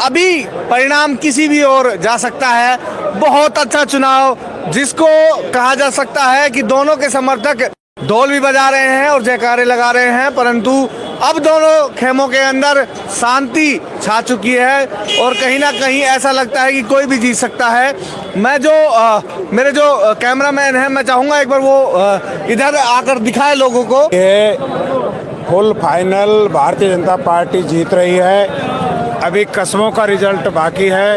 अभी परिणाम किसी भी ओर जा सकता है। बहुत अच्छा चुनाव जिसको कहा जा सकता है कि दोनों के समर्थक ढोल भी बजा रहे हैं और जयकारे लगा रहे हैं, परंतु अब दोनों खेमों के अंदर शांति छा चुकी है और कहीं ना कहीं ऐसा लगता है कि कोई भी जीत सकता है। मैं मेरे जो कैमरामैन हैं, मैं चाहूँगा एक बार वो इधर आकर दिखाए लोगों को। ये full final Bharatiya Janata party जीत रही है। अभी कस्बों का रिजल्ट बाकी है।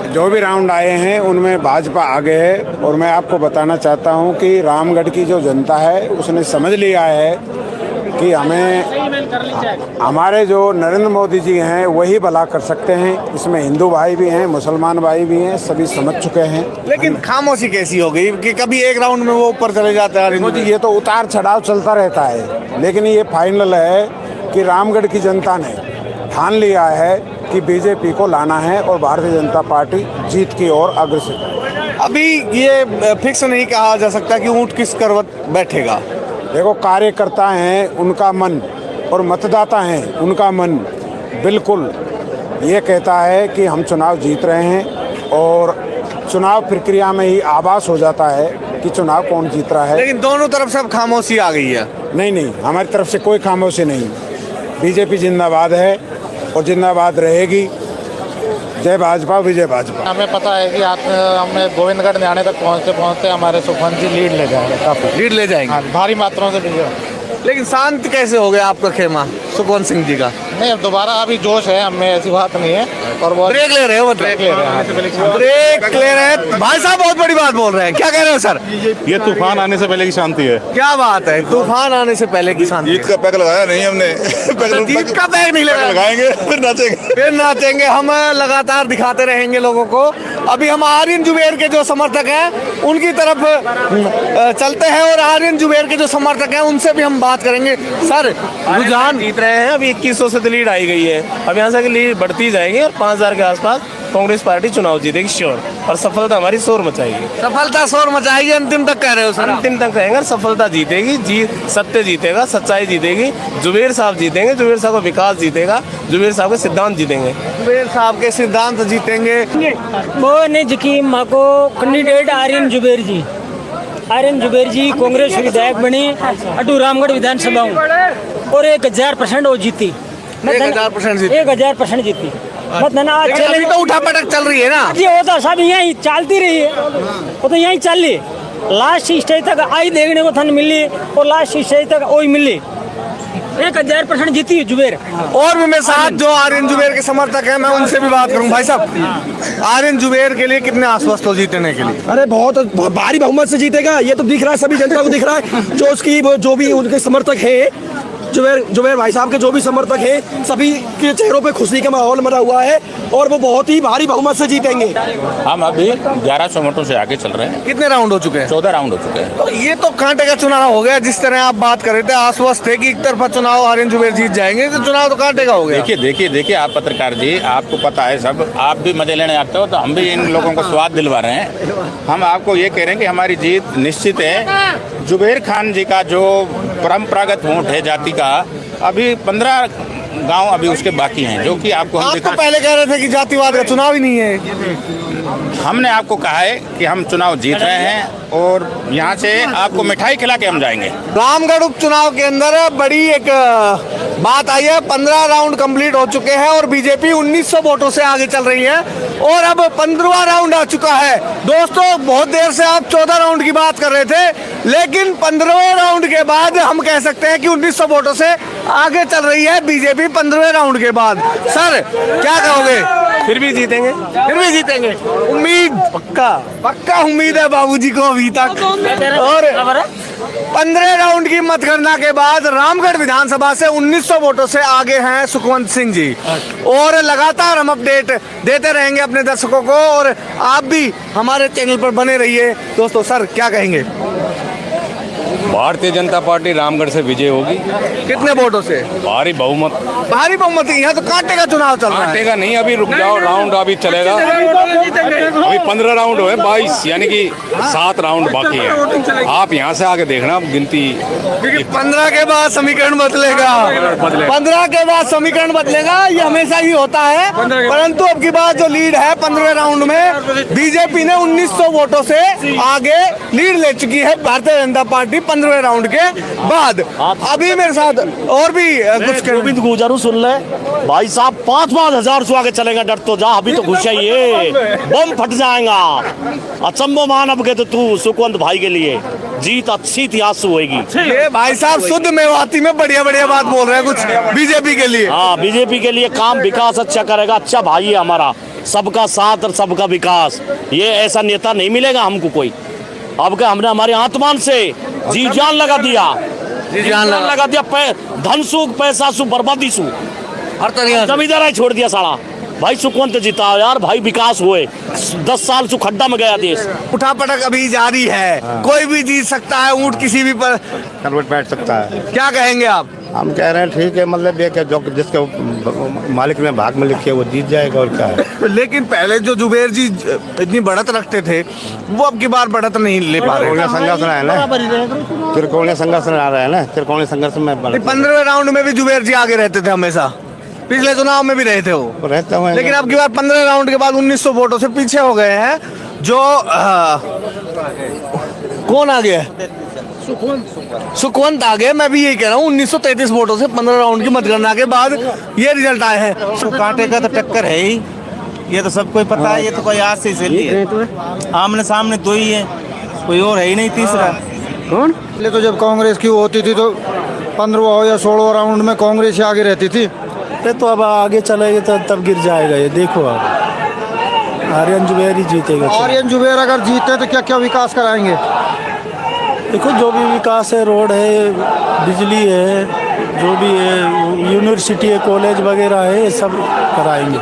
जो भी राउंड आए हैं उनमें भाजपा आगे है और मैं आपको बताना चाहता हूं कि रामगढ़ की जो जनता है उसने समझ लिया है कि हमारे जो नरेंद्र मोदी जी हैं वही भला कर सकते हैं। इसमें हिंदू भाई भी हैं, मुसलमान भाई भी हैं, सभी समझ चुके हैं। लेकिन खामोशी कैसी हो गई कि कभी एक राउंड में वो ऊपर चले जाते हैं? मोदी, ये तो उतार चढ़ाव चलता रहता है, लेकिन ये फाइनल है कि रामगढ़ की जनता ने ठान लिया है कि बीजेपी को लाना है और भारतीय जनता पार्टी जीत की ओर अग्रसर। अभी ये फिक्स नहीं कहा जा सकता कि ऊंट किस करवट बैठेगा। देखो, कार्यकर्ता हैं उनका मन और मतदाता हैं उनका मन बिल्कुल ये कहता है कि हम चुनाव जीत रहे हैं और चुनाव प्रक्रिया में ही आभास हो जाता है कि चुनाव कौन जीत रहा है। लेकिन दोनों तरफ से अब खामोशी आ गई है। नहीं, हमारी तरफ से कोई खामोशी नहीं। बीजेपी जिंदाबाद है और जिंदाबाद रहेगी। जय भाजपा, विजय भाजपा। हमें पता है कि हमें गोविंदगढ़ न्याणे तक पहुंचते हमारे सुखवंत जी लीड ले जाएंगे, काफी लीड ले जाएंगे। हाँ, भारी मात्राओं से विजय। लेकिन शांत कैसे हो गया आपका खेमा सुखवंत सिंह जी का? नहीं, अब दोबारा अभी जोश है, हमें ऐसी बात नहीं है। और वो ब्रेक ले रहे हो? ब्रेक ले रहे हैं। ब्रेक ले रहे हैं भाई साहब, बहुत बड़ी बात बोल रहे हैं। क्या कह रहे हो सर? ये तूफान आने से पहले की शांति है। क्या बात है, तूफान आने से पहले की शांति। जीत का पैक लगाया नहीं हमने। जीत का पैक नहीं लगाएंगे, फिर नाचेंगे। हम लगातार दिखाते रहेंगे लोगों को। अभी हम आर्यन जुबेर के जो समर्थक हैं उनकी तरफ चलते हैं और आर्यन जुबेर के जो समर्थक हैं उनसे भी हम बात करेंगे। सर, रुझान जीत रहे हैं। अभी 2100 से लीड आई गई है। अब यहाँ से लीड बढ़ती जाएगी और 5000 के आसपास कांग्रेस पार्टी चुनाव जीतेगी श्योर। और सफलता हमारी शोर मचाएगी। सफलता शोर मचाएगी, अंतिम तक कह रहे हो सर? अंतिम तक रहेंगे, सफलता जीतेगी। सत्य जीतेगा, सच्चाई जीतेगी। जुबेर साहब जीतेंगे, जुबेर साहब का विकास जीतेगा, जुबेर साहब के सिद्धांत जीतेंगे। जुबेर साहब के सिद्धांत जीतेंगे। वो ने जकीम माको कैंडिडेट आर्यन जुबेर जी कांग्रेस विधायक बनी अटू रामगढ़ विधानसभा और 1000% वो जीती। 1000% जीती। 1000% जीती। मतलब आज अभी तो उठापटक चल रही है ना जी। वो तो सब यहीं चलती रही है, वो तो यहीं चल रही। लास्ट स्टेज तक आई देखने को थन मिली और लास्ट स्टेज तक वही मिली। 1000% जीती जुबेर। और भी मेरे साथ जो आर्यन जुबेर के समर्थक हैं, मैं उनसे भी बात करूं। भाई साहब, आर्यन जुबेर के लिए कितने आश्वस्त हो जीतने के लिए? अरे बहुत भारी बहुमत से जीतेगा, ये तो दिख रहा है, सभी जनता को दिख रहा है। जो भी उनके समर्थक हैं, जुबेर भाई साहब के जो भी समर्थक हैं, सभी के चेहरों पे खुशी का माहौल बना हुआ है और वो बहुत ही भारी बहुमत से जीतेंगे। हम अभी 1100 वोटों से आगे चल रहे हैं। कितने राउंड हो चुके हैं? 14 राउंड हो चुके हैं। तो ये तो कांटे का चुनाव हो गया। जिस तरह आप बात कर रहे थे, आश्वस्त थे कि एक तरफा चुनाव आर्यन जुबेर जीत जाएंगे, तो चुनाव तो कांटे का हो गया। देखिए आप पत्रकार जी, आपको पता है सब, आप भी मजे लेने आते हो, तो हम भी इन लोगों को स्वाद दिलवा रहे हैं। हम आपको ये कह रहे हैं कि हमारी जीत निश्चित है। जुबेर खान जी का जो परंपरागत वोट है जाति का, अभी 15 गांव अभी उसके बाकी हैं, जो कि आपको हम तो पहले कह रहे थे कि जातिवाद का चुनाव ही नहीं है। हमने आपको कहा है कि हम चुनाव जीत रहे हैं और यहाँ से आपको मिठाई खिला के हम जाएंगे। रामगढ़ उपचुनाव के अंदर बड़ी एक बात आई है। 15 राउंड कंप्लीट हो चुके हैं और बीजेपी 1900 वोटों से आगे चल रही है और अब 15वां राउंड आ चुका है। दोस्तों, बहुत देर से आप 14 राउंड की बात कर रहे थे, लेकिन 15वें राउंड के बाद हम कह सकते हैं कि 1900 वोटों से आगे चल रही है बीजेपी 15वें राउंड के बाद। सर, क्या कहोगे? फिर भी जीतेंगे। उम्मीद पक्का उम्मीद है बाबूजी को अभी तक। और 15 राउंड की मतगणना के बाद रामगढ़ विधानसभा से 1900 वोटों से आगे हैं सुखवंत सिंह जी। और लगातार हम अपडेट देते रहेंगे अपने दर्शकों को और आप भी हमारे चैनल पर बने रहिए। दोस्तों, सर क्या कहेंगे? भारतीय जनता पार्टी रामगढ़ से विजय होगी, कितने वोटों से? भारी बहुमत। भारी बहुमत। यहाँ तो कांटे का चुनाव चल रहा है। काटेगा नहीं, अभी रुक जाओ, राउंड अभी चलेगा। अभी 15 राउंड हुए, 22 यानी कि 7 राउंड बाकी है। आप यहाँ से आके देखना गिनती, क्योंकि 15 के बाद समीकरण बदलेगा। 15 के बाद समीकरण बदलेगा, ये हमेशा ही होता है। परंतु अब की बात जो लीड है 15वें राउंड में बीजेपी ने 1900 वोटों से आगे लीड ले चुकी है भारतीय जनता पार्टी 15वें राउंड के बाद। अभी मेरे साथ और भी कुछ गोविंद गुजारू सुन ले भाई साहब, 5-5 हजार से आगे चलेगा, डर तो जा, अभी तो घुसा ही है, बम फट जाएगा। अचंबो मान अब के तो तू सुखवंत भाई के लिए जीत अच्छी इतिहास होगी। ये भाई साहब शुद्ध मेवाती में बढ़िया बढ़िया बात बोल रहे हैं कुछ बीजेपी के लिए। हाँ, बीजेपी के लिए काम विकास अच्छा करेगा, अच्छा भाई है हमारा, सबका साथ और सबका विकास। ये ऐसा नेता नहीं मिलेगा हमको कोई। अब का हमने हमारे आत्मान से जी जान लगा दिया, जान लगा दिया, धन सु पैसा सु बर्बादी सु हर तरह जमींदार छोड़ दिया सारा। भाई सुखवंत जीता यार, भाई विकास हुए। 10 साल से खड्डा में गया देश। उठापटक अभी जारी है, कोई भी जीत सकता है, ऊंट किसी भी पर करवट बैठ सकता है। क्या कहेंगे आप? हम कह रहे हैं ठीक है, मतलब ये कि जो जिसके मालिक में भाग में लिखे वो जीत जाएगा, और क्या है। लेकिन पहले जो जुबेर जी इतनी बढ़त रखते थे वो अब की बार बढ़त नहीं ले पा रहे। संघर्ष है ना, त्रिकोणीय संघर्ष आ रहा है ना, त्रिकोणीय संघर्ष में 15वें राउंड में भी जुबेर जी आगे रहते थे हमेशा, पिछले चुनाव में भी रहे थे वो रहते हुए, लेकिन अब की बार 15 राउंड के बाद 1900 वोटों से पीछे हो गए हैं। जो कौन आ गया? सुखवंत आ गए। मैं भी यही कह रहा हूँ, 1933 वोटों से 15 राउंड की मतगणना के बाद ये रिजल्ट आए हैं। कांटे का तो टक्कर है ही, ये तो सबको पता है। ये तो कोई आज से चली है, आमने सामने दो ही है, कोई और है ही नहीं तीसरा। कौन? पहले तो जब कांग्रेस की होती थी तो 15 या 16 राउंड में कांग्रेस ही आगे रहती थी। तो अब आगे चलेगा तो तब गिर जाएगा ये, देखो आप आर्यन जुबेर ही जीतेगा। आर्यन जुबेर अगर जीते तो क्या क्या विकास कराएंगे? देखो जो भी विकास है, रोड है, बिजली है, जो भी है, यूनिवर्सिटी है, कॉलेज वगैरह है, ये सब कराएंगे।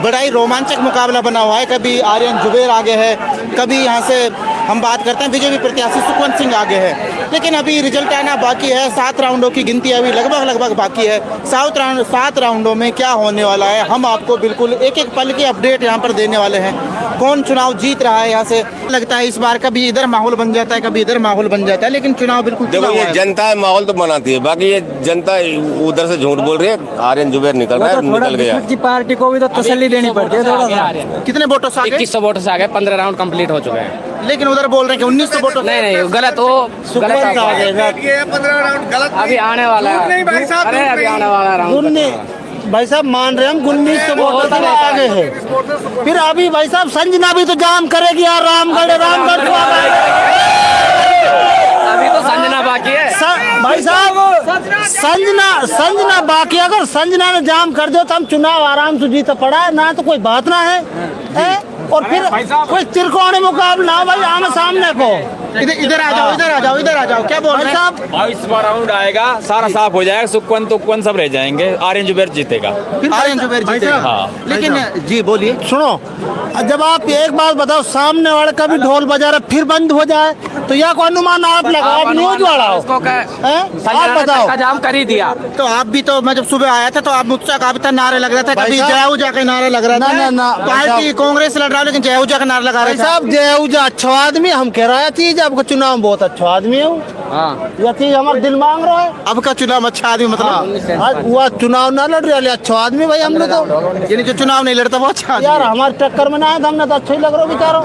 बड़ा ही रोमांचक मुकाबला बना हुआ है। कभी आर्यन जुबेर आगे है, कभी यहाँ से हम बात करते हैं बीजेपी प्रत्याशी सुखवंत सिंह आगे है। लेकिन अभी रिजल्ट आना बाकी है, 7 राउंडों की गिनती अभी लगभग बाकी है। 7 राउंडों में क्या होने वाला है हम आपको बिल्कुल एक एक पल की अपडेट यहाँ पर देने वाले हैं। कौन चुनाव जीत रहा है यहाँ से लगता है इस बार कभी इधर माहौल बन जाता है, कभी इधर माहौल बन जाता है, लेकिन चुनाव बिल्कुल देखो ये जनता माहौल तो बनाती है, बाकी ये जनता उधर से झूठ बोल रही है। आर्यन जुबेर निकल रहा है, निकल गया। पार्टी को भी तो तसल्ली देनी पड़ती है थोड़ा। कितने वोटों से आगे? 2100 वोटों से आगे, 15 राउंड कंप्लीट हो चुके हैं। लेकिन उधर बोल रहे हैं कि 1900 वोटों। नहीं गलत हो, गलत आ गया। 15 राउंड गलत अभी आने वाला है, नहीं भाई साहब, अरे अभी आने वाला है राउंड। भाई साहब मान रहे हम 1900 वोटों से आगे है। फिर अभी भाई साहब संजना भी तो जाम करेगी यार, रामगढ़ को अभी तो संजना बाकी है भाई साहब, संजना बाकी। अगर संजना ने जाम कर दिया तो हम चुनाव आराम से जीत पड़ा है ना, तो कोई बात ना है। और फिर कोई त्रिकोणीय मुकाबला भाई आमने सामने को। इधर आ जाओ, क्या बोल रहे हैं साहब? 22वां राउंड आएगा, सारा साफ हो जाएगा, सुखवंत सब रह जाएंगे, आर्यन जुबेर जीतेगा। आर्यन जुबेर जीतेगा। हाँ। लेकिन जी बोलिए। सुनो, जब आप एक बात बताओ, सामने वाले का भी ढोल बजा रहा फिर बंद हो जाए तो यह को अनुमान आप लगाओ, आप न्यूज वाला हो, आप बताओ। जाम कर ही दिया तो आप भी तो, मैं जब सुबह आया था तो आप मुझसे काफी नारे लग रहे थे, कभी जयाऊजा का नारा लग रहा था। ना पार्टी कांग्रेस लड़ रहा है लेकिन जयाऊजा का नारा लगा रहे साहब। जयाऊजा अच्छा आदमी, हम कह रहे चीज आपका चुनाव बहुत अच्छा आदमी है, यह चीज हमारा दिल मांग रहा है। अब का चुनाव अच्छा आदमी मतलब वो चुनाव ना लड़ रहे अच्छा आदमी भाई हम लोग तो, यानी जो चुनाव नहीं लड़ता वो अच्छा यार हमारे टक्कर में ना है, हमने तो अच्छा ही लग रहा बेचारों।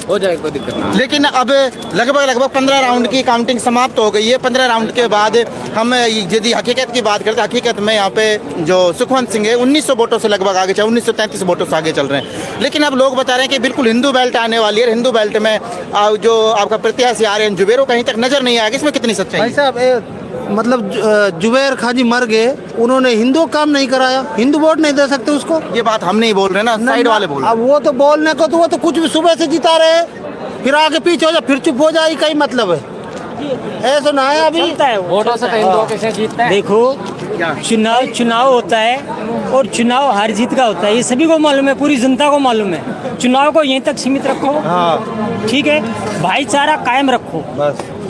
हो जाएगा, कोई दिक्कत नहीं। लेकिन अब लगभग 15 राउंड की काउंटिंग समाप्त हो गई है। 15 राउंड के बाद हम यदि हकीकत की बात करते हैं, हकीकत में यहाँ पे जो सुखवंत सिंह है 1900 वोटों से लगभग आगे, 1933 वोटों से आगे चल रहे हैं। लेकिन अब लोग बता रहे हैं कि बिल्कुल हिंदू बेल्ट आने वाली है, हिंदू बेल्ट में जो आपका प्रत्याशी आर्यन जुबेर वो कहीं तक नजर नहीं आएगा। इसमें कितनी सच्चाई? भाई साहब मतलब जुबेर खान जी मर गए, उन्होंने हिंदू काम नहीं कराया, हिंदू वोट नहीं दे सकते उसको। ये बात हम नहीं बोल रहे ना, साइड वाले बोल रहे। अब वो तो बोलने को तो वो तो कुछ भी सुबह से जिता रहे, फिर आगे पीछे हो जाए, फिर चुप हो जाए, कई मतलब है ऐसा ना है। अभी वोटों से तो हिंदुओं कैसे जीतता है? देखो चुनाव होता है और चुनाव हार जीत का होता है, ये सभी को मालूम है, पूरी जनता को मालूम है। चुनाव को यहीं तक सीमित रखो, ठीक है, भाईचारा कायम रखो,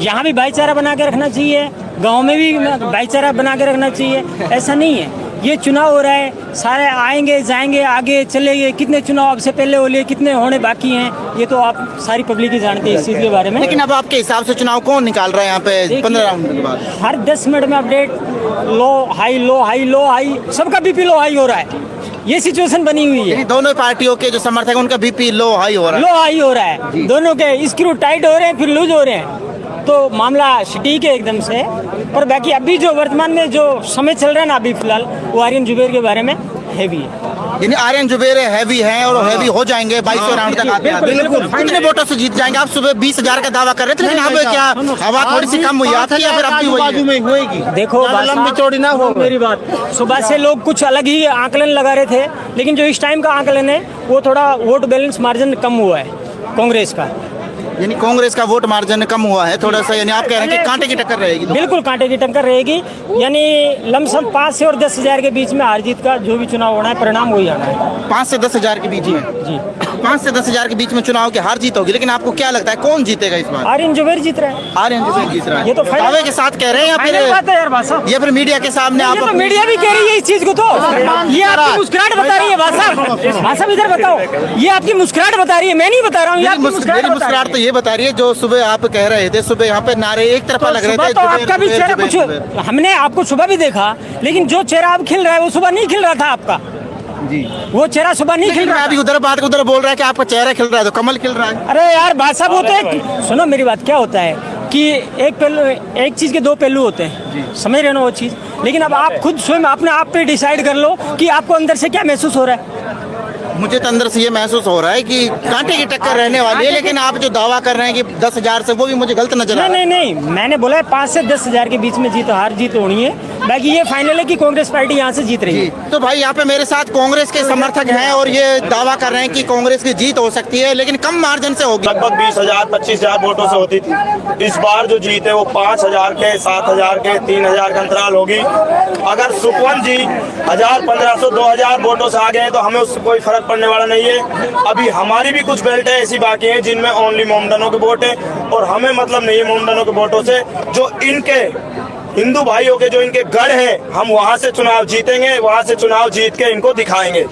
यहाँ भी भाईचारा बना के रखना चाहिए, गांव में भी भाईचारा बना के रखना चाहिए। ऐसा नहीं है, ये चुनाव हो रहा है, सारे आएंगे जाएंगे आगे चलेंगे। कितने चुनाव अब से पहले हो लिए, कितने होने बाकी हैं, ये तो आप सारी पब्लिक ही जानती है इस चीज़ के बारे में। लेकिन अब आपके हिसाब से चुनाव कौन निकाल रहा है यहाँ पे 15 राउंड के बाद? हर 10 मिनट में update, low high low high low high, सबका बीपी लो हाई हो रहा है। ये सिचुएशन बनी हुई है। दोनों पार्टियों के जो समर्थक हैं उनका बीपी लो हाई हो रहा है। लो हाई हो रहा है, दोनों के स्क्रू टाइट हो रहे हैं, फिर लूज हो रहे हैं। तो मामला सटीक है एकदम से। और बाकी अभी जो वर्तमान में जो समय चल रहा है ना अभी फिलहाल, वो आर्यन जुबेर के बारे में हैवी है। यानी आर्यन जुबेर हैवी हैं और हैवी हो जाएंगे 22वें राउंड तक आते हैं। बिल्कुल। कितने वोटों से जीत जाएंगे? आप सुबह 20,000 का दावा कर रहे थे, लेकिन अब क्या हवा थोड़ी सी कम हुई आपकी या फिर अब बाजू में होएगी? देखो लंबी चौड़ी ना हो मेरी बात। सुबह से लोग कुछ अलग ही आंकलन लगा रहे थे, लेकिन जो इस टाइम का आंकलन है वो थोड़ा वोट बैलेंस मार्जिन कम हुआ है कांग्रेस का। यानी कांग्रेस का वोट मार्जिन कम हुआ है थोड़ा सा, यानी आप कह रहे हैं कि कांटे की टक्कर रहेगी? बिल्कुल कांटे की टक्कर रहेगी। यानी लमसम 5 से और 10,000 के बीच में हार जीत का जो भी चुनाव होना है परिणाम वही आना है। 5 से 10,000 के बीच में? जी 5 से 10,000 के बीच में चुनाव की हार जीत होगी। लेकिन आपको क्या लगता है कौन जीतेगा इस बार? आर्यन जुबेर जीत रहा है। आर्यन जुबेर जीत रहा है, ये तो दावे के साथ कह रहे हैं या फिर बात है यार भाषा? या फिर मीडिया के सामने आप? तो मीडिया भी कह रही है इस चीज को। तो ये आपकी मुस्कुराहट बता रही है भाषा इधर बताओ, ये आपकी मुस्कुराहट बता रही है, मैं नहीं बता रहा हूँ। मेरी मुस्कुराहट तो ये बता रही है जो सुबह आप कह रहे थे, सुबह यहाँ पे नारे एक तरफा लग रहे थे। तो आपका भी चेहरा कुछ, हमने आपको सुबह भी देखा, लेकिन जो चेहरा अब खिल रहा है वो सुबह नहीं खिल रहा था आपका जी। वो चेहरा सुबह नहीं खिल रहा। अभी उधर बात उधर बोल रहा है कि आपका चेहरा खिल रहा है तो कमल खिल रहा है। अरे यार भाषा वो तो सुनो मेरी बात, क्या होता है कि एक चीज के दो पहलू होते हैं, समझ रहे हो वो चीज। लेकिन अब आप खुद स्वयं अपने आप पे डिसाइड कर लो कि आपको अंदर से क्या महसूस हो रहा है। मुझे तो अंदर से ये महसूस हो रहा है कि कांटे की टक्कर रहने वाली है, लेकिन आप जो दावा कर रहे हैं कि 10,000 से, वो भी मुझे गलत नजर आ रहा है। नहीं, मैंने बोला है 5 से 10,000 के बीच में जीत हार जीत होनी है। बाकी ये फाइनल है कि कांग्रेस पार्टी यहाँ से जीत रही है। तो भाई यहाँ पे मेरे साथ कांग्रेस के समर्थक हैं और ये दावा कर रहे हैं कि कांग्रेस की जीत हो सकती है, लेकिन कम मार्जिन से होगी। लगभग 20,000 25,000 वोटों से होती थी। इस बार जो जीत है वो 5,000 के, 7,000 के, 3,000 के अंतराल होगी। अगर सुखवंत जी 1,000 1,500 2,000 वोटों से आगे हैं तो हमें उससे कोई फर्क पड़ने वाला नहीं है। अभी हमारी भी कुछ बेल्ट है ऐसी बाकी है जिनमें ओनली मोमडनों के वोट है, और हमें मतलब नहीं है मोमडनों के वोटों से। जो इनके हिंदू भाइयों के जो इनके गढ़ हैं, हम वहां से चुनाव जीतेंगे, वहां से चुनाव जीत के इनको दिखाएंगे।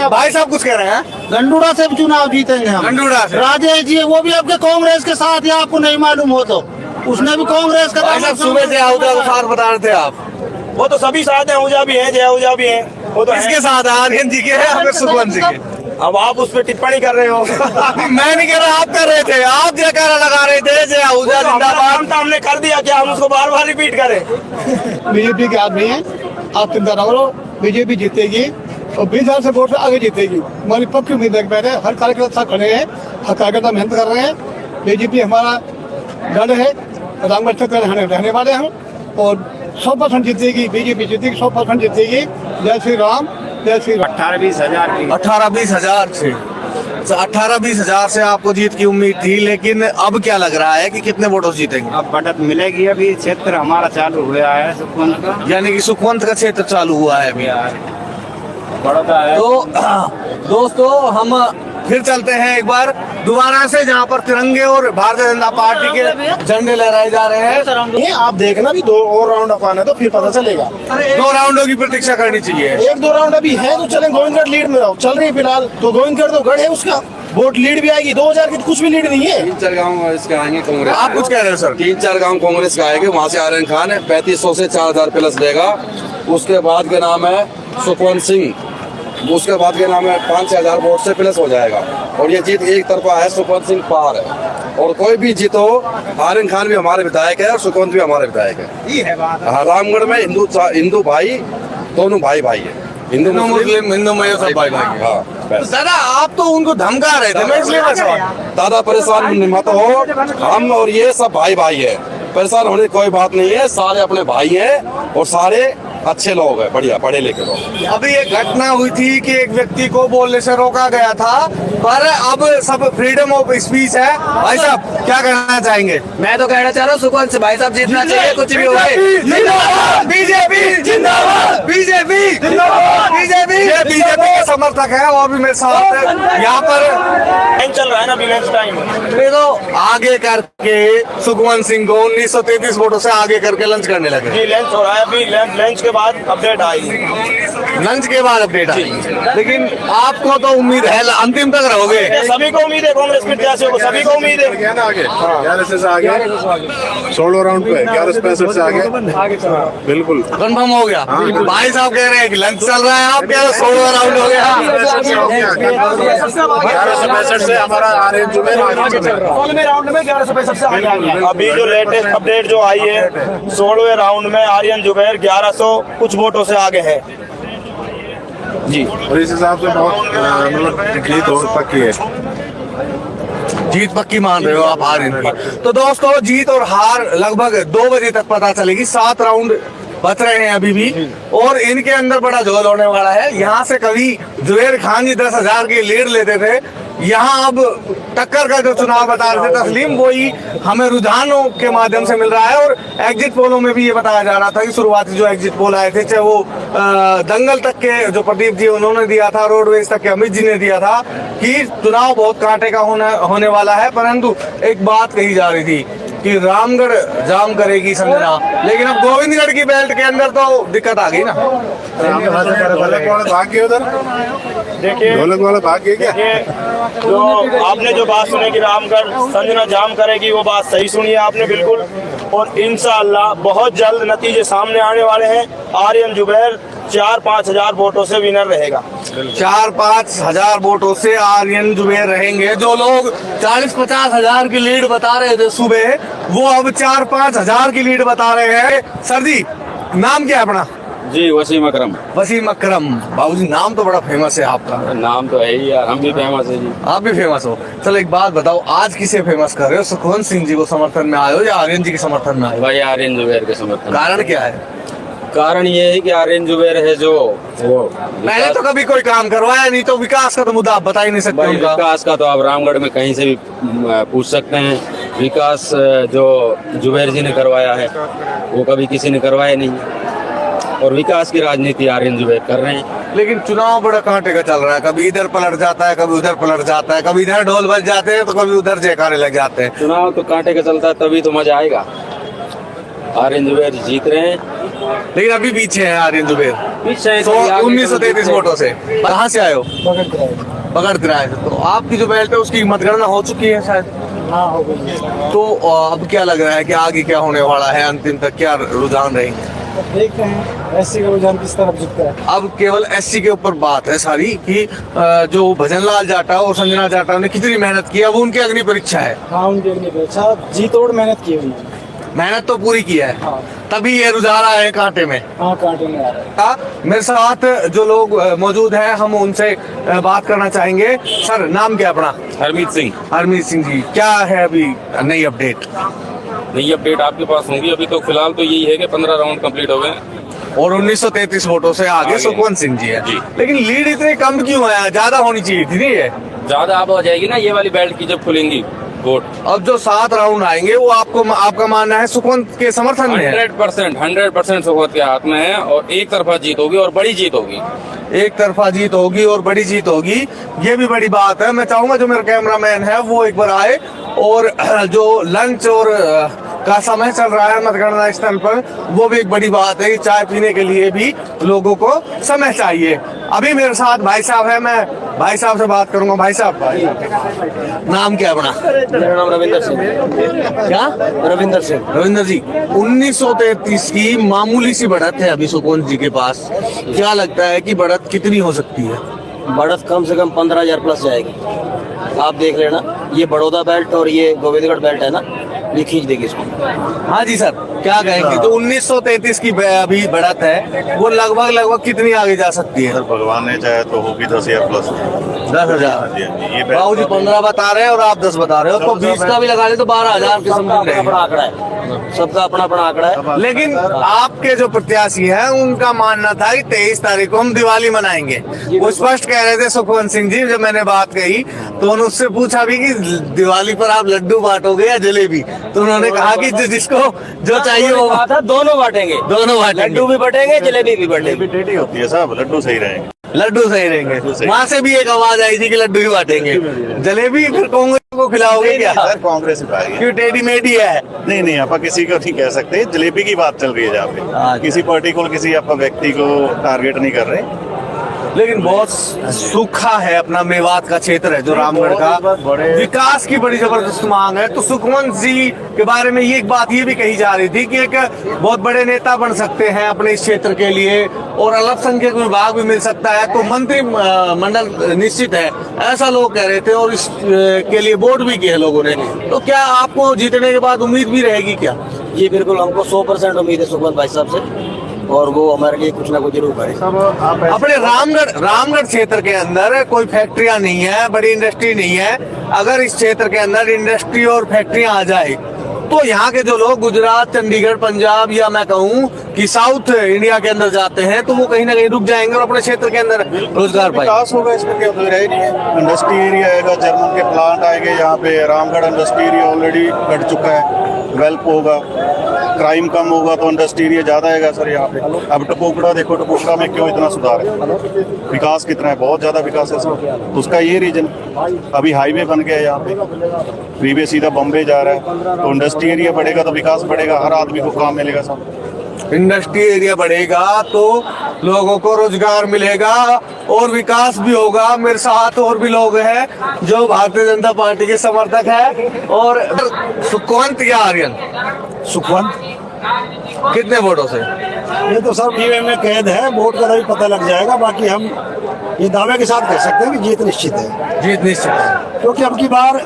भाई साहब कुछ कह रहे हैं? गंडूड़ा से चुनाव जीतेंगे हम। गंडूड़ा से राजेश जी वो भी आपके कांग्रेस के साथ है, आपको नहीं मालूम हो तो उसने भी कांग्रेस का। भाई साहब सुबह से आहूजा साथ बता रहे थे आप। वो तो सभी साथ हैं, आहूजा भी हैं, जय आहूजा भी हैं। वो तो किसके साथ है? आर्यन जी के हैं, हमें सुखवंत जी के। अब आप उस पर टिप्पणी कर रहे हो। मैं नहीं कर रहा, आप कर रहे थे। आप जयकारा लगा रहे थे जय आहूजा जिंदाबाद। तो हमने कर दिया, क्या हम उसको बार बार रिपीट करें? बीजेपी के आदमी है, आप चिंता ना करो, बीजेपी जीतेगी और 20,000 से वोट से आगे जीतेगी। हमारी पक्की उम्मीद है। पहले हर कार्यकर्ता साथ खड़े हैं, हर कार्यकर्ता मेहनत कर रहे हैं। बीजेपी हमारा गढ़ है, रामगढ़ क्षेत्र रहने वाले हैं और 100% जीतेगी बीजेपी, जीतेगी 100% जीतेगी। जय श्री राम, जय श्री राम। 18-20 हजार 18-20 हजार से 18-20 हजार से आपको जीत की उम्मीद थी, लेकिन अब क्या लग रहा है कि कितने वोटों से जीतेंगे? अब बढ़त मिलेगी। अभी क्षेत्र हमारा चालू हुआ है सुखवंत का, यानी कि सुखवंत का क्षेत्र चालू हुआ है अभी। बड़ौदा है। तो दोस्तों हम फिर चलते हैं एक बार दोबारा से, जहाँ पर तिरंगे और भारतीय जनता पार्टी के झंडे लहराए जा रहे हैं। ये आप देखना भी 2 और राउंड अपाना है तो फिर पता चलेगा। 2 राउंडों की प्रतीक्षा करनी चाहिए। 1-2 राउंड अभी है तो चले। गोविंदगढ़ लीड में रहो, चल रही है फिलहाल तो गोविंदगढ़ तो गढ़ है, उसका वोट लीड भी आएगी। 2,000 की कुछ भी लीड नहीं है। 3-4 गाँव इसके आएंगे कांग्रेस। आप कुछ कह रहे हो सर? 3-4 गाँव कांग्रेस का आएंगे। वहाँ से आर्यन खान है 3500 से 4,000 प्लस देगा। उसके बाद का नाम है सुखवंत सिंह, उसके बाद के नाम है 5-6 हजार वोट से प्लस हो जाएगा। और ये जीत एक तरफा है, सुखवंत सिंह पार है। और कोई भी जीत हो, आर्यन खान भी हमारे विधायक है और सुखवंत भी हमारे विधायक है। हाँ, रामगढ़ में हिंदू भाई दोनों भाई है। हिंदू मुस्लिम हिंदू में सब भाई भाई। हाँ दादा आप तो उनको धमका रहे थे, मैं इसलिए दादा परेशान मत हो, हम और ये सब भाई है। परेशान होने की कोई बात नहीं है, सारे अपने भाई हैं और सारे अच्छे लोग हैं, बढ़िया पढ़े लिखे लोग। अभी एक घटना हुई थी कि एक व्यक्ति को बोलने से रोका गया था, पर अब सब फ्रीडम ऑफ स्पीच है। भाई साहब क्या कहना चाहेंगे? मैं तो कहना चाह रहा हूँ सुखवंत से भाई साहब जीतना चाहिए, कुछ भी हो जिंदाबाद बीजेपी, जिंदाबाद बीजेपी, जिंदाबाद बीजेपी। बीजेपी समर्थक है और भी मेरे साथ है यहाँ पर चल रहा है ना अभी लंच टाइम। ये तो आगे करके सुखवंत सिंह को 1933 वोटों से आगे करके लंच करने लगे। जी लंच हो रहा है अभी, लंच के बाद अपडेट आएगी। लंच के बाद अपडेट आएगी, लेकिन आपको तो उम्मीद है अंतिम तक रहोगे? सभी को उम्मीद है, कांग्रेस प्रत्याशियों को सभी को उम्मीद है। 11 से आगे 16 राउंड पे 11:65 से आगे बिल्कुल कंफर्म हो गया। भाई साहब कह रहे हैं कि लंच चल रहा है, आप कह रहे 16 राउंड हो गया। 11:65 से हमारा आर्यन जुबेर राउंड में 1165 से आगे आ गया। अभी जो लेटेस्ट अपडेट जो आई है 16वें राउंड में आर्यन जुबैर 1100 कुछ वोटों से आगे है जी। और इस हिसाब से बहुत मतलब जीत हो पक्की है। जीत पक्की मान रहे हो आप हार इनकी? तो दोस्तों जीत और हार लगभग 2 बजे तक पता चलेगी। 7 राउंड बच रहे हैं अभी भी और इनके अंदर बड़ा झोल होने वाला है। यहाँ से कभी जुबैर खान जी 10,000 की लीड लेते थे, यहाँ अब टक्कर का जो चुनाव बता रहे थे तस्लीम, वही हमें रुझानों के माध्यम से मिल रहा है। और एग्जिट पोलों में भी ये बताया जा रहा था कि शुरुआती जो एग्जिट पोल आए थे, चाहे वो दंगल तक के जो प्रदीप जी उन्होंने दिया था, रोडवेज तक के अमित जी ने दिया था कि चुनाव बहुत कांटे का होने वाला है, परंतु एक बात कही जा रही थी कि रामगढ़ जाम करेगी संजना, लेकिन अब गोविंदगढ़ की बेल्ट के अंदर तो दिक्कत आ गई ना। ढोलक वाला भाग्य उधर, देखिए ढोलक वाला भाग्य क्या? जो आपने जो बात सुनी कि रामगढ़ संजना जाम करेगी, वो बात सही सुनी है आपने बिल्कुल। और इंशाअल्लाह बहुत जल्द नतीजे सामने आने वाले हैं। आर्यन जुबैर 4-5 हजार वोटों से विनर रहेगा। 4-5 हजार वोटों से आर्यन जुबैर रहेंगे। जो लोग 40-50 हजार की लीड बता रहे थे सुबह, वो अब 4-5 हजार की लीड बता रहे हैं। सर जी नाम क्या है अपना? जी वसीम अकरम। वसीम अकरम बाबूजी, नाम तो बड़ा फेमस है आपका। नाम तो है ही यार, हम भी फेमस है जी। आप भी फेमस हो। चलो एक बात बताओ, आज किसे फेमस कर रहे हो? सुखवंत सिंह जी को समर्थन में आए हो या आर्यन जी के समर्थन में आए हो? भाई आर्यन जुबैर के समर्थन। कारण क्या है? कारण ये है कि आर्यन जुबैर है जो वो मैंने तो कभी कोई काम करवाया नहीं, तो विकास का तो मुद्दा आप बता ही नहीं सकते। विकास का तो आप रामगढ़ में कहीं से भी पूछ सकते हैं। विकास जो जुबैर जी ने करवाया है वो कभी किसी ने करवाया नहीं, और विकास की राजनीति आर्यन जुबैर कर रहे हैं। लेकिन चुनाव बड़ा कांटे का चल रहा है, कभी इधर पलट जाता है, कभी उधर पलट जाता है, कभी इधर ढोल बज जाते हैं तो कभी उधर जयकारे लग जाते हैं। चुनाव तो कांटे का चलता है, तभी तो मजा आएगा। आर्यन जुबैर जीत रहे हैं, लेकिन अभी पीछे है आर्यन जुबैर, पीछे 1933 वोटों से। कहाँ से आए हो? बगड़ किराए से। तो आपकी जो बेल्ट है उसकी मतगणना हो चुकी है शायद? हाँ हो गई। तो अब क्या लग रहा है कि आगे क्या होने वाला है? अंतिम तक क्या रुझान रहेंगे? देखते हैं एससी का रुझान किस तरफ जीतता है। अब केवल एससी के ऊपर बात है सारी कि जो भजनलाल जाटा और संजना जाटा ने कितनी मेहनत की है, वो उनकी अग्नि परीक्षा है। हाँ उनकी अग्नि परीक्षा जी तोड़ मेहनत की उन्होंने, मेहनत तो पूरी की है। हाँ। तभी ये रुझान है कांटे में। हाँ कांटे में आ रहा है। मेरे साथ जो लोग मौजूद हैं हम उनसे बात करना चाहेंगे। सर नाम क्या अपना? हरमीत सिंह। हरमीत सिंह जी, क्या है अभी नई अपडेट? नई अपडेट आपके पास होंगी। अभी तो फिलहाल तो यही है कि 15 राउंड कंप्लीट हो गए और 1933 वोटों से आगे सुखवंत सिंह जी है। लेकिन लीड इतनी कम क्यों है? ज्यादा होनी चाहिए थी। नहीं है ज्यादा अब हो जाएगी ना ये वाली बेल्ट की जब खुलेंगी वोट। अब जो 7 राउंड आएंगे वो आपका मानना है सुखवंत के समर्थन में? 100% सुखवंत के हाथ में है, और एक तरफा जीत होगी और बड़ी जीत होगी। एक तरफा जीत होगी और बड़ी जीत होगी, ये भी बड़ी बात है। मैं चाहूंगा जो मेरा कैमरामैन है वो एक बार आए, और जो लंच और का समय चल रहा है मतगणना स्थल पर, वो भी एक बड़ी बात है कि चाय पीने के लिए भी लोगों को समय चाहिए। अभी मेरे साथ भाई साहब है, मैं भाई साहब से बात करूंगा। भाई साहब नाम क्या अपना? मेरा नाम रविंदर सिंह। क्या? रविंदर सिंह। रविंदर जी, 1933 की मामूली सी बढ़त है अभी सुखवंत जी के पास, क्या लगता है कि बढ़त कितनी हो सकती है? बढ़त कम से कम 15,000 प्लस जाएगी। आप देख लेना, ये बड़ौदा बेल्ट और ये गोविंदगढ़ बेल्ट है ना, ये खींच देगी इसको। हाँ जी सर, क्या कहेंगे? तो 1933 की अभी बढ़त है, वो लगभग कितनी आगे जा सकती है? सर भगवान ने चाहे तो होगी 10,000 प्लस। 10,000? बाबू जी 15 बता रहे हैं और आप 10 बता रहे हो, तो 20 का भी लगा ले तो 12,000 के समथिंग आंकड़ा है। सबका अपना अपना आंकड़ा है। लेकिन आपके जो प्रत्याशी हैं उनका मानना था कि 23 तारीख को हम दिवाली मनाएंगे। वो स्पष्ट कह रहे थे सुखवंत सिंह जी। जब मैंने बात कही तो उन्होंने उससे पूछा भी कि दिवाली पर आप लड्डू बांटोगे या जलेबी, तो उन्होंने कहा कि जिसको जो चाहिए वो दोनों बांटेंगे। दोनों बांटेंगे, लड्डू भी बटेंगे, जलेबी भी बटेंगे। टेढ़ी होती है साहब, लड्डू सही रहेंगे। लड्डू सही रहेंगे। वहाँ से भी एक आवाज आई थी कि लड्डू ही बांटेंगे। जलेबी फिर कांग्रेस को खिलाओगे क्या? सर कांग्रेस ही क्यों टेढ़ी मेढ़ी है? नहीं आप किसी को नहीं कह सकते, जलेबी की बात चल रही है जहाँ पे, किसी पार्टी को किसी आप व्यक्ति को टारगेट नहीं कर रहे। लेकिन बहुत सूखा है अपना मेवात का क्षेत्र है जो रामगढ़ का, विकास की बड़ी जबरदस्त मांग है। तो सुखवंत जी के बारे में ये एक बात ये भी कही जा रही थी कि एक बहुत बड़े नेता बन सकते हैं अपने इस क्षेत्र के लिए और अल्पसंख्यक विभाग भी मिल सकता है, तो मंत्री मंडल निश्चित है, ऐसा लोग कह रहे थे और इस के लिए वोट भी किए लोगों ने। तो क्या आपको जीतने के बाद उम्मीद भी रहेगी क्या? जी बिल्कुल, हमको 100% उम्मीद है सुखवंत भाई साहब से, और वो हमारे लिए कुछ ना कुछ जरूर करे। अपने रामगढ़ क्षेत्र के अंदर कोई फैक्ट्रियां नहीं है, बड़ी इंडस्ट्री नहीं है। अगर इस क्षेत्र के अंदर इंडस्ट्री और फैक्ट्रियां आ जाए तो यहाँ के जो लोग गुजरात, चंडीगढ़, पंजाब या मैं कहूँ कि साउथ इंडिया के अंदर जाते हैं तो वो कहीं ना कहीं रुक जाएंगे और अपने क्षेत्र के अंदर रोजगार पाएंगे। विकास होगा, इसमें क्या नहीं है। इंडस्ट्री एरिया आएगा, जर्मन के प्लांट आएंगे यहाँ पे, रामगढ़ इंडस्ट्री एरिया ऑलरेडी घट चुका है, डेवलप होगा, क्राइम कम होगा तो इंडस्ट्री एरिया ज्यादा आएगा सर यहाँ पे। अब टपोकड़ा देखो, टपोकड़ा में क्यों इतना सुधार है, विकास कितना है, बहुत ज्यादा विकास है सर। उसका ये रीजन, अभी हाईवे बन गया है यहाँ पे, फ्रीवे सीधा बॉम्बे जा रहा है, तो इंडस्ट्री एरिया बढ़ेगा तो विकास बढ़ेगा, हर आदमी को काम मिलेगा सर। इंडस्ट्री एरिया बढ़ेगा तो लोगों को रोजगार मिलेगा और विकास भी होगा। मेरे साथ और भी लोग हैं जो भारतीय जनता पार्टी के समर्थक हैं। और सुखवंत या आर्यन? सुखवंत कितने वोटों से? ये तो सब ईवीएम में कैद है, वोट का भी पता लग जाएगा। बाकी हम ये दावे के साथ कह सकते हैं कि जीत निश्चित है। जीत निश्चित है, क्योंकि अब की बार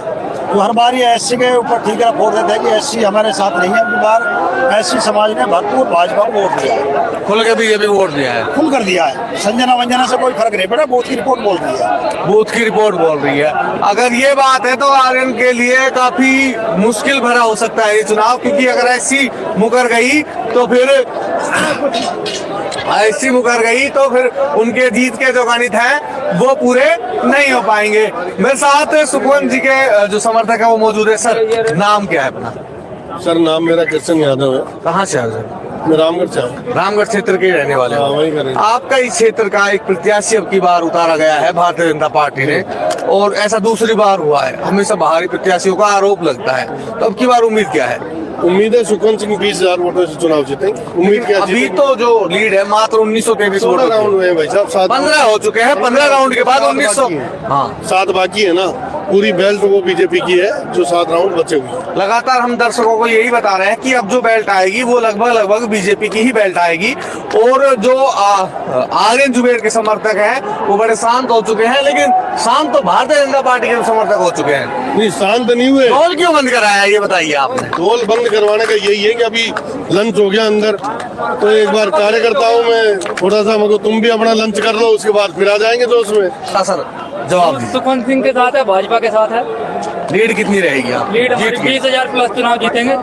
जो हर बार ये एससी के ऊपर ठीक है वोट देते हैं कि एससी हमारे साथ नहीं है। अब की बार एससी समाज ने भरपूर भाजपा को वोट दिया है, खुल के बीजेपी वोट दिया है, खुल कर दिया है। संजना वंजना से कोई फर्क नहीं पड़ा, बूथ की रिपोर्ट बोल रही है। बूथ की रिपोर्ट बोल रही है। अगर ये बात है तो आर्यन के लिए काफी मुश्किल भरा हो सकता है ये चुनाव, क्योंकि अगर एससी मुकर गई तो फिर उनके जीत के जो गणित हैं वो पूरे नहीं हो पाएंगे। मेरे साथ सुखवंत जी के जो समर्थक है वो मौजूद है। सर नाम क्या है अपना? सर नाम मेरा कृष्ण यादव है। कहाँ से आए? मैं रामगढ़ से हूँ। रामगढ़ क्षेत्र के रहने वाले हैं। वहीं का रहने। आपका इस क्षेत्र का एक प्रत्याशी अब की बार उतारा गया है भारतीय जनता पार्टी ने, और ऐसा दूसरी बार हुआ है। हमेशा बाहरी प्रत्याशियों का आरोप लगता है, तो अब की बार उम्मीद क्या है? उम्मीद है सुखवंत सिंह 20,000 वोटों से चुनाव जीतेंगे। उम्मीद क्या? अभी तो जो लीड है मात्र 1923 वोट राउंड हुए हैं भाई साहब, 15 हो चुके हैं। 15 राउंड के बाद 1900 7 बाकी है ना। पूरी बेल्ट वो बीजेपी की है, जो 7 राउंड बचे हुए हैं। लगातार हम दर्शकों को यही बता रहे हैं कि अब जो बेल्ट आएगी वो लगभग बीजेपी की ही बेल्ट आएगी। और जो आर्यन जुबेर के समर्थक हैं वो बड़े शांत हो चुके हैं, लेकिन शांत तो भारतीय जनता पार्टी के समर्थक हो चुके हैं। नहीं शांत नहीं हुए। ढोल क्यों बंद कराया ये बताइए आपने? ढोल बंद करवाने का यही है कि अभी लंच हो गया अंदर, तो एक बार कार्यकर्ताओं में थोड़ा सा मतलब तुम भी अपना लंच कर लो, उसके बाद फिर आ जाएंगे तो उसमें। सर जवाब सुखवंत सिंह के साथ है, भाजपा के साथ है। लीड कितनी रहेगी? आप लीड 20,000 प्लस चुनाव जीतेंगे।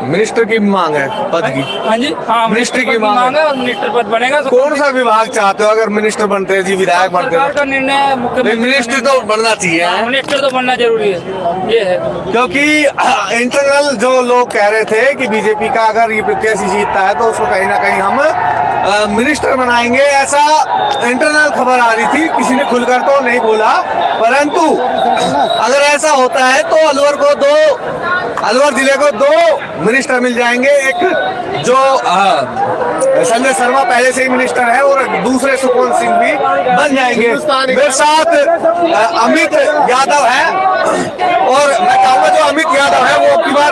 मिनिस्टर की मांग है पद की? हाँ जी, हाँ मिनिस्टर की मांग है और मिनिस्टर पद बनेगा। कौन सा विभाग चाहते हो? अगर मिनिस्टर बनते हैं जी, विधायक बनते सरकार का निर्णय है, मिनिस्टर तो बनना चाहिए। मिनिस्टर तो बनना जरूरी है, ये है। क्योंकि इंटरनल जो लोग कह रहे थे कि बीजेपी का अगर ये प्रत्याशी जीतता है तो उसको कहीं ना कहीं हम मिनिस्टर बनाएंगे, ऐसा इंटरनल खबर आ रही थी। किसी ने खुलकर तो नहीं बोला, परंतु अगर ऐसा होता है तो अलवर जिले को 2 मिनिस्टर मिल जाएंगे। एक जो संजय शर्मा पहले से ही मिनिस्टर है और दूसरे सुखवंत सिंह भी बन जाएंगे। मेरे साथ अमित यादव है, और मैं कहूँगा जो अमित यादव है वो की बार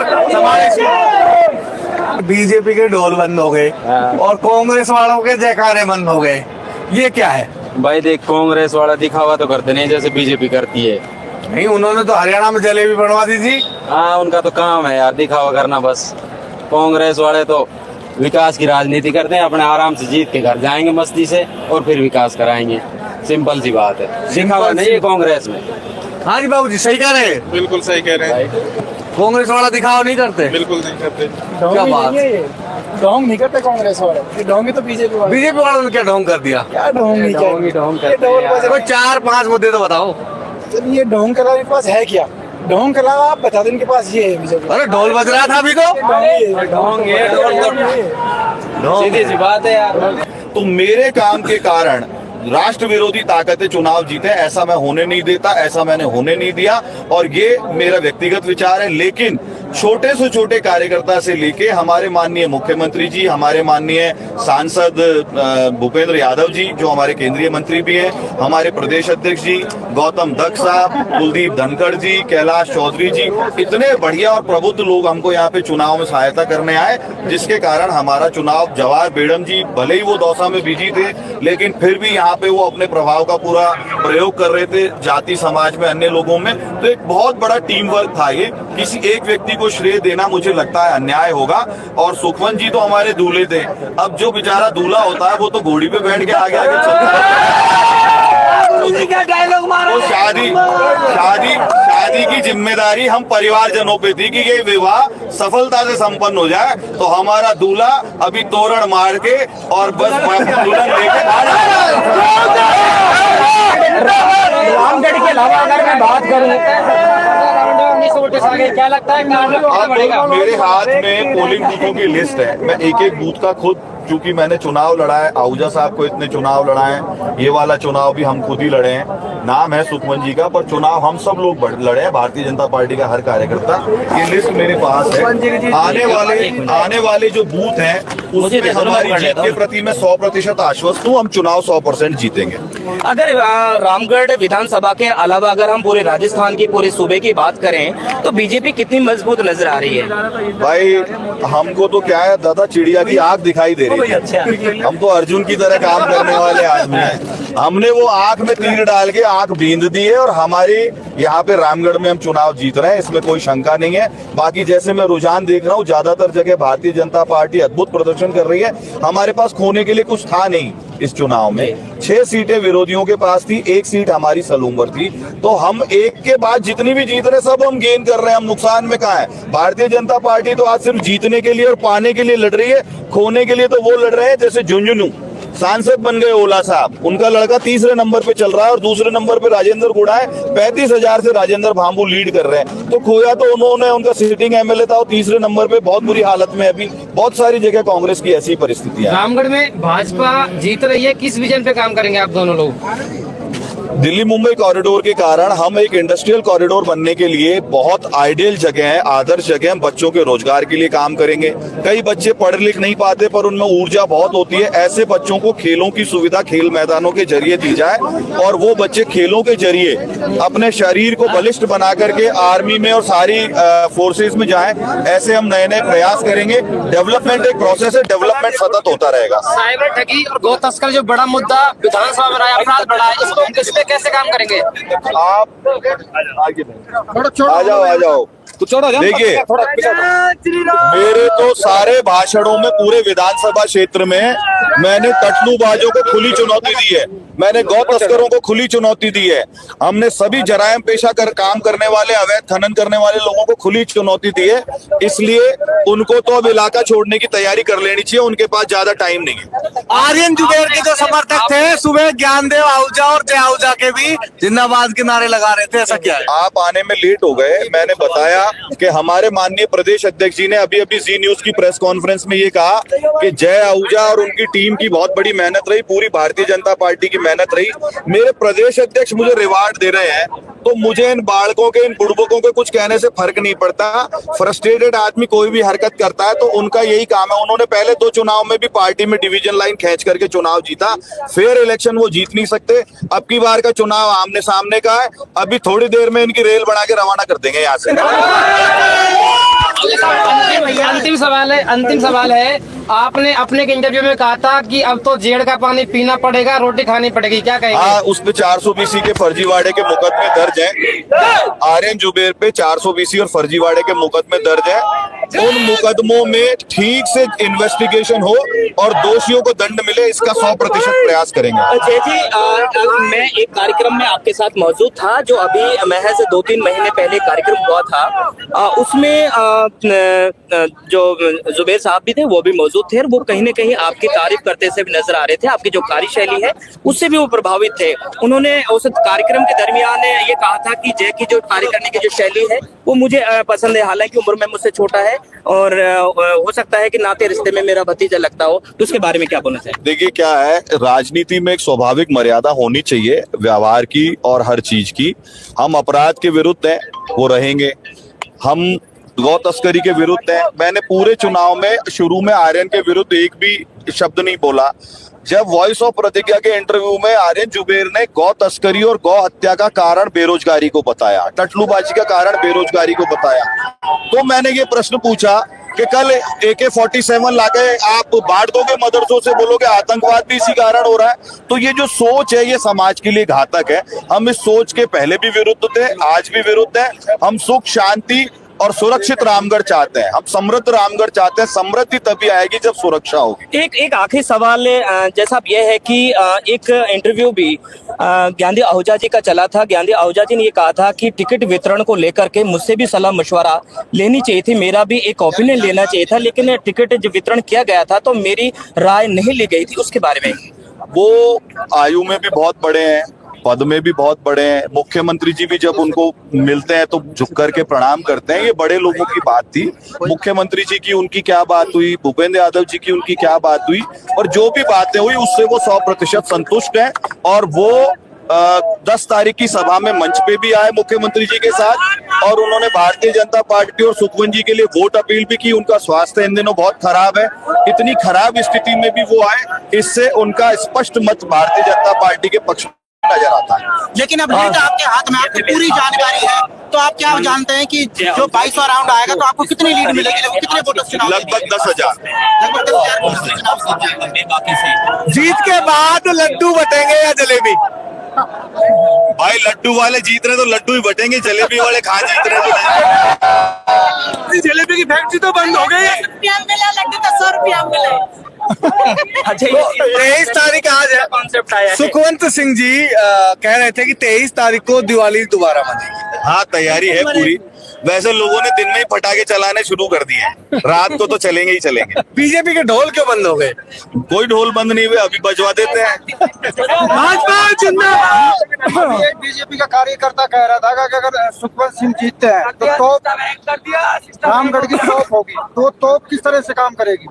बीजेपी के ढोल बंद हो गए और कांग्रेस वालों के जयकारे बंद हो गए, ये क्या है? भाई देख, कांग्रेस वाला दिखावा तो करते नहीं जैसे बीजेपी करती है। नहीं, उन्होंने तो हरियाणा में जलेबी बनवा दी थी। हाँ, उनका तो काम है यार दिखावा करना बस। कांग्रेस वाले तो विकास की राजनीति करते हैं, अपने आराम से जीत के घर जाएंगे मस्ती से और फिर विकास कराएंगे। सिंपल सी बात है, दिखावा नहीं है कांग्रेस में। हाँ जी बाबू जी, सही कह रहे हैं। बिल्कुल सही कह रहे हैं। कांग्रेस वाला दिखावा नहीं करते? बिल्कुल नहीं करते। क्या बात? ढोंग नहीं करते कांग्रेस वाले, ढोंग तो बीजेपी वालों ने क्या ढोंग कर दिया? क्या ढोंग नहीं किया? कोई 4-5 मुद्दे तो बताओ। ये ढोंग के अलावा पास है क्या? ढोंग के अलावा आप बता दो इनके पास ये है बीजेपी। अरे ढोल बज रहा था अभी तो। सीधी सी बात है यार। तो मेरे काम के कारण राष्ट्र विरोधी ताकतें चुनाव जीते, ऐसा मैं होने नहीं देता, ऐसा मैंने होने नहीं दिया। और ये मेरा व्यक्तिगत विचार है। लेकिन छोटे से छोटे कार्यकर्ता से लेके हमारे माननीय मुख्यमंत्री जी, हमारे माननीय सांसद भूपेंद्र यादव जी जो हमारे केंद्रीय मंत्री भी हैं, हमारे प्रदेश अध्यक्ष जी गौतम दत्त साहब, कुलदीप धनखड़ जी, कैलाश चौधरी जी, इतने बढ़िया और प्रबुद्ध लोग हमको यहाँ पे चुनाव में सहायता करने आए, जिसके कारण हमारा चुनाव, जवाहर बेगम जी भले ही वो दौसा में बिजी थे लेकिन फिर भी यहाँ पे वो अपने प्रभाव का पूरा प्रयोग कर रहे थे जाति समाज में, अन्य लोगों में। तो एक बहुत बड़ा टीम वर्क था ये। किसी एक व्यक्ति को श्रेय देना मुझे लगता है अन्याय होगा। और सुखवंत जी तो हमारे दूल्हे थे, अब जो बेचारा दूल्हा होता है वो तो घोड़ी पे बैठ के आगे आगे चलता है। तो शादी की जिम्मेदारी हम परिवारजनों पे थी कि ये विवाह सफलता से संपन्न हो जाए। तो हमारा दूल्हा अभी तोरण मार के और बस दुल्हन लेके रामगढ़ के अलावा अगर मैं बात करूं क्या लगता है मेरे हाथ में पोलिंग बूथों की लिस्ट है। मैं एक एक बूथ का खुद, चूंकि मैंने चुनाव लड़ा है, आहूजा साहब को इतने चुनाव लड़ाए हैं, ये वाला चुनाव भी हम खुद ही लड़े हैं, नाम है सुखवंत जी का, पर चुनाव हम सब लोग लड़े हैं, भारतीय जनता पार्टी का हर कार्यकर्ता। ये लिस्ट मेरे पास है। आने वाले जो बूथ हैं उसमें हमारी जीत के प्रति मैं 100% आश्वस्त हूँ। हम चुनाव 100% जीतेंगे। अगर रामगढ़ विधानसभा के अलावा अगर हम पूरे राजस्थान की, पूरे सूबे की बात करें तो बीजेपी कितनी मजबूत नजर आ रही है? भाई हमको तो क्या है दादा, चिड़िया की आंख दिखाई दे रही है। हम तो अर्जुन की तरह काम करने वाले आदमी हैं। हमने वो आंख में तीर डाल के आंख बींद दी है और हमारे यहाँ पे रामगढ़ में हम चुनाव जीत रहे हैं, इसमें कोई शंका नहीं है। बाकी जैसे मैं रुझान देख रहा हूँ, ज्यादातर जगह भारतीय जनता पार्टी अद्भुत प्रदर्शन कर रही है। हमारे पास खोने के लिए कुछ था नहीं इस चुनाव में। 6 सीटें विरोधियों के पास थी, 1 सीट हमारी सलूंबर थी। तो हम एक के बाद जितनी भी जीत रहे सब हम गेन कर रहे हैं। हम नुकसान में कहाँ है? भारतीय जनता पार्टी तो आज सिर्फ जीतने के लिए और पाने के लिए लड़ रही है। खोने के लिए तो वो लड़ रहे हैं, जैसे झुंझुनू सांसद बन गए ओला साहब, उनका लड़का तीसरे नंबर पे चल रहा है और दूसरे नंबर पे राजेंद्र गुड़ा है। 35,000 से राजेंद्र भांबू लीड कर रहे हैं। तो खोया तो उन्होंने, उनका सिटिंग एमएलए था, और तीसरे नंबर पे बहुत बुरी हालत में। अभी बहुत सारी जगह कांग्रेस की ऐसी परिस्थितियां। रामगढ़ में भाजपा जीत रही है, किस विजन पे काम करेंगे आप दोनों लोग? दिल्ली मुंबई कॉरिडोर के कारण हम एक इंडस्ट्रियल कॉरिडोर बनने के लिए बहुत आइडियल जगह है, आदर्श जगह, हम बच्चों के रोजगार के लिए काम करेंगे। कई बच्चे पढ़ लिख नहीं पाते पर उनमें ऊर्जा बहुत होती है। ऐसे बच्चों को खेलों की सुविधा खेल मैदानों के जरिए दी जाए और वो बच्चे खेलों के जरिए अपने शरीर को बलिष्ठ बना करके आर्मी में और सारी फोर्सेज में जाएं। ऐसे हम नए नए प्रयास करेंगे। डेवलपमेंट एक प्रोसेस है, डेवलपमेंट सतत होता रहेगा। साइबर ठगी और गौ तस्कर जो बड़ा मुद्दा विधानसभा में रहा, अपराध बढ़ा है, इसको कैसे काम करेंगे आप? आ जाओ। देखिए, मेरे तो सारे भाषणों में पूरे विधानसभा क्षेत्र में मैंने कटलूबाजों को खुली चुनौती दी है, मैंने गौ तस्करों को खुली चुनौती दी है, हमने सभी जरायम पेशा कर काम करने वाले, अवैध खनन करने वाले लोगों को खुली चुनौती दी है। इसलिए उनको तो अब इलाका छोड़ने की तैयारी कर लेनी चाहिए, उनके पास ज्यादा टाइम नहीं है। आर्यन जुबेर के जो समर्थक थे सुबह ज्ञानदेव आहूजा और जय आहूजा के भी जिंदाबाद के नारे लगा रहे थे, ऐसा क्या है? आप आने में लेट हो गए। मैंने बताया कि हमारे माननीय प्रदेश अध्यक्ष जी ने अभी जी न्यूज की प्रेस कॉन्फ्रेंस में ये कहा कि जय आहूजा और उनकी टीम की बहुत बड़ी मेहनत रही, पूरी भारतीय जनता पार्टी की मेहनत रही। मेरे प्रदेश अध्यक्ष मुझे रिवार्ड दे रहे हैं तो मुझे इन बालकों के, इन बुड़बकों के कुछ कहने से फर्क नहीं पड़ता। फ्रस्ट्रेटेड आदमी कोई भी हरकत करता है तो उनका यही काम है। उन्होंने पहले 2 चुनाव में भी पार्टी में डिवीजन लाइन खींच करके चुनाव जीता। फेयर इलेक्शन वो जीत नहीं सकते। अब की बार का चुनाव आमने सामने का है। अभी थोड़ी देर में इनकी रेल बना के रवाना कर देंगे यहाँ से। अंतिम सवाल है। आपने अपने इंटरव्यू में कहा था कि अब तो जेड़ का पानी पीना पड़ेगा, रोटी खानी पड़ेगी, क्या कहेंगे? हाँ, उस पे 420 के फर्जीवाड़े के मुकदमे दर्ज हैं। आर्यन जुबेर पे 420 और फर्जीवाड़े के मुकदमे दर्ज हैं। उन मुकदमों में ठीक से इन्वेस्टिगेशन हो और दोषियों को दंड मिले, इसका 100% प्रयास करेंगे। जय जी, मैं एक कार्यक्रम में आपके साथ मौजूद था जो अभी महज 2-3 महीने पहले कार्यक्रम हुआ था। उसमें जो जुबेर साहब भी थे वो भी मौजूद थे और वो कहीं न कहीं आपकी तारीफ करते से भी नजर आ रहे थे। आपकी जो कार्यशैली है उससे भी वो प्रभावित थे। उन्होंने उस कार्यक्रम के दरमियान ये कहा था कि जय की जो कार्य करने की जो शैली है वो मुझे पसंद है। हालांकि उम्र में मुझसे छोटा है और हो सकता है कि नाते रिश्ते में मेरा भतीजा लगता हो, तो उसके बारे में क्या बोलना चाहिए? देखिए क्या है, राजनीति में एक स्वाभाविक मर्यादा होनी चाहिए व्यवहार की और हर चीज की। हम अपराध के विरुद्ध हैं, वो रहेंगे। हम गौ तस्करी के विरुद्ध हैं। मैंने पूरे चुनाव में शुरू में आर्यन के विरुद्ध एक भी शब्द नहीं बोला। जब वॉइस ऑफ प्रतिज्ञा के इंटरव्यू में आर्यन जुबेर ने गौ तस्करी और गौ हत्या का कारण बेरोजगारी को बताया, टटलूबाजी का कारण बेरोजगारी को बताया, तो मैंने ये प्रश्न पूछा कि कल AK-47 लाके आप बांट दोगे मदरसों से, बोलोगे आतंकवाद भी इसी कारण हो रहा है। तो ये जो सोच है ये समाज के लिए घातक है। हम इस सोच के पहले भी विरुद्ध थे, आज भी विरुद्ध है। हम सुख शांति और सुरक्षित रामगढ़ चाहते हैं, हम समृद्ध रामगढ़ चाहते हैं। समृद्धि तभी आएगी जब सुरक्षा होगी। एक आखिरी सवाल जैसा यह है कि एक इंटरव्यू भी ज्ञानदेव आहूजा जी का चला था। ज्ञानदेव आहूजा जी ने ये कहा था कि टिकट वितरण को लेकर के मुझसे भी सलाह मशवरा लेनी चाहिए थी, मेरा भी एक ओपिनियन लेना चाहिए था, लेकिन टिकट जब वितरण किया गया था तो मेरी राय नहीं ली गई थी। उसके बारे में वो आयु में भी बहुत बड़े हैं, पद में भी बहुत बड़े हैं। मुख्यमंत्री जी भी जब उनको मिलते हैं तो झुक करके प्रणाम करते हैं। ये बड़े लोगों की बात थी। मुख्यमंत्री जी की उनकी क्या बात हुई, भूपेंद्र यादव जी की उनकी क्या बात हुई, और जो भी बातें हुई उससे वो 100% संतुष्ट हैं। और वो 10 तारीख की सभा में मंच पे भी आए मुख्यमंत्री जी के साथ, और उन्होंने भारतीय जनता पार्टी और सुखवंत जी के लिए वोट अपील भी की। उनका स्वास्थ्य इन दिनों बहुत खराब है, इतनी खराब स्थिति में भी वो आए, इससे उनका स्पष्ट मत भारतीय जनता पार्टी के पक्ष नजर आता है। लेकिन अब लीड आपके हाथ में, आपको पूरी जानकारी है, तो आप क्या जानते हैं कि जो 22वां राउंड आएगा तो आपको कितनी लीड मिलेगी, कितने वोट? लगभग 10,000। जीत के बाद लड्डू बटेंगे या जलेबी? भाई लड्डू वाले जीत रहे तो लड्डू ही बटेंगे, जलेबी वाले कहाँ जीत रहे तो जलेबी की फैक्ट्री तो बंद हो गई। लड्डू तो 100 रुपया मिले। अच्छा, 23 तारीख आज है, कॉन्सेप्ट आया है। सुखवंत सिंह जी कह रहे थे कि 23 तारीख को दिवाली दोबारा मनेगी। हाँ, तैयारी है पूरी। वैसे लोगों ने दिन में ही पटाखे चलाने शुरू कर दिए हैं, रात को तो चलेंगे ही चलेंगे। बीजेपी के ढोल क्यों बंद हो गए? कोई ढोल बंद नहीं हुए, अभी बजवा देते हैं। भाजपा जिंदाबाद। एक बीजेपी का कार्यकर्ता कह रहा था कि अगर सुखवंत सिंह जीतते हैं तो तोप रामगढ़ की तोप होगी, तो तोप किस तरह से काम करेगी?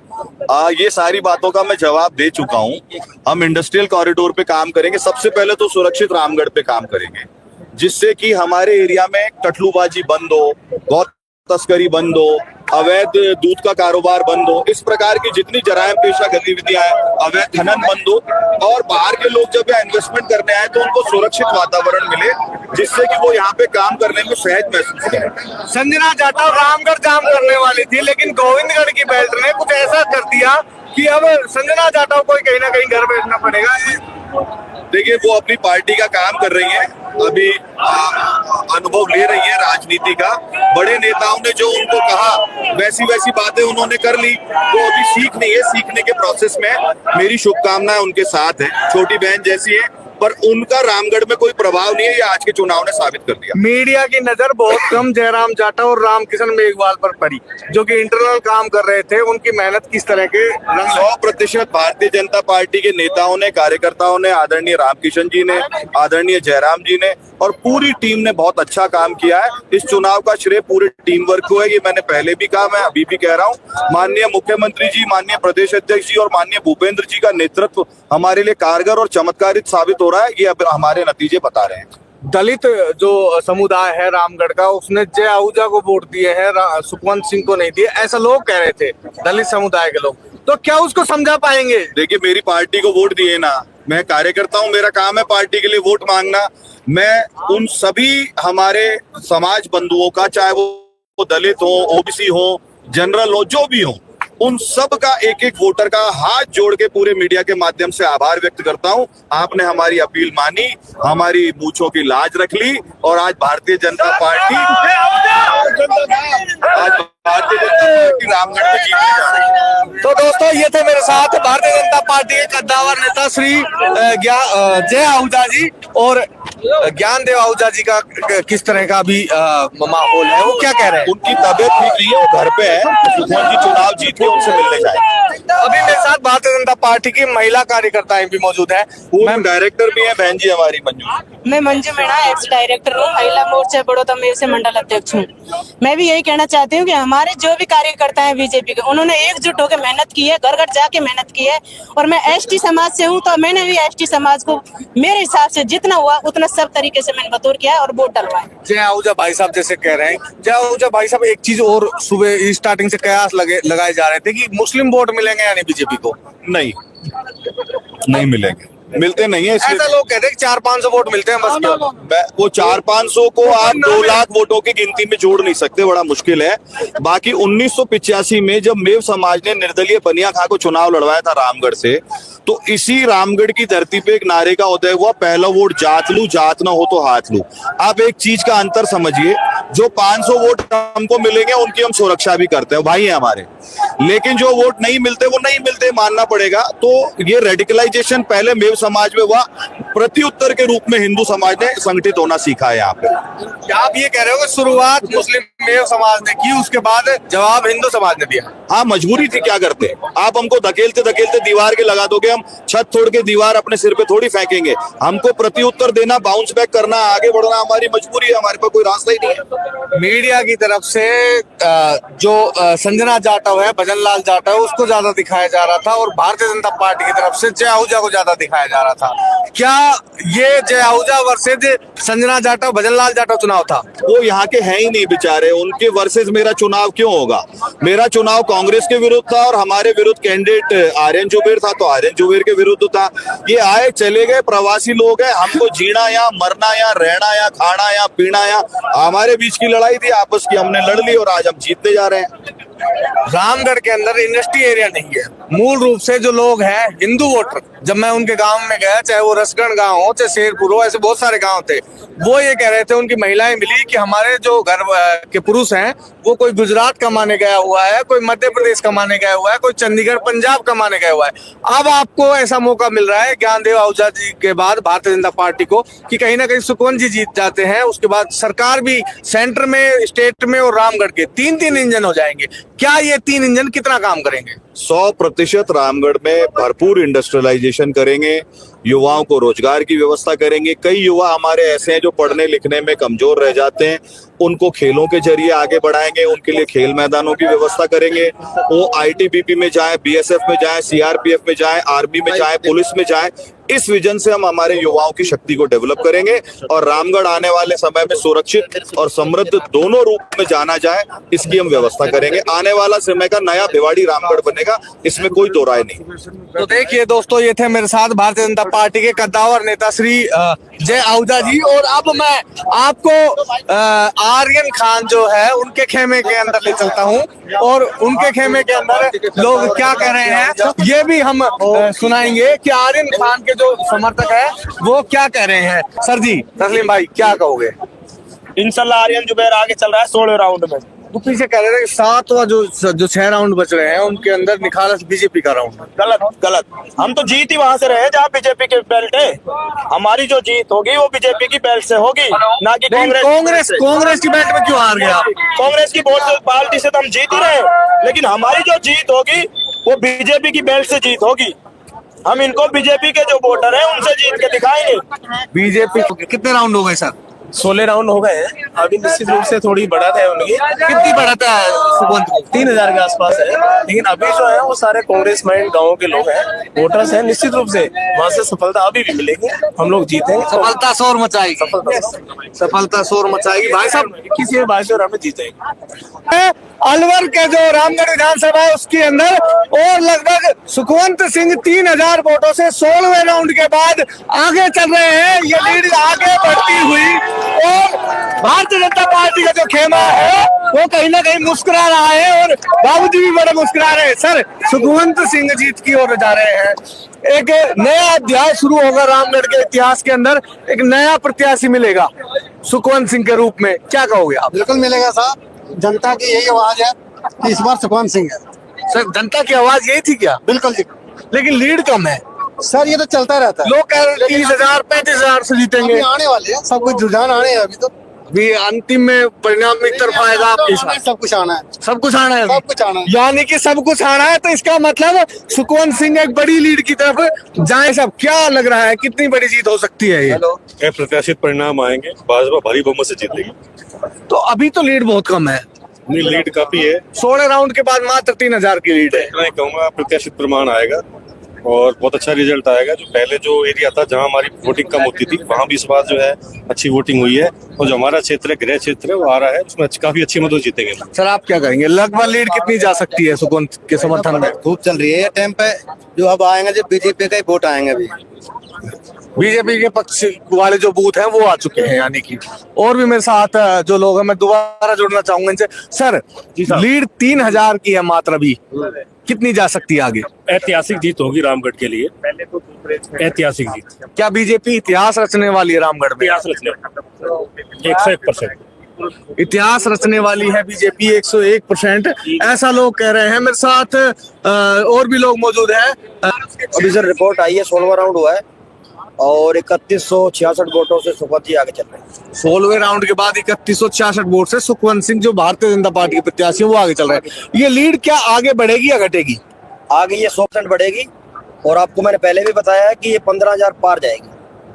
ये सारी बातों का मैं जवाब दे चुका हूँ। हम इंडस्ट्रियल कॉरिडोर पे काम करेंगे। सबसे पहले तो सुरक्षित रामगढ़ पे काम करेंगे, जिससे कि हमारे एरिया में टटलूबाजी बंद हो, गौ तस्करी बंद हो, अवैध दूध का कारोबार बंद हो, इस प्रकार की जितनी जरायम पेशा गतिविधियां हैं, अवैध खनन बंद हो, और बाहर के लोग जब यहाँ इन्वेस्टमेंट करने आए तो उनको सुरक्षित वातावरण मिले, जिससे कि वो यहाँ पे काम करने में सहज महसूस करें। संजना जाटव रामगढ़ जाम करने वाली थी, लेकिन गोविंदगढ़ की बेल्ट ने कुछ ऐसा कर दिया कि अब संजना जाटव को कहीं ना कहीं घर बैठना पड़ेगा। देखिए, वो अपनी पार्टी का काम कर रही है, अभी अनुभव ले रही है राजनीति का। बड़े नेताओं ने जो उनको कहा वैसी वैसी बातें उन्होंने कर ली, वो अभी सीख नहीं है। सीखने के प्रोसेस में मेरी शुभकामनाएं उनके साथ है, छोटी बहन जैसी है, पर उनका रामगढ़ में कोई प्रभाव नहीं है, ये आज के चुनाव ने साबित कर दिया। मीडिया की नजर बहुत कम जयराम जाटव और रामकिशन मेघवाल पर पड़ी, जो कि इंटरनल काम कर रहे थे। उनकी मेहनत किस तरह के 100% भारतीय जनता पार्टी के नेताओं ने, कार्यकर्ताओं ने, आदरणीय रामकिशन जी ने, आदरणीय जयराम जी ने और पूरी टीम ने बहुत अच्छा काम किया है। इस चुनाव का श्रेय पूरे टीम वर्क को है, ये मैंने पहले भी कहा, मैं अभी भी कह रहा हूँ। माननीय मुख्यमंत्री जी, माननीय प्रदेश अध्यक्ष जी और माननीय भूपेंद्र जी का नेतृत्व हमारे लिए कारगर और चमत्कारित साबित हो रहा है, ये अब हमारे नतीजे बता रहे हैं। दलित जो समुदाय है रामगढ़ का, उसने जय आहूजा को वोट दिए हैं, सुखवंत सिंह को नहीं दिए, ऐसा लोग कह रहे थे, दलित समुदाय के लोग। तो क्या उसको समझा पाएंगे? देखिए, मेरी पार्टी को वोट दिए ना, मैं कार्यकर्ता हूँ, मेरा काम है पार्टी के लिए वोट मांगना। मैं उन सभी हमारे समाज बंधुओं का, चाहे वो दलित हो, ओबीसी हो, जनरल हो, जो भी हो, उन सब का एक एक वोटर का हाथ जोड़ के पूरे मीडिया के माध्यम से आभार व्यक्त करता हूं। आपने हमारी अपील मानी, हमारी मूंछों की लाज रख ली, और आज भारतीय जनता पार्टी रामगढ़ में जीतने जा रही है। तो दोस्तों, ये थे मेरे साथ भारतीय जनता पार्टी के कद्दावर नेता श्री जय आहूजा जी और ज्ञानदेव आहूजा जी का किस तरह का भी माहौल है, वो क्या कह रहे हैं? उनकी तबीयत ठीक नहीं है, वो घर पे है। सुखवंत जी चुनाव जीत के उनसे मिलने जाए। अभी मेरे साथ भारतीय जनता पार्टी की महिला कार्यकर्ताएं भी मौजूद है। मैम डायरेक्टर भी है बहन जी हमारी मंजू। मैं मंजू मीणा एक्स डायरेक्टर हूँ, महिला मोर्चा बड़ौदा में से मंडल अध्यक्ष हूँ। मैं भी यही कहना चाहती हूँ कि हमारे जो भी कार्यकर्ता हैं बीजेपी के, उन्होंने एकजुट होकर मेहनत की है, घर घर जाके मेहनत की है। और मैं एसटी समाज से हूँ, तो मैंने भी एसटी समाज को मेरे हिसाब से जितना हुआ उतना सब तरीके से मैंने बतौर किया और वोट डलवाए। जय आहूजा भाई साहब जैसे कह रहे हैं, जय आहूजा भाई साहब एक चीज और सुबह स्टार्टिंग से कयास लगाए जा रहे थे कि मुस्लिम वोट मिलेंगे यानी बीजेपी को। नहीं मिलेंगे, मिलते नहीं है। ऐसा लोग कहते हैं कि 400-500 वोट मिलते हैं बस। वो 400-500 को आप 2 लाख वोटों की गिनती में जोड़ नहीं सकते, बड़ा मुश्किल है। बाकी 1985 में जब मेव समाज ने निर्दलीय बनिया खां को चुनाव लड़वाया था रामगढ़ से, तो इसी रामगढ़ की धरती पे एक नारे का उदय हुआ, पहला वोट जात लू, जात ना हो तो हाथ लू। आप एक चीज का अंतर समझिए, जो 500 वोट हमको मिलेंगे उनकी हम सुरक्षा भी करते हैं, भाई है हमारे, लेकिन जो वोट नहीं मिलते वो नहीं मिलते, मानना पड़ेगा। तो ये रेडिकलाइजेशन पहले मेव समाज में हुआ, प्रत्युत्तर के रूप में हिंदू समाज ने संगठित होना सीखा है यहाँ पे। क्या आप ये कह रहे हो कि शुरुआत मुस्लिम मेव समाज ने की, उसके बाद जवाब हिंदू समाज ने दिया? हाँ, मजबूरी थी, क्या करते। आप हमको धकेलते धकेलते दीवार के लगा दोगे, हम छत तोड़ के दीवार अपने सिर पे थोड़ी फेंकेंगे। हमको प्रत्युत्तर देना, बाउंस बैक करना, आगे बढ़ना हमारी मजबूरी है, हमारे पास कोई रास्ता ही नहीं है। मीडिया की तरफ से जो संजना जाटव है, भजन लाल जाटव, उसको ज्यादा दिखाया जा रहा था, और भारतीय जनता पार्टी की तरफ से जय आहूजा को ज्यादा दिखाया जा रहा था। क्या ये जय आहूजा वर्सेज संजना जाटव, भजन लाल जाटव चुनाव था? वो यहाँ के हैं ही नहीं बेचारे, उनके वर्सेज मेरा चुनाव क्यों होगा? मेरा चुनाव कांग्रेस के विरुद्ध था और हमारे विरुद्ध कैंडिडेट आर्यन जुबेर था, तो आर्यन जुबेर के विरुद्ध था। ये आए चले गए प्रवासी लोग हैं, हमको जीना या मरना या रहना या खाना या पीना या, हमारे बीच की लड़ाई थी आपस की, हमने लड़ ली और आज हम जीतते जा रहे हैं। रामगढ़ के अंदर इंडस्ट्री एरिया नहीं है, मूल रूप से जो लोग हैं हिंदू वोटर, जब मैं उनके गांव में गया, चाहे वो रसगढ़ गांव हो, चाहे शेरपुर हो, ऐसे बहुत सारे गांव थे, वो ये कह रहे थे, उनकी महिलाएं मिली कि हमारे जो घर के पुरुष हैं वो कोई गुजरात कमाने गया हुआ है, कोई मध्य प्रदेश कमाने गया हुआ है, कोई चंडीगढ़ पंजाब कमाने गया हुआ है। अब आपको ऐसा मौका मिल रहा है ज्ञानदेव आहूजा जी के बाद भारतीय जनता पार्टी को कि कहीं ना कहीं सुखवंत जी जीत जाते हैं, उसके बाद सरकार भी सेंटर में, स्टेट में और रामगढ़ के 3-3 इंजन हो जाएंगे। क्या ये 3 इंजन कितना काम करेंगे? 100% रामगढ़ में भरपूर इंडस्ट्रियलाइजेशन करेंगे, युवाओं को रोजगार की व्यवस्था करेंगे। कई युवा हमारे ऐसे हैं जो पढ़ने लिखने में कमजोर रह जाते हैं, उनको खेलों के जरिए आगे बढ़ाएंगे, उनके लिए खेल मैदानों की व्यवस्था करेंगे। वो आईटीबीपी में जाए, बीएसएफ में जाए, सीआरपीएफ में जाए, आर्मी में जाए, पुलिस में जाए। इस विजन से हम हमारे युवाओं की शक्ति को डेवलप करेंगे और रामगढ़ आने वाले समय में सुरक्षित और समृद्ध दोनों रूप में जाना जाए, इसकी हम व्यवस्था करेंगे। आने वाला समय का नया भिवाड़ी रामगढ़ बनेगा, इसमें कोई दो राय नहीं। तो देखिए दोस्तों, ये थे मेरे साथ भारतीय जनता पार्टी के कद्दावर नेता श्री जय आहूजा जी, और अब मैं आपको आर्यन खान जो है उनके खेमे के अंदर ले चलता हूँ, और उनके खेमे के अंदर लोग क्या कह रहे हैं ये भी हम सुनाएंगे कि आर्यन खान के जो समर्थक है वो क्या कह रहे हैं। सर जी, तस्लीम भाई, क्या कहोगे? इंशाल्लाह आर्यन जुबेर आगे चल रहा है 16 राउंड में। वो पीछे कह रहे थे कि 7वां जो 6 राउंड बच रहे हैं उनके अंदर निखालस बीजेपी का राउंड। गलत, हम तो जीत ही वहां से रहे जहाँ बीजेपी के बेल्ट है। हमारी जो जीत होगी वो बीजेपी की बेल्ट से होगी, ना कि कांग्रेस की बेल्ट में क्यों हार गया? कांग्रेस की पार्टी से तो हम जीत ही रहे, लेकिन हमारी जो जीत होगी वो बीजेपी की बेल्ट से जीत होगी। हम इनको बीजेपी के जो वोटर हैं उनसे जीत के दिखाएंगे। बीजेपी कितने राउंड हो गए सर? 16 राउंड हो गए हैं। अभी निश्चित रूप से थोड़ी बढ़त है उनकी। कितनी बढ़त है सुखवंत की? 3000 के आसपास है, लेकिन अभी जो है वो सारे कांग्रेस माइंड गाँव के लोग हैं, वोटर्स हैं। निश्चित रूप से वहाँ से सफलता अभी भी मिलेगी, हम लोग जीतेंगे। सफलता शोर मचाएगी, सफलता शोर मचाएगी। भाई साहब, किसी भाई और हमें जीतेंगे। अलवर के जो रामगढ़ विधानसभा है उसके अंदर और लगभग सुखवंत सिंह 3000 वोटों से 16वें राउंड के बाद आगे चल रहे हैं। ये लीड आगे बढ़ती हुई, और भारतीय जनता पार्टी का जो खेमा है वो कहीं ना कहीं मुस्कुरा रहा है, और बाबूजी भी बड़े मुस्कुरा रहे हैं। सर, सुखवंत सिंह जीत की ओर जा रहे हैं, एक नया अध्याय शुरू होगा रामगढ़ के इतिहास के अंदर, एक नया प्रत्याशी मिलेगा सुखवंत सिंह के रूप में। क्या कहोगे आप? बिल्कुल मिलेगा साहब, जनता की यही आवाज है कि इस बार सुखवंत सिंह है। सर, जनता की आवाज यही थी क्या? बिल्कुल जी, लेकिन लीड कम है सर। ये तो चलता रहता है, लोग कह रहे हैं 30,000 35,000 से जीतेंगे। आने वाले हैं, सब कुछ रुझान आने हैं अभी तो। भी अंतिम में परिणाम एक तरफ आएगा आपके साथ? सब कुछ आना है, सब कुछ आना है, सब कुछ आना है। यानी कि सब कुछ आना है, तो इसका मतलब सुखवंत सिंह एक बड़ी लीड की तरफ जाए। सब क्या लग रहा है, कितनी बड़ी जीत हो सकती है ये? प्रत्याशित परिणाम आएंगे, भाजपा भारी बहुमत से जीतेगी। तो अभी तो लीड बहुत कम है, नहीं लीड काफी है, 16 राउंड के बाद मात्र 3000 की लीड है। मैं कहूँगा प्रत्याशित प्रमाण आएगा और बहुत अच्छा रिजल्ट आएगा। जो पहले जो एरिया था जहां हमारी वोटिंग कम होती थी, वहां भी इस बार जो है अच्छी वोटिंग हुई है, और जो हमारा क्षेत्र है, गृह क्षेत्र है, वो आ रहा है, उसमें काफी अच्छी मदद जीतेंगे। सर आप क्या कहेंगे, लगभग लीड कितनी जा सकती है सुखवंत के समर्थन में? खूब चल रही है ये टाइम पे। जो अब आएंगे, जो बीजेपी का ही वोट आएंगे अभी। बीजेपी के पक्ष वाले जो बूथ हैं वो आ चुके हैं, यानी कि और भी मेरे साथ जो लोग हैं, मैं दोबारा जुड़ना चाहूंगा इनसे। सर लीड 3000 की है मात्र, अभी कितनी जा सकती है आगे? ऐतिहासिक जीत होगी रामगढ़ के लिए, ऐतिहासिक जीत। क्या बीजेपी इतिहास रचने वाली है रामगढ़ में? इतिहास रचने 101%। इतिहास रचने वाली है बीजेपी 101%, ऐसा लोग कह रहे हैं। मेरे साथ और भी लोग मौजूद हैं। अभी सर रिपोर्ट आई है, 16वां राउंड हुआ है और 3166 वोटों से सुखवंत जी आगे चल रहे हैं। 16वें राउंड के बाद 3166 वोट से सुखवंत सिंह जो भारतीय जनता पार्टी के प्रत्याशी हैं वो आगे चल रहे हैं। ये लीड क्या आगे बढ़ेगी या घटेगी? आगे ये 100% बढ़ेगी, और आपको मैंने पहले भी बताया है कि ये 15,000 पार जाएगी।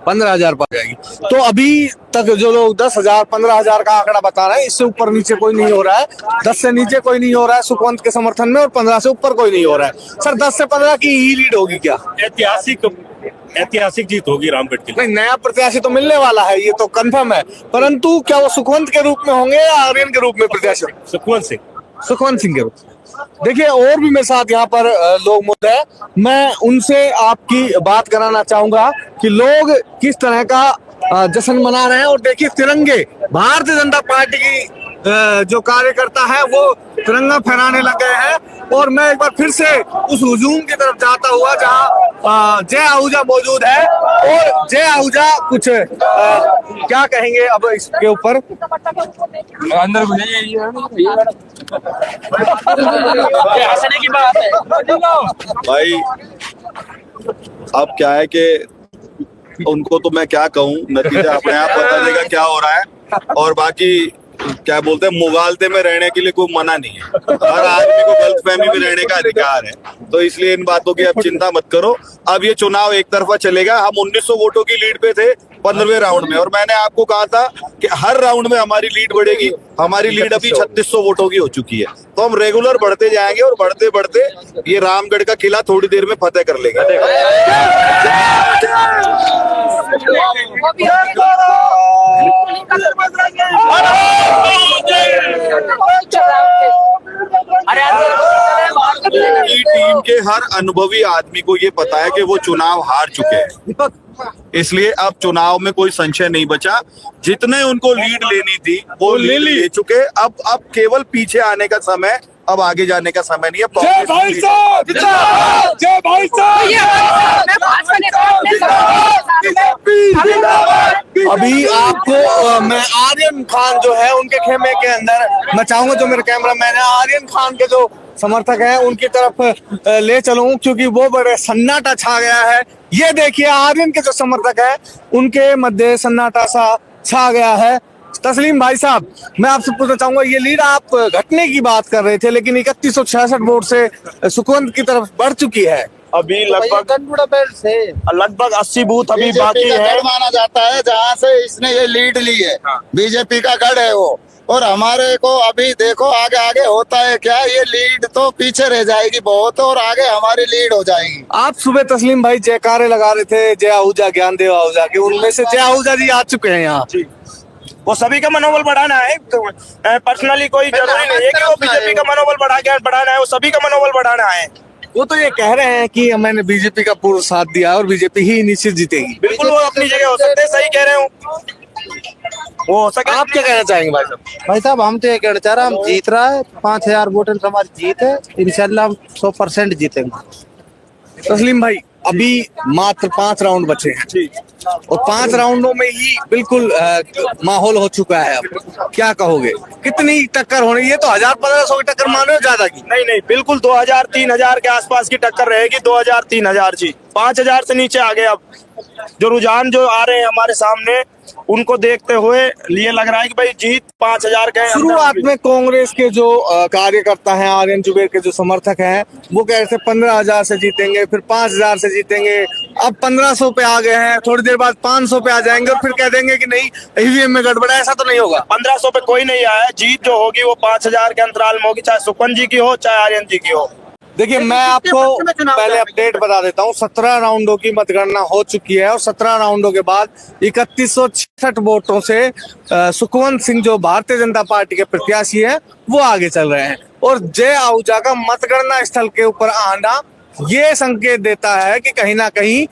15,000 पार जाएगी। तो अभी तक जो लोग 10,000 15,000 का आंकड़ा बता रहे हैं, इससे ऊपर नीचे कोई नहीं हो रहा है, 10 से नीचे कोई नहीं हो रहा है सुखवंत के समर्थन में, और 15 से ऊपर कोई नहीं हो रहा है। सर 10 से 15 की ही लीड होगी क्या? ऐतिहासिक जीत होगी रामगढ़ के लिए। नहीं, नया प्रत्याशी तो मिलने वाला है, ये तो कंफर्म है, परंतु क्या वो सुखवंत के रूप में होंगे या आर्यन के रूप में प्रत्याशी? सुखवंत सिंह के रूप। देखिए और भी मेरे साथ यहाँ पर लोग मौजूद हैं, मैं उनसे आपकी बात कराना चाहूंगा कि लोग किस तरह का जश्न मना रहे हैं। और देखिए तिरंगे, भारतीय जनता पार्टी की जो कार्यकर्ता है वो तिरंगा फहराने लग गए हैं। और मैं एक बार फिर से उस हुजूम की तरफ जाता हुआ जहाँ जय आहूजा मौजूद है, और जय आहूजा कुछ क्या कहेंगे अब इसके ऊपर? अंदर हंसने की बात है भाई। अब क्या है कि उनको तो मैं क्या कहूँ, नतीजा अपने आप बता देगा क्या हो रहा है। और बाकी क्या बोलते हैं, मुगालते में रहने के लिए कोई मना नहीं है, हर आदमी को गलतफहमी में रहने का अधिकार है। तो इसलिए इन बातों की अब चिंता मत करो। अब ये चुनाव एक तरफा चलेगा। हम 1900 वोटों की लीड पे थे 15वें राउंड में, और मैंने आपको कहा था कि हर राउंड में हमारी लीड बढ़ेगी। हमारी लीड अभी 3600 वोटों की हो चुकी है। तो हम रेगुलर बढ़ते जाएंगे, और बढ़ते बढ़ते ये रामगढ़ का किला थोड़ी देर में फतेह कर लेंगे। टीम के हर अनुभवी आदमी को ये पता है कि वो चुनाव हार चुके हैं, इसलिए अब चुनाव में कोई संशय नहीं बचा। जितने उनको लीड लेनी थी वो ले चुके। अब केवल पीछे आने का समय, अब आगे जाने का समय नहीं है। जय भाई साहब, जय भाई साहब। अभी आपको मैं आर्यन खान जो है उनके खेमे के अंदर, मैं चाहूंगा जो मेरे कैमरा मैन है आर्यन खान के जो समर्थक हैं उनकी तरफ ले चलूं, क्योंकि वो बड़े सन्नाटा छा गया है। ये देखिए आर्यन के जो समर्थक है उनके मध्य सन्नाटा सा छा गया है। तस्लीम भाई साहब, मैं आपसे पूछना चाहूंगा, ये लीड आप घटने की बात कर रहे थे, लेकिन 3166 वोट से सुखवंत की तरफ बढ़ चुकी है। अभी लगभग 80 बूथ अभी बाकी है। माना जाता है जहाँ से इसने ये लीड ली है, बीजेपी का गढ़ है वो। और हमारे को अभी देखो आगे आगे होता है क्या, ये लीड तो पीछे रह जाएगी बहुत, और आगे हमारी लीड हो जाएगी। आप सुबह तस्लीम भाई जयकारे लगा रहे थे जय आहूजा ज्ञानदेव आहूजा के, उनमें से जय आहूजा जी आ चुके हैं यहाँ। वो सभी का मनोबल बढ़ाना है, पर्सनली कोई जरूरी नहीं है कि वो बीजेपी का मनोबल बढ़ाना है, वो सभी का मनोबल बढ़ाना है। वो तो ये कह रहे हैं कि मैंने बीजेपी का पूर्ण साथ दिया और बीजेपी ही निश्चित जीतेगी। बिल्कुल वो अपनी जगह हो सकते हैं, सही कह रहे हो वो हो सके। आप क्या कहना चाहेंगे भाई साहब? भाई साहब हम तो ये कहना चाह रहे हैं, हम जीत रहा है, 5000 वोट हमारी जीत है, इंशाल्लाह 100% जीतेंगे। तस्लीम भाई अभी मात्र 5 राउंड बचे हैं, और 5 राउंडों में ही बिल्कुल माहौल हो चुका है। अब क्या कहोगे, कितनी टक्कर होनी? ये तो 1000-1500 की टक्कर मान रहे हो ज्यादा की? नहीं, बिल्कुल 2000-3000 के आसपास की टक्कर रहेगी, 2000-3000 जी। 5000 से नीचे आ गए। अब जो रुझान जो आ रहे हैं हमारे सामने, उनको देखते हुए ये लग रहा है कि भाई जीत 5000 के शुरुआत में कांग्रेस के जो कार्यकर्ता हैं, आर्यन जुबेर के जो समर्थक हैं, वो कह रहे थे 15,000 से जीतेंगे, फिर 5,000 से जीतेंगे, अब 1500 पे आ गए हैं, थोड़ी देर बाद 500 पे आ जाएंगे और फिर कह देंगे कि नहीं ईवीएम में गड़बड़ है। ऐसा तो नहीं होगा। 1500 पे कोई नहीं आया। जीत जो होगी वो 5000 के अंतराल में होगी, चाहे सुखवंत जी की हो चाहे आर्यन जी की हो। देखिए, मैं आपको पहले अपडेट बता देता हूँ। 17 राउंडों की मतगणना हो चुकी है और 17 राउंडों के बाद 3166 वोटों से सुखवंत सिंह जो भारतीय जनता पार्टी के प्रत्याशी हैं वो आगे चल रहे हैं। और जय आहूजा का मतगणना स्थल के ऊपर आना ये संकेत देता है कि कहीं ना कहीं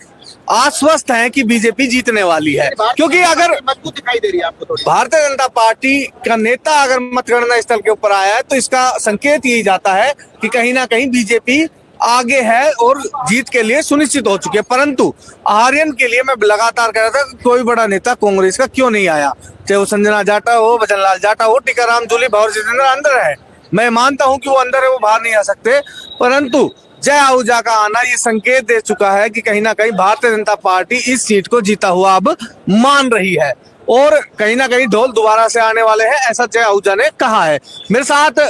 आश्वस्त है कि बीजेपी जीतने वाली है। क्योंकि अगर मजबूत दिखाई दे रही है आपको थोड़ी। भारतीय जनता पार्टी का नेता अगर मतगणना स्थल के ऊपर आया है तो इसका संकेत यही जाता है कि कहीं ना कहीं बीजेपी आगे है और जीत के लिए सुनिश्चित हो चुकी है। परंतु आर्यन के लिए मैं लगातार कह रहा था कि कोई बड़ा नेता कांग्रेस का क्यों नहीं आया, चाहे वो संजना जाटा हो, भजनलाल जाटा हो, टीकाराम जूली, भंवर जितेंद्र अंदर है। मैं मानता हूं कि वो अंदर है, वो बाहर नहीं आ सकते, परंतु जय आहूजा का आना ये संकेत दे चुका है कि कहीं ना कहीं भारतीय जनता पार्टी इस सीट को जीता हुआ अब मान रही है और कहीं ना कहीं ढोल दोबारा से आने वाले हैं, ऐसा जय आहूजा ने कहा है। मेरे साथ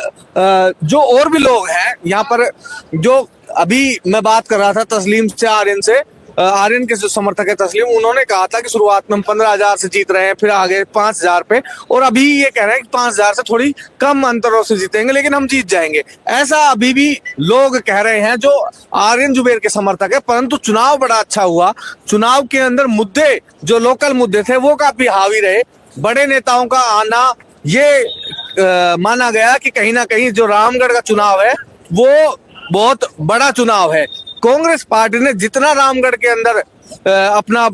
जो और भी लोग हैं यहाँ पर, जो अभी मैं बात कर रहा था तस्लीम से, आर्यन के जो समर्थक है तस्लीम, उन्होंने कहा था कि शुरुआत में हम 15,000 से जीत रहे हैं, फिर आगे 5,000 पे, और अभी ये कह रहे हैं कि 5,000 से थोड़ी कम अंतरों से जीतेंगे लेकिन हम जीत जाएंगे। ऐसा अभी भी लोग कह रहे हैं जो आर्यन जुबेर के समर्थक है। परंतु चुनाव बड़ा अच्छा हुआ। चुनाव के अंदर मुद्दे, जो लोकल मुद्दे थे, वो काफी हावी रहे। बड़े नेताओं का आना ये माना गया कि कहीं ना कहीं जो रामगढ़ का चुनाव है वो बहुत बड़ा चुनाव है। कांग्रेस पार्टी ने जितना रामगढ़ के अंदर अपना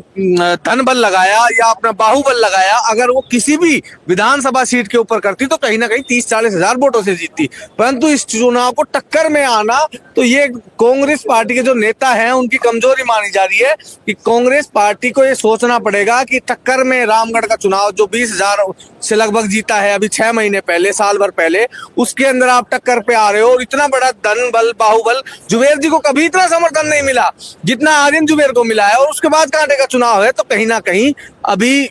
धन बल लगाया या अपना बाहुबल लगाया, अगर वो किसी भी विधानसभा सीट के ऊपर करती तो कहीं ना कहीं 30-40 हजार वोटों से जीतती। परंतु इस चुनाव को टक्कर में आना तो ये कांग्रेस पार्टी के जो नेता हैं उनकी कमजोरी मानी जा रही है कि कांग्रेस पार्टी को ये सोचना पड़ेगा कि टक्कर में रामगढ़ का चुनाव जो 20,000 से लगभग जीता है अभी 6 महीने पहले, साल भर पहले, उसके अंदर आप टक्कर पे आ रहे हो और इतना बड़ा धन बल बाहुबल, जुबेर जी को कभी इतना समर्थन नहीं मिला जितना आर्यन जुबेर को मिला है, और उसके बाद कांटे का चुनाव है। तो कहीं ना कहीं अभी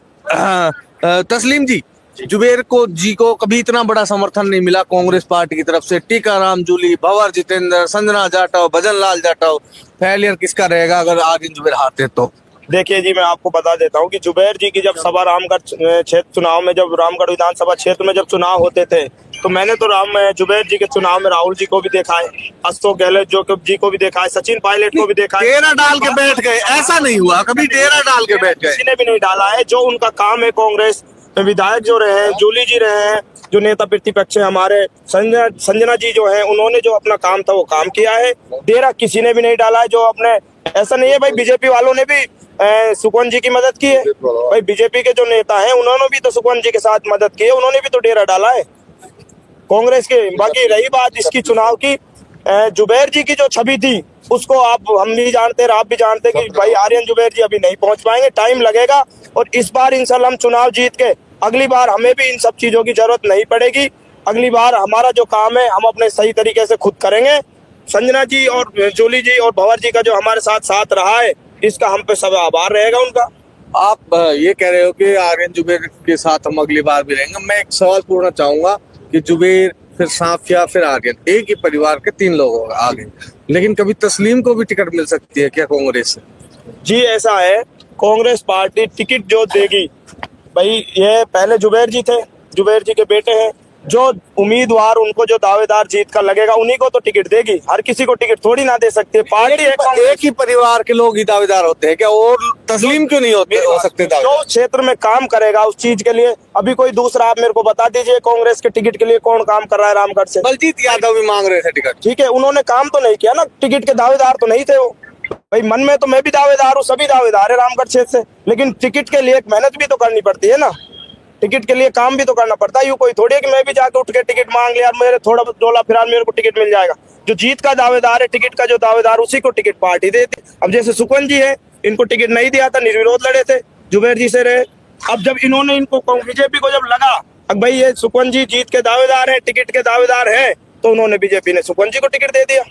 तस्लीम जी, जुबेर जी को कभी इतना बड़ा समर्थन नहीं मिला कांग्रेस पार्टी की तरफ से। टीकाराम जूली, भंवर जितेंद्र, संजना जाटव, भजनलाल जाटव, फेलियर किसका रहेगा अगर आर्यन जुबेर हारते तो? देखिए जी, मैं आपको बता देता हूँ कि जुबेर जी की जब सभा रामगढ़ क्षेत्र चुनाव में, जब रामगढ़ विधानसभा क्षेत्र में जब चुनाव होते थे, तो मैंने तो जुबेर जी के चुनाव में राहुल जी को भी देखा है, अशोक गहलोत जी को भी देखा है, सचिन पायलट को भी देखा है। डेरा डाल के बैठ गए, ऐसा नहीं हुआ कभी, डेरा डाल के बैठ गए, किसी ने भी नहीं डाला है। जो उनका काम है, कांग्रेस में विधायक जो रहे हैं, जूली जी रहे हैं, जो नेता प्रतिपक्ष है हमारे, संजना जी जो है, उन्होंने जो अपना काम था वो काम किया है। डेरा किसी ने भी नहीं डाला है। जो अपने, ऐसा नहीं है भाई, बीजेपी वालों ने भी सुखवंत जी की मदद की है भाई। बीजेपी के जो नेता हैं उन्होंने भी तो सुखवंत जी के साथ मदद की है, उन्होंने भी तो डेरा डाला है कांग्रेस के। बाकी रही बात इसकी चुनाव की, जुबेर जी की जो छवि थी उसको हम भी जानते हैं, आप भी जानते हैं कि भाई आर्यन जुबेर जी अभी नहीं पहुंच पाएंगे, टाइम लगेगा। और इस बार इंशाल्लाह हम चुनाव जीत के अगली बार हमें भी इन सब चीजों की जरूरत नहीं पड़ेगी। अगली बार हमारा जो काम है हम अपने सही तरीके से खुद करेंगे। संजना जी और जूली जी और भंवर जी का जो हमारे साथ रहा है, इसका हम पे सब आभार रहेगा उनका। आप ये कह रहे हो कि आर्यन जुबेर के साथ हम अगली बार भी रहेंगे। मैं एक सवाल पूछना चाहूंगा कि जुबेर, फिर साफिया, फिर आर्यन, एक ही परिवार के 3 लोग आगे, लेकिन कभी तस्लीम को भी टिकट मिल सकती है क्या कांग्रेस से? जी ऐसा है, कांग्रेस पार्टी टिकट जो देगी भाई, ये पहले जुबेर जी थे, जुबेर जी के बेटे हैं, जो उम्मीदवार उनको जो दावेदार जीत का लगेगा उन्हीं को तो टिकट देगी। हर किसी को टिकट थोड़ी ना दे सकती है पार्टी। एक ही परिवार के लोग ही दावेदार होते हैं क्या, और तस्लीम क्यों नहीं हो सकते दावेदार? जो क्षेत्र में काम करेगा उस चीज के लिए, अभी कोई दूसरा आप मेरे को बता दीजिए कांग्रेस के टिकट के लिए कौन काम कर रहा है रामगढ़ से? बलजीत यादव भी मांग रहे थे टिकट। ठीक है, उन्होंने काम तो नहीं किया ना, टिकट के दावेदार तो नहीं थे वो भाई। मन में तो मैं भी दावेदार हूँ, सभी दावेदार है रामगढ़ क्षेत्र से, लेकिन टिकट के लिए एक मेहनत भी तो करनी पड़ती है ना, टिकट के लिए काम भी तो करना पड़ता है। यूँ कोई थोड़ी है कि मैं भी जाकर उठ के टिकट मांग लिया, मेरे थोड़ा डोला फिर मेरे को टिकट मिल जाएगा। जो जीत का दावेदार है, टिकट का जो दावेदार, उसी को टिकट पार्टी देती। अब जैसे सुखवंत जी है, इनको टिकट नहीं दिया था, निर्विरोध लड़े थे, जुबेर जी से रहे। अब जब इन्होंने इनको बीजेपी को जब लगा अब भाई ये सुखवंत जी जीत के दावेदार है, टिकट के दावेदार है, तो उन्होंने बीजेपी ने सुखवंत जी को टिकट दे दिया।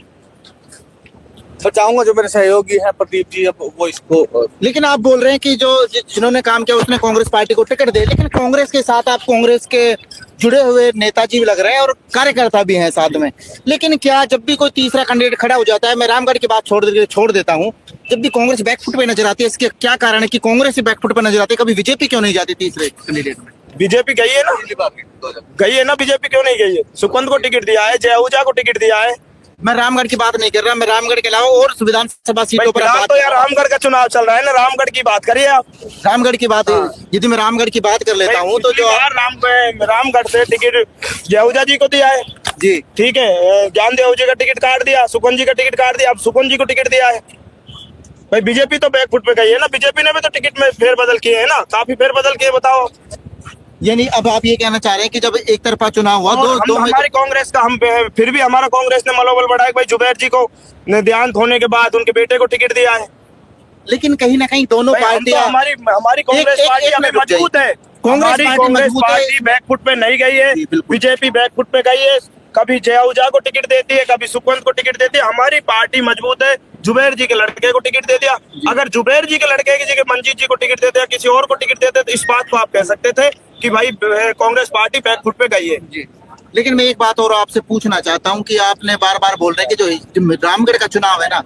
मैं चाहूंगा जो मेरे सहयोगी हैं प्रदीप जी, अब वो इसको। लेकिन आप बोल रहे हैं कि जो जिन्होंने काम किया उसने कांग्रेस पार्टी को टिकट दे, लेकिन कांग्रेस के साथ आप कांग्रेस के जुड़े हुए नेताजी भी लग रहे हैं और कार्यकर्ता भी हैं साथ में। लेकिन क्या जब भी कोई तीसरा कैंडिडेट खड़ा हो जाता है, मैं रामगढ़ की बात छोड़ देता हूँ, जब भी कांग्रेस बैकफुट पे नजर आती है, इसके क्या कारण है कि कांग्रेस ही बैकफुट पे नजर आती है? कभी बीजेपी क्यों नहीं जाती तीसरे कैंडिडेट में? बीजेपी गई है ना, बीजेपी क्यों नहीं गई है? सुखवंत को टिकट दिया है, जयाहुजा को टिकट दिया है। मैं रामगढ़ की बात नहीं कर रहा, मैं रामगढ़ के अलावा और विधानसभा सीटों पर तो यार रामगढ़ का चुनाव चल रहा है ना, रामगढ़ की बात करिए आप। रामगढ़ की बात, यदि मैं रामगढ़ की बात कर लेता हूँ तो जो रामगढ़ से टिकट जयाहुजा जी को दिया है जी, ठीक है, ज्ञानदेव जी का टिकट काट दिया, सुखवंत जी का टिकट काट दिया, अब सुखवंत जी को टिकट दिया है। भाई बीजेपी तो बैकफुट पे गई है ना, बीजेपी ने भी तो टिकट में फेरबदल किए है ना, काफी फेरबदल किए, बताओ। यानी अब आप ये कहना चाह रहे हैं कि जब एक तरफा चुनाव हुआ दो हमारी कांग्रेस का, हम फिर भी हमारा कांग्रेस ने मनोबल बढ़ाया, भाई जुबैर जी को देहांत होने के बाद उनके बेटे को टिकट दिया है। लेकिन कहीं ना कहीं दोनों पार्टियां, हमारी कांग्रेस पार्टी अभी मजबूत है, हमारी कांग्रेस पार्टी बैकफुट पे नहीं गई है, बीजेपी बैकफुट पे गई है, कभी जयाहुजा को टिकट देती है, कभी सुखवंत को टिकट देती है। हमारी पार्टी मजबूत है, जुबैर जी के लड़के को टिकट दे दिया। अगर जुबैर जी के लड़के की जगह मंजीत जी को टिकट देते या किसी और को टिकट देते तो इस बात को आप कह सकते थे कि भाई कांग्रेस पार्टी बैकफुट पे गई है जी। लेकिन मैं एक बात और आपसे पूछना चाहता हूं कि आपने बार बार बोल रहे हैं कि जो रामगढ़ का चुनाव है ना,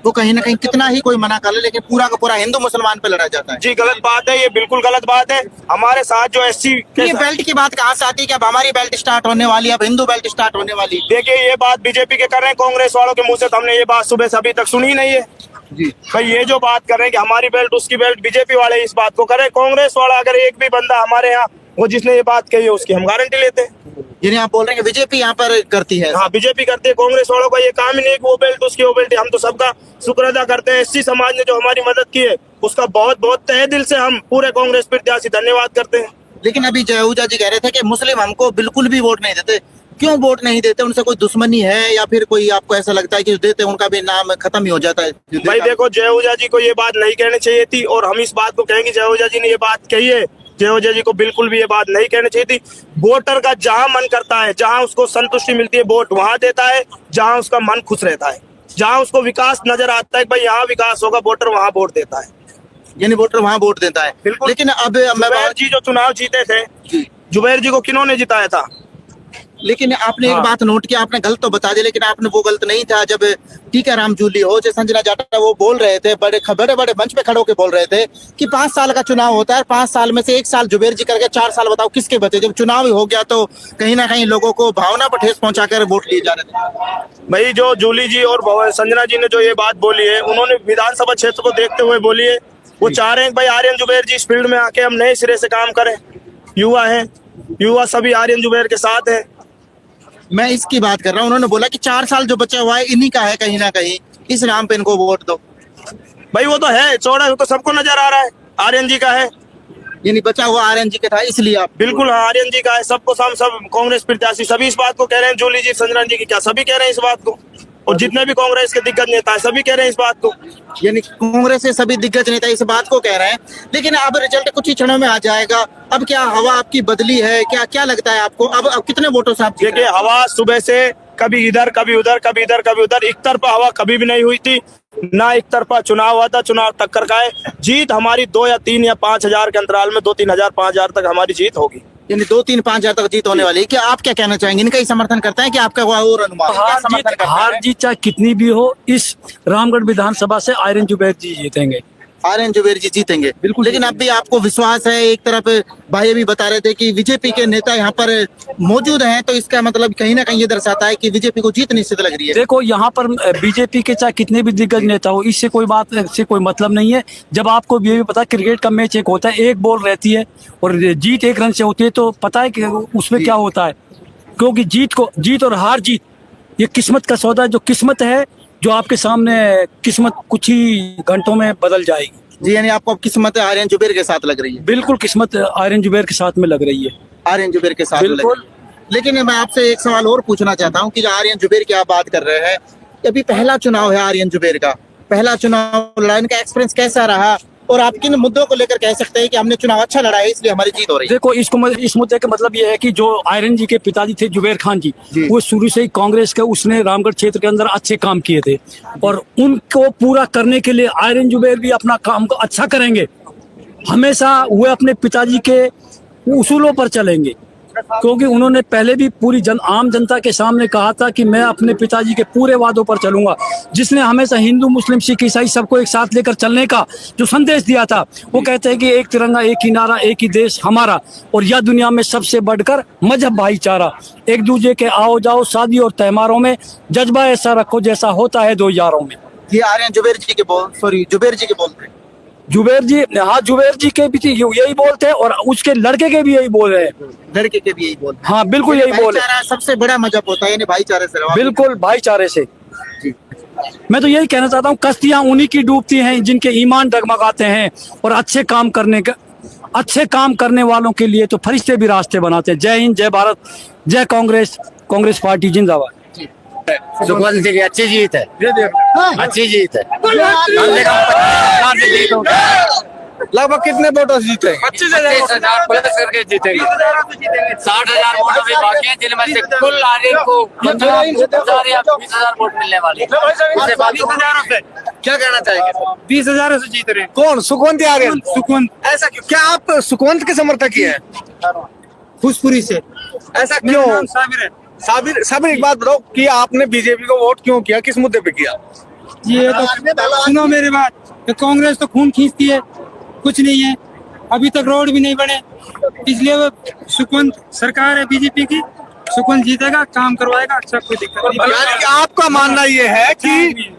वो कहीं ना कहीं कितना ही कोई मना कर ले, लेकिन पूरा का पूरा हिंदू मुसलमान पे लड़ा जाता है। जी गलत बात है, ये बिल्कुल गलत बात है। हमारे साथ जो एससी ये बेल्ट की बात कहाँ से आती है कि अब हमारी बेल्ट स्टार्ट होने वाली है, अब हिंदू बेल्ट स्टार्ट होने वाली? देखिए ये बात बीजेपी के कर रहे हैं, कांग्रेस वालों के मुंह से तो हमने ये बात सुबह से अभी तक सुनी नहीं है जी। भाई ये जो बात कर रहे हैं कि हमारी बेल्ट उसकी बेल्ट, बीजेपी वाले इस बात को कर रहे हैं। कांग्रेस वाला अगर एक भी बंदा हमारे यहाँ वो जिसने ये बात कही है उसकी हम गारंटी लेते हैं। यानी आप बोल रहे हैं कि बीजेपी यहाँ पर करती है? हाँ बीजेपी करती है, कांग्रेस वालों का ये काम ही नहीं कि वो बेल्ट उसकी वो बेल्ट। हम तो सबका शुक्र अदा करते हैं, एससी समाज ने जो हमारी मदद की है उसका बहुत बहुत तहे दिल से हम पूरे कांग्रेस प्रत्याशी धन्यवाद करते हैं। लेकिन अभी जयाहुजा जी कह रहे थे कि मुस्लिम हमको बिल्कुल भी वोट नहीं देते। क्यों वोट नहीं देते? उनसे कोई दुश्मनी है या फिर कोई आपको ऐसा लगता है कि देते उनका भी नाम खत्म ही हो जाता है? भाई देखो जयाहुजा जी को ये बात नहीं कहनी चाहिए थी और हम इस बात को कहेंगे जयाहुजा जी ने ये बात कही है, जयाहुजा जी को बिल्कुल भी ये बात नहीं कहनी चाहिए थी। वोटर का जहां मन करता है, जहां उसको संतुष्टि मिलती है वोट वहां देता है, जहां उसका मन खुश रहता है, जहां उसको विकास नजर आता है भाई यहाँ विकास होगा, वोटर वहां वोट देता है। यानी वोटर वहां वोट देता है बिल्कुल। लेकिन अब जुबैर जी जो चुनाव जीते थे, जुबैर जी को किन्होंने जिताया था? लेकिन आपने एक बात नोट किया, आपने गलत तो बता दिया, लेकिन आपने वो गलत नहीं था जब टीकाराम जूली हो चाहे संजना जाटा वो बोल रहे थे, बड़े बड़े मंच पे खड़े होकर बोल रहे थे कि 5 साल का चुनाव होता है, 5 साल में से 1 साल जुबैर जी करके 4 साल बताओ किसके बचे? जब चुनाव ही हो गया तो कहीं ना कहीं लोगों को भावना पर ठेस पहुंचाकर वोट लिए जा रहे थे। भाई जो जूली जी और संजना जी ने जो ये बात बोली है, उन्होंने विधानसभा क्षेत्र को देखते हुए बोली है। वो चाह रहे हैं भाई आर्यन जुबैर जी इस फील्ड में आके हम नए सिरे से काम करें, युवा है, युवा सभी आर्यन जुबैर के साथ है। मैं इसकी बात कर रहा हूँ, उन्होंने बोला कि 4 साल जो बचा हुआ है इन्हीं का है, कहीं ना कहीं इस नाम पे इनको वोट दो। भाई वो तो है, चौड़ा तो सबको नजर आ रहा है, आर्यन जी का है, यानी बचा हुआ आर्यन जी का था इसलिए आप? बिल्कुल हाँ, आर्यन जी का है, सबको सब कांग्रेस प्रत्याशी सभी इस बात को कह रहे हैं, जूली जी संजना जी की क्या सभी कह रहे हैं इस बात को, और जितने भी कांग्रेस के दिग्गज नेता है सभी कह रहे हैं इस बात को। यानी कांग्रेस से सभी दिग्गज नेता इस बात को कह रहे हैं, लेकिन अब रिजल्ट कुछ ही क्षणों में आ जाएगा। अब क्या हवा आपकी बदली है? क्या लगता है आपको? अब कितने वोटों से आप? देखिए हवा सुबह से कभी इधर कभी उधर, कभी इधर कभी उधर, एक तरफा हवा कभी भी नहीं हुई थी, ना एक तरफा चुनाव हुआ था। चुनाव टक्कर का है, जीत हमारी 2 या 3 या 5 हजार के अंतराल में 2-3 हजार 5 हजार तक हमारी जीत होगी। यानी 2-3-5 हजार तक जीत होने वाली है। क्या आप क्या कहना चाहेंगे? इनका ही समर्थन करते हैं कि आपका और अनुमान? हार जीत चाहे कितनी भी हो, इस रामगढ़ विधानसभा से आर्यन जुबैर जी जीतेंगे, आर्यन जुबैर जी जीतेंगे बिल्कुल। लेकिन अब भी आपको विश्वास है? एक तरफ भाई भी बता रहे थे कि बीजेपी के नेता यहाँ पर मौजूद हैं, तो इसका मतलब कहीं ना कहीं ये दर्शाता है कि बीजेपी को जीत निश्चित लग रही है। देखो यहाँ पर बीजेपी के चाहे कितने भी दिग्गज नेता हो, इससे कोई बात से कोई मतलब नहीं है। जब आपको ये भी पता है क्रिकेट का मैच एक होता है, एक बॉल रहती है और जीत 1 रन से होती है, तो पता है कि उसमें क्या होता है, क्योंकि जीत और हार जीत ये किस्मत का सौदा है। जो किस्मत है, जो आपके सामने किस्मत कुछ ही घंटों में बदल जाएगी। जी, यानी आपको किस्मत आर्यन जुबैर के साथ लग रही है? बिल्कुल किस्मत आर्यन जुबैर के साथ में लग रही है, आर्यन जुबैर के साथ बिल्कुल। लेकिन मैं आपसे एक सवाल और पूछना चाहता हूँ कि जो आर्यन जुबैर की आप बात कर रहे हैं, अभी पहला चुनाव है आर्यन जुबैर का, पहला चुनाव लड़ा, इनका एक्सपीरियंस कैसा रहा? और आप किन मुद्दों को लेकर कह सकते हैं कि हमने चुनाव अच्छा लड़ा है इसलिए हमारी जीत हो रही है? देखो, इस मुद्दे का मतलब ये है कि जो आयरन जी के पिताजी थे जुबैर खान जी, वो शुरू से ही कांग्रेस के उसने रामगढ़ क्षेत्र के अंदर अच्छे काम किए थे और उनको पूरा करने के लिए आयरन जुबैर भी अपना काम को अच्छा करेंगे। हमेशा वो अपने पिताजी के उसूलों पर चलेंगे, क्योंकि उन्होंने पहले भी पूरी आम जनता के सामने कहा था कि मैं अपने पिताजी के पूरे वादों पर चलूंगा, जिसने हमेशा हिंदू मुस्लिम सिख ईसाई सबको एक साथ लेकर चलने का जो संदेश दिया था। वो कहते हैं कि एक तिरंगा, एक ही नारा, एक ही देश हमारा, और यह दुनिया में सबसे बढ़कर मजहब भाईचारा, एक दूसरे के आओ जाओ शादी और त्योहारों में जज्बा ऐसा रखो जैसा होता है दो यारों में। ये आर्यन जुबैर जी के बोलते हैं। जुबैर जी, हाँ, जुबैर जी के भी यही बोलते हैं और उसके लड़के के भी यही बोल रहे हैं। लड़के के भी यही बोल, हाँ बिल्कुल यही बोल रहे हैं। सबसे बड़ा मजहब होता है यानी भाईचारे से। बिल्कुल भाईचारे से। मैं तो यही कहना चाहता हूँ, कश्तियाँ उन्हीं की डूबती हैं जिनके ईमान डगमगाते हैं, और अच्छे काम करने वालों के लिए तो फरिश्ते भी रास्ते बनाते हैं। जय हिंद, जय भारत, जय कांग्रेस पार्टी जिंदाबाद। सुखवंत सिंह की अच्छी जीत है, अच्छी जीत है। लगभग कितने वोटों से जीते? 25,000 प्लस करके जीतेंगे। 60,000 वोटों से बाकी हैं, जिनमें से कुल आर्यन को 20,000 वोट मिलने वाले। क्या कहना चाहेंगे? 20,000 से जीत रहे हैं। कौन? सुखवंत या आर्यन? सुखवंत। ऐसा क्यों? क्या आप सुखवंत के समर्थक ही हैं? खुशपुरी से। ऐसा क्यों? साबिर एक बात बताओ कि आपने बीजेपी को वोट क्यों किया, किस मुद्दे पे किया? ये तो सुनो मेरी बात, कांग्रेस तो खून खींचती है, कुछ नहीं है, अभी तक रोड भी नहीं बने, इसलिए वो सुखवंत सरकार है बीजेपी की, सुखवंत जीतेगा, काम करवाएगा, अच्छा कोई दिक्कत नहीं। यानी कि आपका मानना ये है कि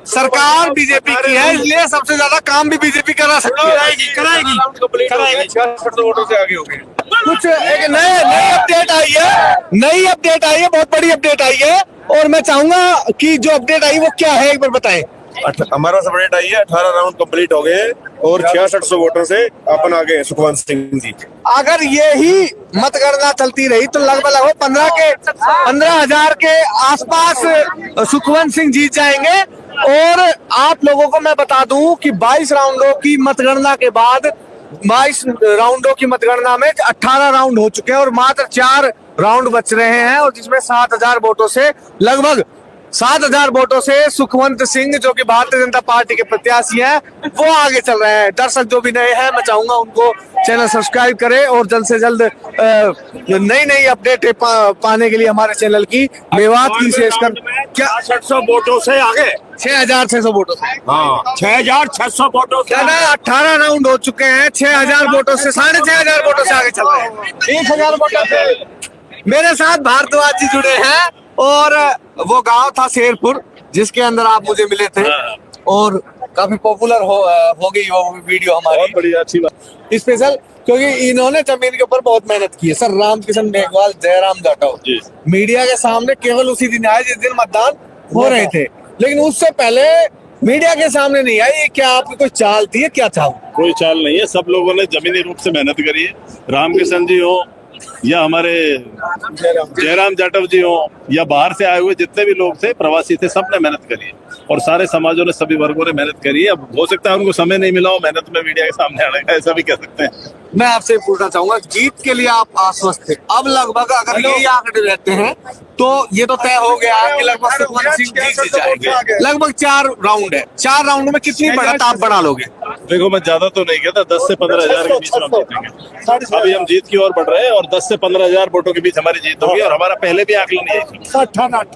सरकार बीजेपी की है, इसलिए सबसे ज्यादा काम भी बीजेपी करा सकती है। कराएगी। 600 वोटों से आगे हो गए। कुछ एक नई अपडेट आई है, बहुत बड़ी अपडेट आई है, और मैं चाहूंगा कि जो अपडेट आई वो क्या है एक बार बताएं। हमारा अपडेट आई है, 18 राउंड कंप्लीट हो गए और 6600 वोटों से अपन आ गए सुखवंत सिंह जी। अगर ये ही मतगणना चलती रही तो लगभग 15,000 के आसपास सुखवंत सिंह जीत जाएंगे। और आप लोगों को मैं बता दूं कि 22 राउंडों की मतगणना के बाद 22 राउंडों की मतगणना में 18 राउंड हो चुके हैं और मात्र 4 राउंड बच रहे हैं, और जिसमें 7,000 वोटों से लगभग 7,000 वोटों से सुखवंत सिंह, जो कि भारतीय जनता पार्टी के प्रत्याशी हैं, वो आगे चल रहे हैं। दर्शक जो भी नए हैं, मैं चाहूंगा उनको चैनल सब्सक्राइब करें और जल्द से जल्द नई अपडेट पाने के लिए हमारे चैनल की मेवात की विशेषकर क्या 600 वोटों से आगे, 6,600 वोटों से, हाँ 6,600 वोटों से। 18 राउंड हो चुके हैं, 6,000 वोटों से 6,500 वोटों से आगे चल रहे हैं। 1,000 वोटों से मेरे साथ भारद्वाज जी जुड़े हैं, और वो गांव था शेरपुर जिसके अंदर आप मुझे मिले थे, और काफी पॉपुलर हो गई वो वीडियो हमारी। बढ़िया, अच्छी बात। स्पेशल क्योंकि इन्होंने जमीन के ऊपर बहुत मेहनत की है। सर रामकिशन मेघवाल, जयराम जाटव मीडिया के सामने केवल उसी दिन आए जिस दिन मतदान हो रहे थे, लेकिन उससे पहले मीडिया के सामने नहीं आई। क्या आपकी कोई चाल थी? क्या चाल? कोई चाल नहीं है, सब लोगों ने जमीनी रूप से मेहनत करी है। रामकिशन जी हो या हमारे जयराम जाटव जी हो या बाहर से आए हुए जितने भी लोग थे, प्रवासी थे, सबने मेहनत करी है, और सारे समाजों ने, सभी वर्गों ने मेहनत करी है। अब हो सकता है उनको समय नहीं मिला हो मेहनत में मीडिया के सामने आने का, ऐसा भी कह सकते हैं। मैं आपसे पूछना चाहूंगा, जीत के लिए आप आश्वस्त थे, अब लगभग अगर यही आंकड़े रहते हैं तो ये तो तय हो गया कि लगभग सुखवंत सिंह जीत जाएंगे। लगभग 4 राउंड है, 4 राउंड में कितनी बढ़त आप बढ़ा लोगे? देखो, मैं ज्यादा तो नहीं कहता, 10 से 15,000 के बीच में हम जीतेंगे। अभी हम जीत की ओर बढ़ रहे हैं और 10 से 15,000 वोटों के बीच हमारी जीत होगी, और हमारा पहले भी आकलन यही था।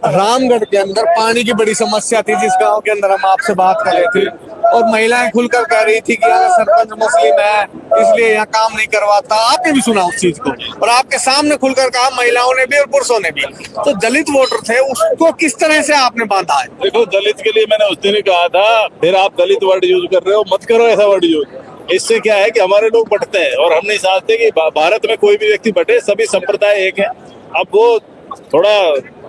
रामगढ़ के अंदर पानी की बड़ी समस्या थी, जिस गांव के अंदर हम आपसे बात कर रहे थे, और महिलाएं खुलकर कह रही थी कि यहाँ सरपंच मुस्लिम है इसलिए यहाँ काम नहीं करवाता। आपने भी सुना उस चीज को, और आपके सामने खुलकर कहा महिलाओं ने भी और पुरुषों ने भी। तो दलित वोटर थे, उसको किस तरह से आपने बांधा है? देखो, दलित के लिए मैंने उस दिन ही कहा था, फिर आप दलित वर्ड यूज कर रहे हो, मत करो ऐसा वर्ड यूज। इससे क्या है कि हमारे लोग बंटते हैं, और हम नहीं चाहते कि भारत में कोई भी व्यक्ति बटे, सभी संप्रदाय एक है। अब वो थोड़ा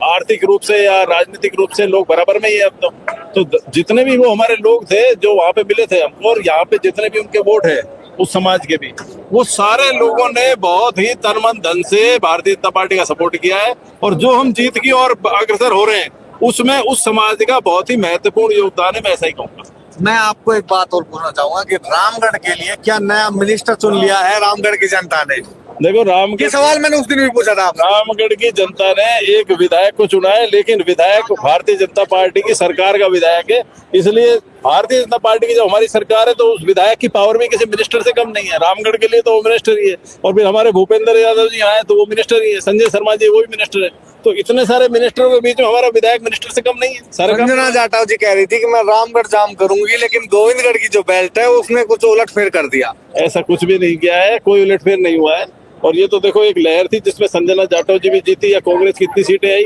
आर्थिक रूप से या राजनीतिक रूप से लोग बराबर में ही है अब तो जितने भी वो हमारे लोग थे जो वहाँ पे मिले थे हमको, और यहाँ पे जितने भी उनके वोट है उस समाज के भी, वो सारे लोगों ने बहुत ही तन मन धन से भारतीय जनता पार्टी का सपोर्ट किया है, और जो हम जीत की और अग्रसर हो रहे हैं उसमें उस समाज का बहुत ही महत्वपूर्ण योगदान है, मैं ऐसा ही कहूँगा। मैं आपको एक बात और पूछना चाहूंगा कि रामगढ़ के लिए क्या नया मिनिस्टर चुन लिया है रामगढ़ की जनता ने? देखो रामगढ़, ये सवाल मैंने उस दिन भी पूछा था। रामगढ़ की जनता ने एक विधायक को चुना है, लेकिन विधायक भारतीय जनता पार्टी की सरकार का विधायक है, इसलिए भारतीय जनता पार्टी की जब हमारी सरकार है तो उस विधायक की पावर भी किसी मिनिस्टर से कम नहीं है। रामगढ़ के लिए तो वो मिनिस्टर ही है, और फिर हमारे भूपेंद्र यादव जी आए तो वो मिनिस्टर ही है, संजय शर्मा जी वो भी मिनिस्टर है, तो इतने सारे मिनिस्टरों के बीच में हमारा विधायक मिनिस्टर से कम नहीं है। संजना जाटव जी कह रही थी कि मैं रामगढ़ जाम करूंगी, लेकिन गोविंदगढ़ की जो बेल्ट है उसने कुछ उलटफेर कर दिया। ऐसा कुछ भी नहीं किया है, कोई उलटफेर नहीं हुआ है। और ये तो देखो एक लहर थी जिसमें संजना जाटव जी भी जीती या कांग्रेस की इतनी सीटें आई,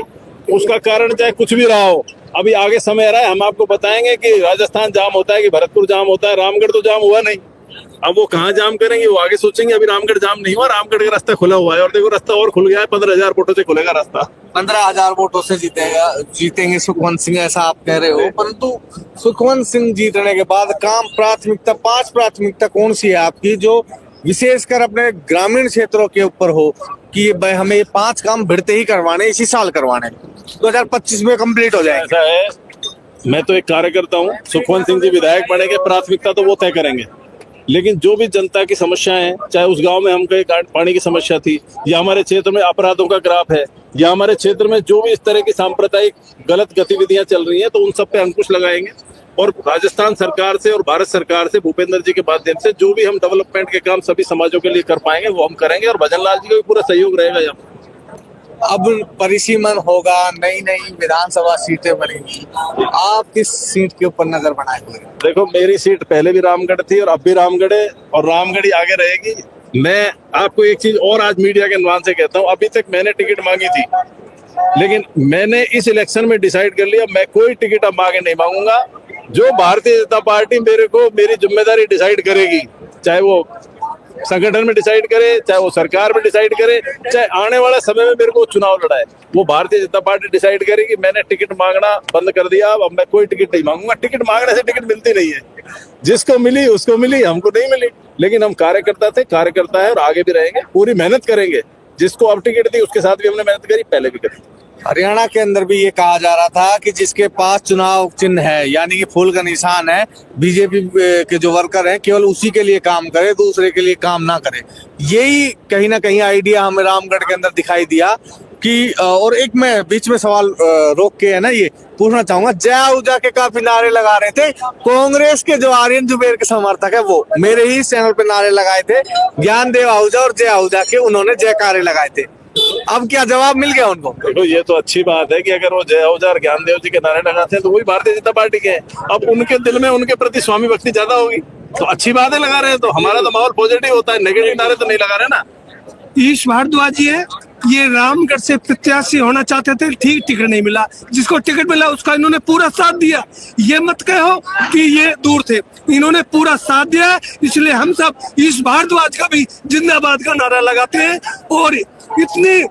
उसका कारण चाहे कुछ भी रहा हो, अभी आगे समय आ रहा है, हम आपको बताएंगे कि राजस्थान जाम होता है कि भरतपुर जाम होता है, रामगढ़ तो जाम हुआ नहीं। अब वो कहाँ जाम करेंगे वो आगे सोचेंगे, अभी रामगढ़ जाम नहीं हुआ, रामगढ़ का रास्ता खुला हुआ है, और देखो रास्ता और खुल गया है, 15,000 वोटों से खुलेगा रास्ता। 15,000 वोटों से जीतेंगे सुखवंत सिंह, ऐसा आप कह रहे हो, परंतु सुखवंत सिंह जीतने के बाद काम प्राथमिकता 5 प्राथमिकता कौन सी है आपकी जो विशेषकर अपने ग्रामीण क्षेत्रों के ऊपर हो कि भाई हमें ये 5 काम भिड़ते ही करवाने, इसी साल करवाने, 2025 में कंप्लीट हो जाए? ऐसा है, मैं तो एक कार्यकर्ता हूँ, सुखवंत सिंह जी विधायक बनेंगे, प्राथमिकता तो वो तय करेंगे, लेकिन जो भी जनता की समस्याएं हैं, चाहे उस गांव में हमको एक पानी की समस्या थी, या हमारे क्षेत्र में अपराधों का ग्राफ है, या हमारे क्षेत्र में जो भी इस तरह की सांप्रदायिक गलत गतिविधियां चल रही हैं, तो उन सब पे अंकुश लगाएंगे। और राजस्थान सरकार से और भारत सरकार से भूपेंद्र जी के माध्यम से जो भी हम डेवलपमेंट के काम सभी समाजों के लिए कर पाएंगे वो हम करेंगे, और भजन लाल जी का भी पूरा सहयोग रहेगा यहाँ। अब परिसीमन होगा, नई नई विधानसभा सीटें बनेंगी, आप किस सीट के ऊपर नजर बनाए हुए? देखो मेरी सीट पहले भी रामगढ़ थी और अब भी रामगढ़ है, और रामगढ़ ही आगे रहेगी। मैं आपको एक चीज और आज मीडिया के अनुमान से कहता हूँ, अभी तक मैंने टिकट मांगी थी, लेकिन मैंने इस इलेक्शन में डिसाइड कर लिया मैं कोई टिकट अब आगे नहीं मांगूंगा। जो भारतीय जनता पार्टी मेरे को मेरी जिम्मेदारी डिसाइड करेगी, चाहे वो संगठन में डिसाइड करे, चाहे वो सरकार में डिसाइड करे, चाहे आने वाला समय में मेरे को चुनाव लड़ाए, वो भारतीय जनता पार्टी डिसाइड करेगी। मैंने टिकट मांगना बंद कर दिया, अब मैं कोई टिकट नहीं मांगूंगा। टिकट मांगने से टिकट मिलती नहीं है, जिसको मिली उसको मिली, हमको नहीं मिली, लेकिन हम कार्यकर्ता थे, कार्यकर्ता है और आगे भी रहेंगे, पूरी मेहनत करेंगे। जिसको अब टिकट दी उसके साथ भी हमने मेहनत करी, पहले भी करी। हरियाणा के अंदर भी ये कहा जा रहा था कि जिसके पास चुनाव चिन्ह है, यानी कि फूल का निशान है, बीजेपी के जो वर्कर हैं केवल उसी के लिए काम करे, दूसरे के लिए काम ना करे। यही कहीं ना कहीं आइडिया हमें रामगढ़ के अंदर दिखाई दिया कि और एक मैं बीच में सवाल रोक के है ना ये पूछना चाहूंगा, जय आहूजा के काफी नारे लगा रहे थे कांग्रेस के जो आर्यन जुबेर के समर्थक है, वो मेरे ही चैनल पे नारे लगाए थे, ज्ञानदेव आहूजा और जय आहूजा के, उन्होंने जयकारे लगाए थे। अब क्या जवाब मिल गया उनको? देखो ये तो अच्छी बात है कि अगर वो जय आहूजा और ज्ञानदेव जी के नारे लगाते हैं तो वही भारतीय जनता पार्टी के हैं। अब उनके दिल में उनके प्रति स्वामी भक्ति ज्यादा होगी, तो अच्छी बात है, लगा रहे हैं, तो हमारा तो माहौल पॉजिटिव होता है, नेगेटिव नारे तो नहीं लगा रहे ना। ईश भारद्वाज जी है, ये रामगढ़ से प्रत्याशी होना चाहते थे, ठीक टिकट नहीं मिला, जिसको टिकट मिला उसका इन्होंने पूरा साथ दिया। ये मत कहो कि ये दूर थे, इन्होंने पूरा साथ दिया, इसलिए हम सब ईश भारद्वाज का भी जिंदाबाद का नारा लगाते हैं। और इतने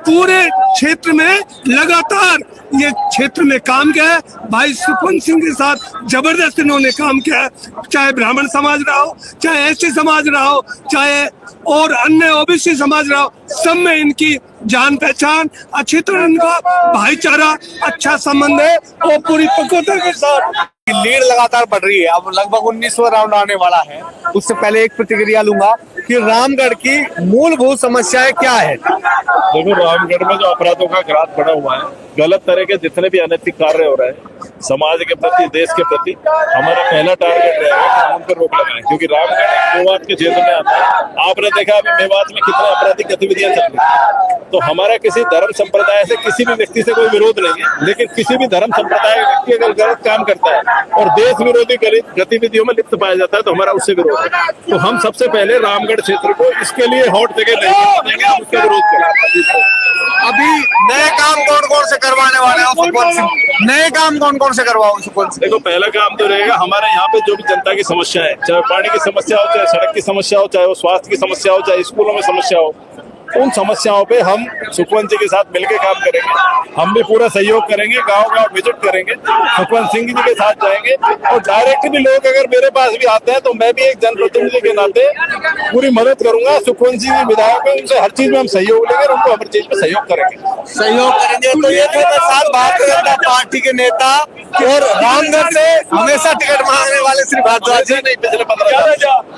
पूरे क्षेत्र में लगातार ये क्षेत्र में काम किया है, भाई सुखवंत सिंह के साथ जबरदस्त इन्होंने काम किया है, चाहे ब्राह्मण समाज रहा हो, चाहे एसटी समाज रहा हो, चाहे और अन्य ओबीसी समाज रहा हो, सब में इनकी जान पहचान, अच्छी तरह इनका भाईचारा, अच्छा संबंध है और पूरी पक्वता के साथ लीड लगातार बढ़ रही है। अब लगभग 19वां राउंड आने वाला है, उससे पहले एक प्रतिक्रिया लूंगा कि रामगढ़ की मूलभूत समस्याएं क्या है? देखो रामगढ़ में जो अपराधों का ग्राफ बढ़ा हुआ है, गलत तरह के जितने भी अनैतिक कार्य हो रहे हैं समाज के प्रति, देश के प्रति, हमारा पहला टारगेट रहेगा कि हम उन पर रोक लगाएं, क्योंकि रामगढ़ मेवात के क्षेत्र में आता है। आपने देखा अभी मेवात में कितने आपराधिक गतिविधियां चल रही है, तो हमारा किसी धर्म संप्रदाय से, किसी भी व्यक्ति से कोई विरोध नहीं है, लेकिन किसी भी धर्म संप्रदाय व्यक्ति अगर गलत काम करता है और देश विरोधी गतिविधियों में लिप्त पाया जाता है तो हमारा उससे विरोध है। तो हम सबसे पहले रामगढ़ क्षेत्र को इसके लिए हॉट जगह नहीं देंगे, हम उसका विरोध करेंगे। अभी नए काम कौन कौन से करवाने वाले हो सुखवंत सिंह? नए काम कौन कौन से करवाओ सुखवंत सिंह? देखो पहला काम तो रहेगा हमारे यहाँ पे जो भी जनता की समस्या है, चाहे पानी की समस्या हो, चाहे सड़क की समस्या हो, चाहे वो स्वास्थ्य की समस्या हो, चाहे स्कूलों में समस्या हो, उन समस्याओं पे हम सुखवंत जी के साथ मिलकर काम करेंगे। हम भी पूरा सहयोग करेंगे, गांव-गांव विजिट करेंगे, सुखवंत सिंह जी के साथ जाएंगे और डायरेक्ट भी लोग अगर मेरे पास भी आते हैं तो मैं भी एक जनप्रतिनिधि के नाते पूरी मदद करूंगा। सुखवंत जी विधायक है, उनसे हर चीज में हम सहयोग लेंगे और उनको हर चीज में सहयोग करेंगे। तो ये थे साथ भारतीय जनता पार्टी के नेता और रामगढ़ से हमेशा टिकट मांगने वाले श्री भारद्वाज जी।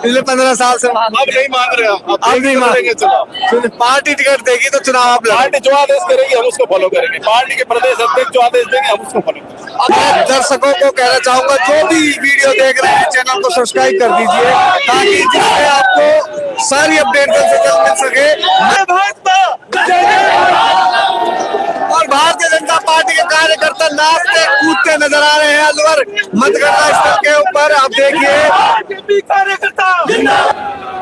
पिछले 15 साल से अब नहीं मांग रहे, अब नहीं मांगेंगे चुनाव। पार्टी टिकट देगी तो चुनाव आप पार्टी जो आदेश करेगी हम उसको फॉलो करेंगे। पार्टी के प्रदेश अध्यक्ष जो आदेश देंगे हम उसको फॉलो करेंगे। अब मैं दर्शकों को कहना चाहूंगा जो भी वीडियो देख रहे हैं चैनल को सब्सक्राइब कर दीजिए ताकि जिससे आपको सारी अपडेट जल्द से जल्द मिल सके। और भारतीय जनता पार्टी के कार्यकर्ता नाचते कूदते नजर आ रहे हैं अलवर मतगणना स्थल के ऊपर। आप देखिए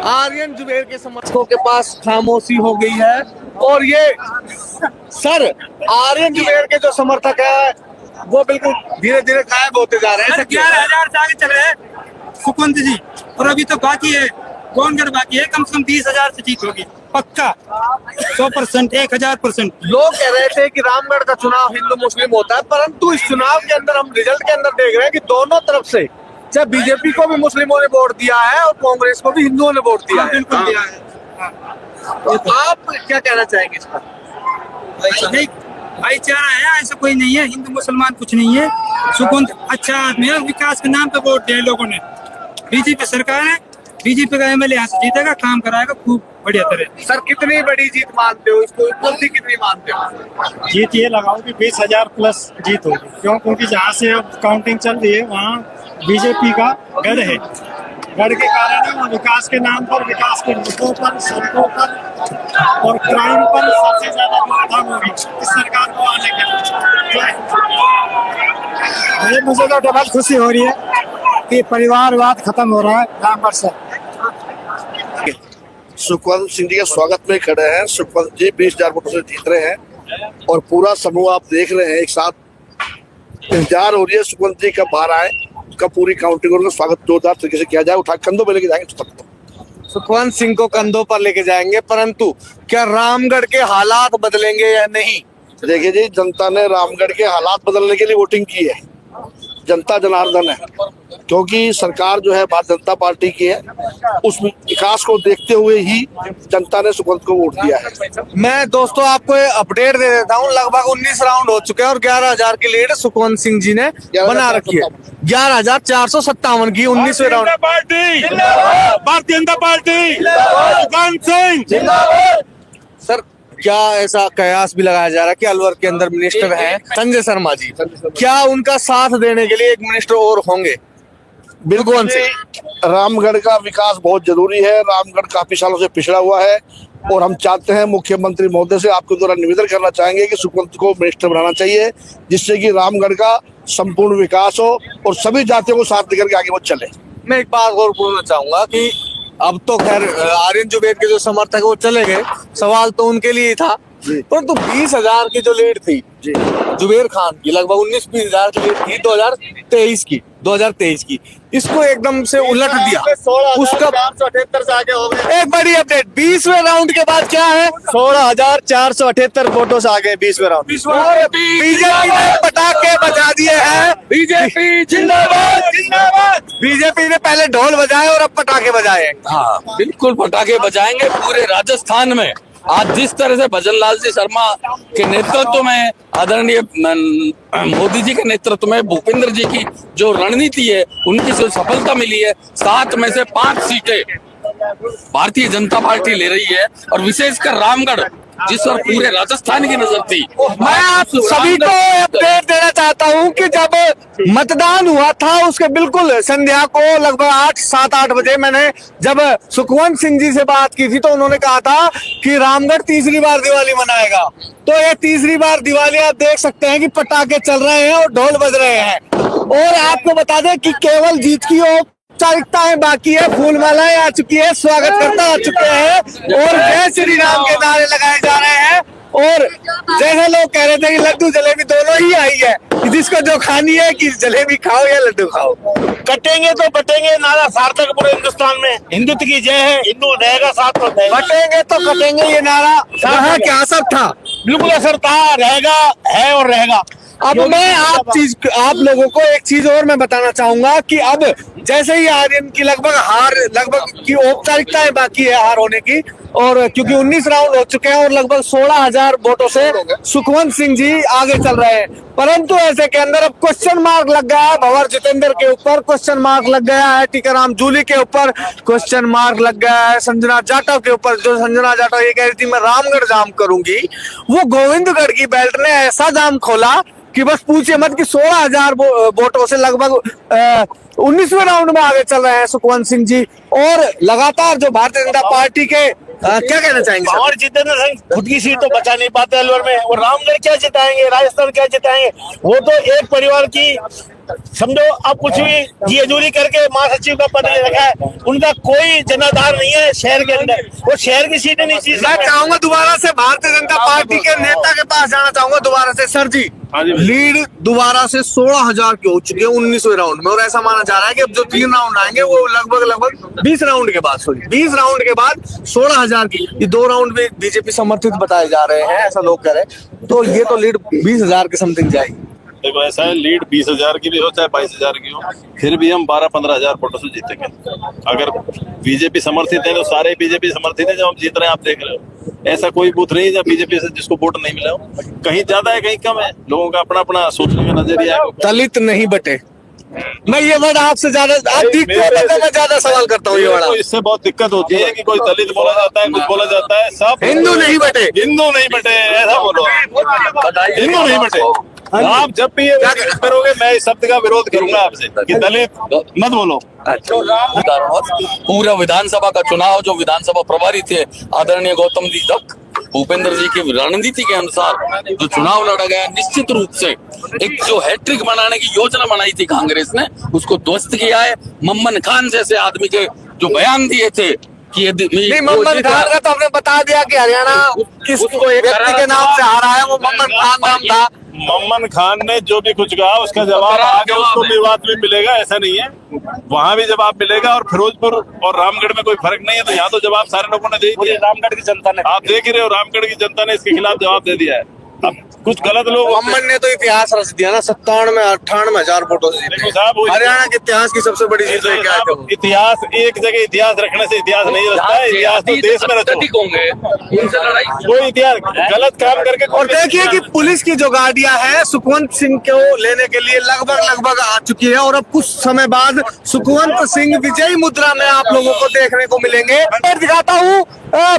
आर्यन जुबेर के समर्थकों के पास खामोशी हो गई है और ये सर आर्यन जुबेर के जो समर्थक है वो बिल्कुल धीरे धीरे गायब होते जा रहे हैं। 11,000 से आगे चल रहे हैं सुखवंत जी और अभी तो बाकी है गोनगढ़ बाकी है, कम से कम 20,000 से जीत होगी पक्का 100%, 1000%। लोग कह रहे थे कि रामगढ़ का चुनाव हिंदू मुस्लिम होता है, परंतु इस चुनाव के अंदर हम रिजल्ट के अंदर देख रहे हैं कि दोनों तरफ से चाहे बीजेपी को भी मुस्लिमों ने वोट दिया है और कांग्रेस को भी हिंदुओं ने वोट दिया है। बिल्कुल दिया है। तो आप क्या कहना चाहेंगे इस पर? भाईचारा है, ऐसा कोई नहीं है, हिंदू मुसलमान कुछ नहीं है। सुखवंत अच्छा आदमी है, विकास के नाम पे वोट दिया लोगों ने। बीजेपी सरकार है, बीजेपी का एमएलए यहाँ से जीतेगा, काम कराएगा खूब बढ़िया तरह। सर कितनी बड़ी जीत मानते हो इसको, उपलब्धि कितनी मानते हो? जीत ये लगाओ कि 20,000 प्लस जीत होगी, क्यों? क्योंकि जहाँ से अब काउंटिंग चल रही है वहाँ बीजेपी का गढ़ है। गढ़ के कारण है विकास के नाम पर, विकास के मुद्दों पर, सड़कों पर और क्राइम पर सबसे ज्यादा रोकथाम होगी इस सरकार को आने के लिए। मुझे तो डबल खुशी हो रही है कि परिवारवाद खत्म हो रहा है रामगढ़ से। सुखवंत सिंह जी के स्वागत में खड़े हैं। सुखवंत जी 20,000 वोटों से जीत रहे हैं और पूरा समूह आप देख रहे हैं एक साथ। इंतजार हो रही है सुखवंत जी कब बाहर आए, कब पूरी काउंटिंग और स्वागत जोरदार तरीके से किया जाए। उठा कंधों पे लेके जाएंगे सुखवंत सिंह को कंधों पर लेके जाएंगे, परंतु क्या रामगढ़ के हालात बदलेंगे या नहीं? देखिए जी, जनता ने रामगढ़ के हालात बदलने के लिए वोटिंग की है। जनता जनार्दन है, क्योंकि सरकार जो है भारतीय जनता पार्टी की है, उस विकास को देखते हुए ही जनता ने सुखवंत को वोट दिया है। मैं दोस्तों आपको अपडेट दे देता हूं, लगभग 19 राउंड हो चुके हैं और 11,000 की लीड सुखवंत सिंह जी ने बना रखी है। 11,457 की 19वें round. Bharatiya Janata party Sukhwant Singh. Sir क्या ऐसा कयास भी लगाया जा रहा है कि अलवर के अंदर मिनिस्टर हैं संजय शर्मा जी, क्या उनका साथ देने के लिए एक मिनिस्टर और होंगे? बिल्कुल रामगढ़ का विकास बहुत जरूरी है। रामगढ़ काफी सालों से पिछड़ा हुआ है और हम चाहते हैं मुख्यमंत्री महोदय से आपके द्वारा निवेदन करना चाहेंगे कि सुखवंत को मिनिस्टर बनाना चाहिए, जिससे कि रामगढ़ का संपूर्ण विकास हो और सभी जातियों को साथ लेकर के आगे वो चले। मैं एक बात और बोलना चाहूंगा कि अब तो खैर आर्यन जुबेर के जो समर्थक है वो चले गए, सवाल तो उनके लिए ही था, परंतु 20,000 की जो लीड थी जुबेर खान की, लगभग 19-20 हजार की लीड थी 2023 की, इसको एकदम से उलट दिया। उसका 478 से आगे हो गए। एक बड़ी अपडेट 20वें राउंड के बाद क्या है, 16,478 वोटों से आगे 20वें राउंड। बीजेपी ने पटाखे बजा दिए हैं। बीजेपी जिंदाबाद जिंदाबाद। बीजेपी ने पहले ढोल बजाए और अब पटाखे बजाए। हाँ बिल्कुल पटाखे बजाएंगे पूरे राजस्थान में। आज जिस तरह से भजन लाल जी शर्मा के नेतृत्व में, आदरणीय मोदी जी के नेतृत्व में भूपेंद्र जी की जो रणनीति है, उनकी जो सफलता मिली है, 7 में से 5 सीटें भारतीय जनता पार्टी ले रही है और विशेषकर रामगढ़ जिस पर पूरे राजस्थान की नजर थी। मैं आप सभी को अपडेट देना चाहता हूं कि जब मतदान हुआ था उसके बिल्कुल संध्या को लगभग 7-8 बजे मैंने जब सुखवंत सिंह जी से बात की थी तो उन्होंने कहा था कि रामगढ़ तीसरी बार दिवाली मनाएगा। तो ये तीसरी बार दिवाली आप देख सकते हैं कि पटाखे चल रहे हैं और ढोल बज रहे हैं। और आपको बता दें कि केवल जीत की औपचारिकताएं बाकी है, फूल मालाएं आ चुकी है, स्वागतकर्ता आ चुके हैं और जय श्री राम के नारे लगाए जा रहे हैं। और जैसे लोग कह रहे थे कि लड्डू जलेबी दोनों ही आई है, कि जिसको जो खानी है कि जलेबी खाओ या लड्डू खाओ। कटेंगे तो बटेंगे, नारा सार्थक पूरे हिंदुस्तान में। हिंदुत्व की जय है, हिंदू रहेगा साथ में। बटेंगे तो कटेंगे, ये नारा कहाँ क्या असर था? बिल्कुल असर था, रहेगा, है और रहेगा। अब मैं आप लोगों को एक चीज और मैं बताना चाहूंगा कि अब जैसे ही आर्यन की लगभग की औपचारिकताएं बाकी है हार होने की, और क्योंकि 19 राउंड हो चुके हैं और लगभग 16,000 वोटों से सुखवंत सिंह जी आगे चल रहे हैं, परंतु ऐसे के अंदर अब क्वेश्चन मार्क लग गया है भंवर जितेंद्र के ऊपर, क्वेश्चन मार्क लग गया है टीकाराम जूली के ऊपर, क्वेश्चन मार्क लग गया है संजना जाटव के ऊपर। जो संजना जाटव ये कह रही थी मैं रामगढ़ जाम करूंगी, वो गोविंदगढ़ की बेल्ट ने ऐसा जाम खोला कि बस पूछिए मत कि 16,000 वोटों से लगभग 19वें राउंड में आगे चल रहे हैं सुखवंत सिंह जी। और लगातार जो भारतीय जनता पार्टी के क्या कहना चाहेंगे? और जितेंद्र सिंह खुद की सीट तो बचा नहीं पाते अलवर में, और रामगढ़ क्या जिताएंगे, राजस्थान क्या जिताएंगे? वो तो एक परिवार की समझो, अब कुछ भी जीएजूरी करके महासचिव का पद ले रखा है, उनका कोई जनाधार नहीं है शहर के अंदर, वो शहर की सीटें नहीं चीज। मैं चाहूंगा दोबारा से भारतीय जनता पार्टी के नेता के पास जाना चाहूंगा दोबारा से। सर जी, लीड दोबारा से 16,000 की हो चुकी है 19वें राउंड में, और ऐसा माना जा रहा है कि अब जो 3 राउंड आएंगे वो लगभग 20 राउंड के बाद 20 राउंड के बाद 16,000 की, ये 2 राउंड में बीजेपी समर्थित बताए जा रहे हैं, ऐसा लोग कह रहे हैं, तो ये तो लीड 20,000 के समथिंग जाएगी। देखो ऐसा है, लीड 20,000 की भी हो चाहे 22,000 की हो, फिर भी हम 12-15,000 वोटों से जीतेंगे। अगर बीजेपी समर्थित है तो सारे बीजेपी समर्थित है, जब हम जीत रहे हैं आप देख रहे हो। ऐसा कोई बूथ नहीं है जब बीजेपी से जिसको वोट नहीं मिला हो, कहीं ज्यादा है कहीं कम है, लोगों का अपना अपना सोचने का नजरिया है। दलित नहीं बटे, मैं ये वर्ड आपसे ज्यादा मैं ज्यादा सवाल करता हूँ, ये वर्ड इससे बहुत दिक्कत होती है कि कोई दलित बोला जाता है, कुछ बोला जाता है, सब हिंदू नहीं बटे, हिंदू नहीं बटे ऐसा बोलो, हिंदू नहीं बटे। आप जब भी ये करोगे मैं इस शब्द का विरोध करूंगा आपसे कि दलित मत बोलो। पूरा विधानसभा का चुनाव जो विधानसभा प्रभारी थे आदरणीय गौतम जी तक, भूपेंद्र जी की रणनीति के अनुसार जो चुनाव लड़ा गया, निश्चित रूप से एक जो हैट्रिक बनाने की योजना बनाई थी कांग्रेस ने, उसको ध्वस्त किया है। मम्मन खान जैसे आदमी के जो बयान दिए थे कि मम्मन खान का तो आपने बता दिया कि हरियाणा किसको एक व्यक्ति के नाम से हारा है, वो मम्मन खान नाम था। मम्मन खान ने जो भी कुछ कहा उसका जवाब आगे उसको मेवात में मिलेगा, ऐसा नहीं है, वहाँ भी जवाब मिलेगा। और फिरोजपुर और रामगढ़ में कोई फर्क नहीं है, तो यहाँ तो जवाब सारे लोगों ने दे दिया। रामगढ़ की जनता ने, आप देख ही रहे हो, रामगढ़ की जनता ने इसके खिलाफ जवाब दे दिया है। अब कुछ गलत लोग, मम्मन ने तो इतिहास रच दिया ना, 97-98,000 वोटों से हरियाणा के इतिहास की सबसे बड़ी चीज है क्या है? इतिहास एक जगह इतिहास रखने से इतिहास नहीं रचता है, इतिहास तो देश में रचो। कोई इतिहास गलत काम करके। और देखिए कि पुलिस की जो गाड़ियां हैं सुखवंत सिंह को लेने के लिए लगभग आ चुकी है, और अब कुछ समय बाद सुखवंत सिंह विजयी मुद्रा में आप लोगों को देखने को मिलेंगे। मैं दिखाता हूँ,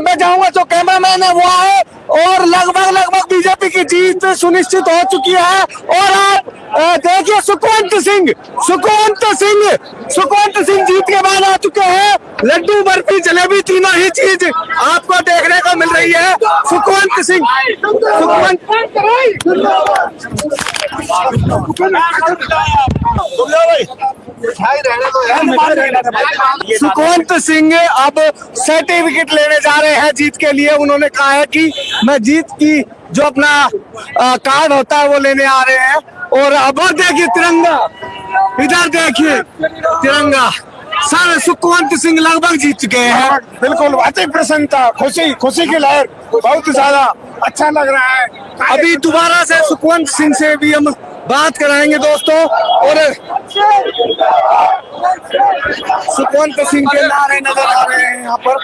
मैं जाऊंगा जो कैमरामैन है वो है, और लगभग बीजेपी की जीत सुनिश्चित हो चुकी है। और आप देखिए सुखवंत सिंह जीत के बाद आ चुके हैं। लड्डू बर्फी जलेबी तीनों ही चीज आपको देखने को मिल रही है। सुखवंत सिंह अब सर्टिफिकेट लेने जा रहे हैं जीत के लिए। उन्होंने कहा है कि मैं जीत की जो अपना कार्ड होता है वो लेने आ रहे हैं। और अब देखिए तिरंगा, इधर देखिए तिरंगा, सारे सुखवंत सिंह लगभग जीत चुके हैं। बिल्कुल अति प्रसन्नता, खुशी की लहर, बहुत ज्यादा अच्छा लग रहा है। अभी दोबारा से सुखवंत सिंह से भी हम बात कराएंगे दोस्तों, और सुखवंत सिंह के नारे नजर आ रहे हैं यहाँ पर।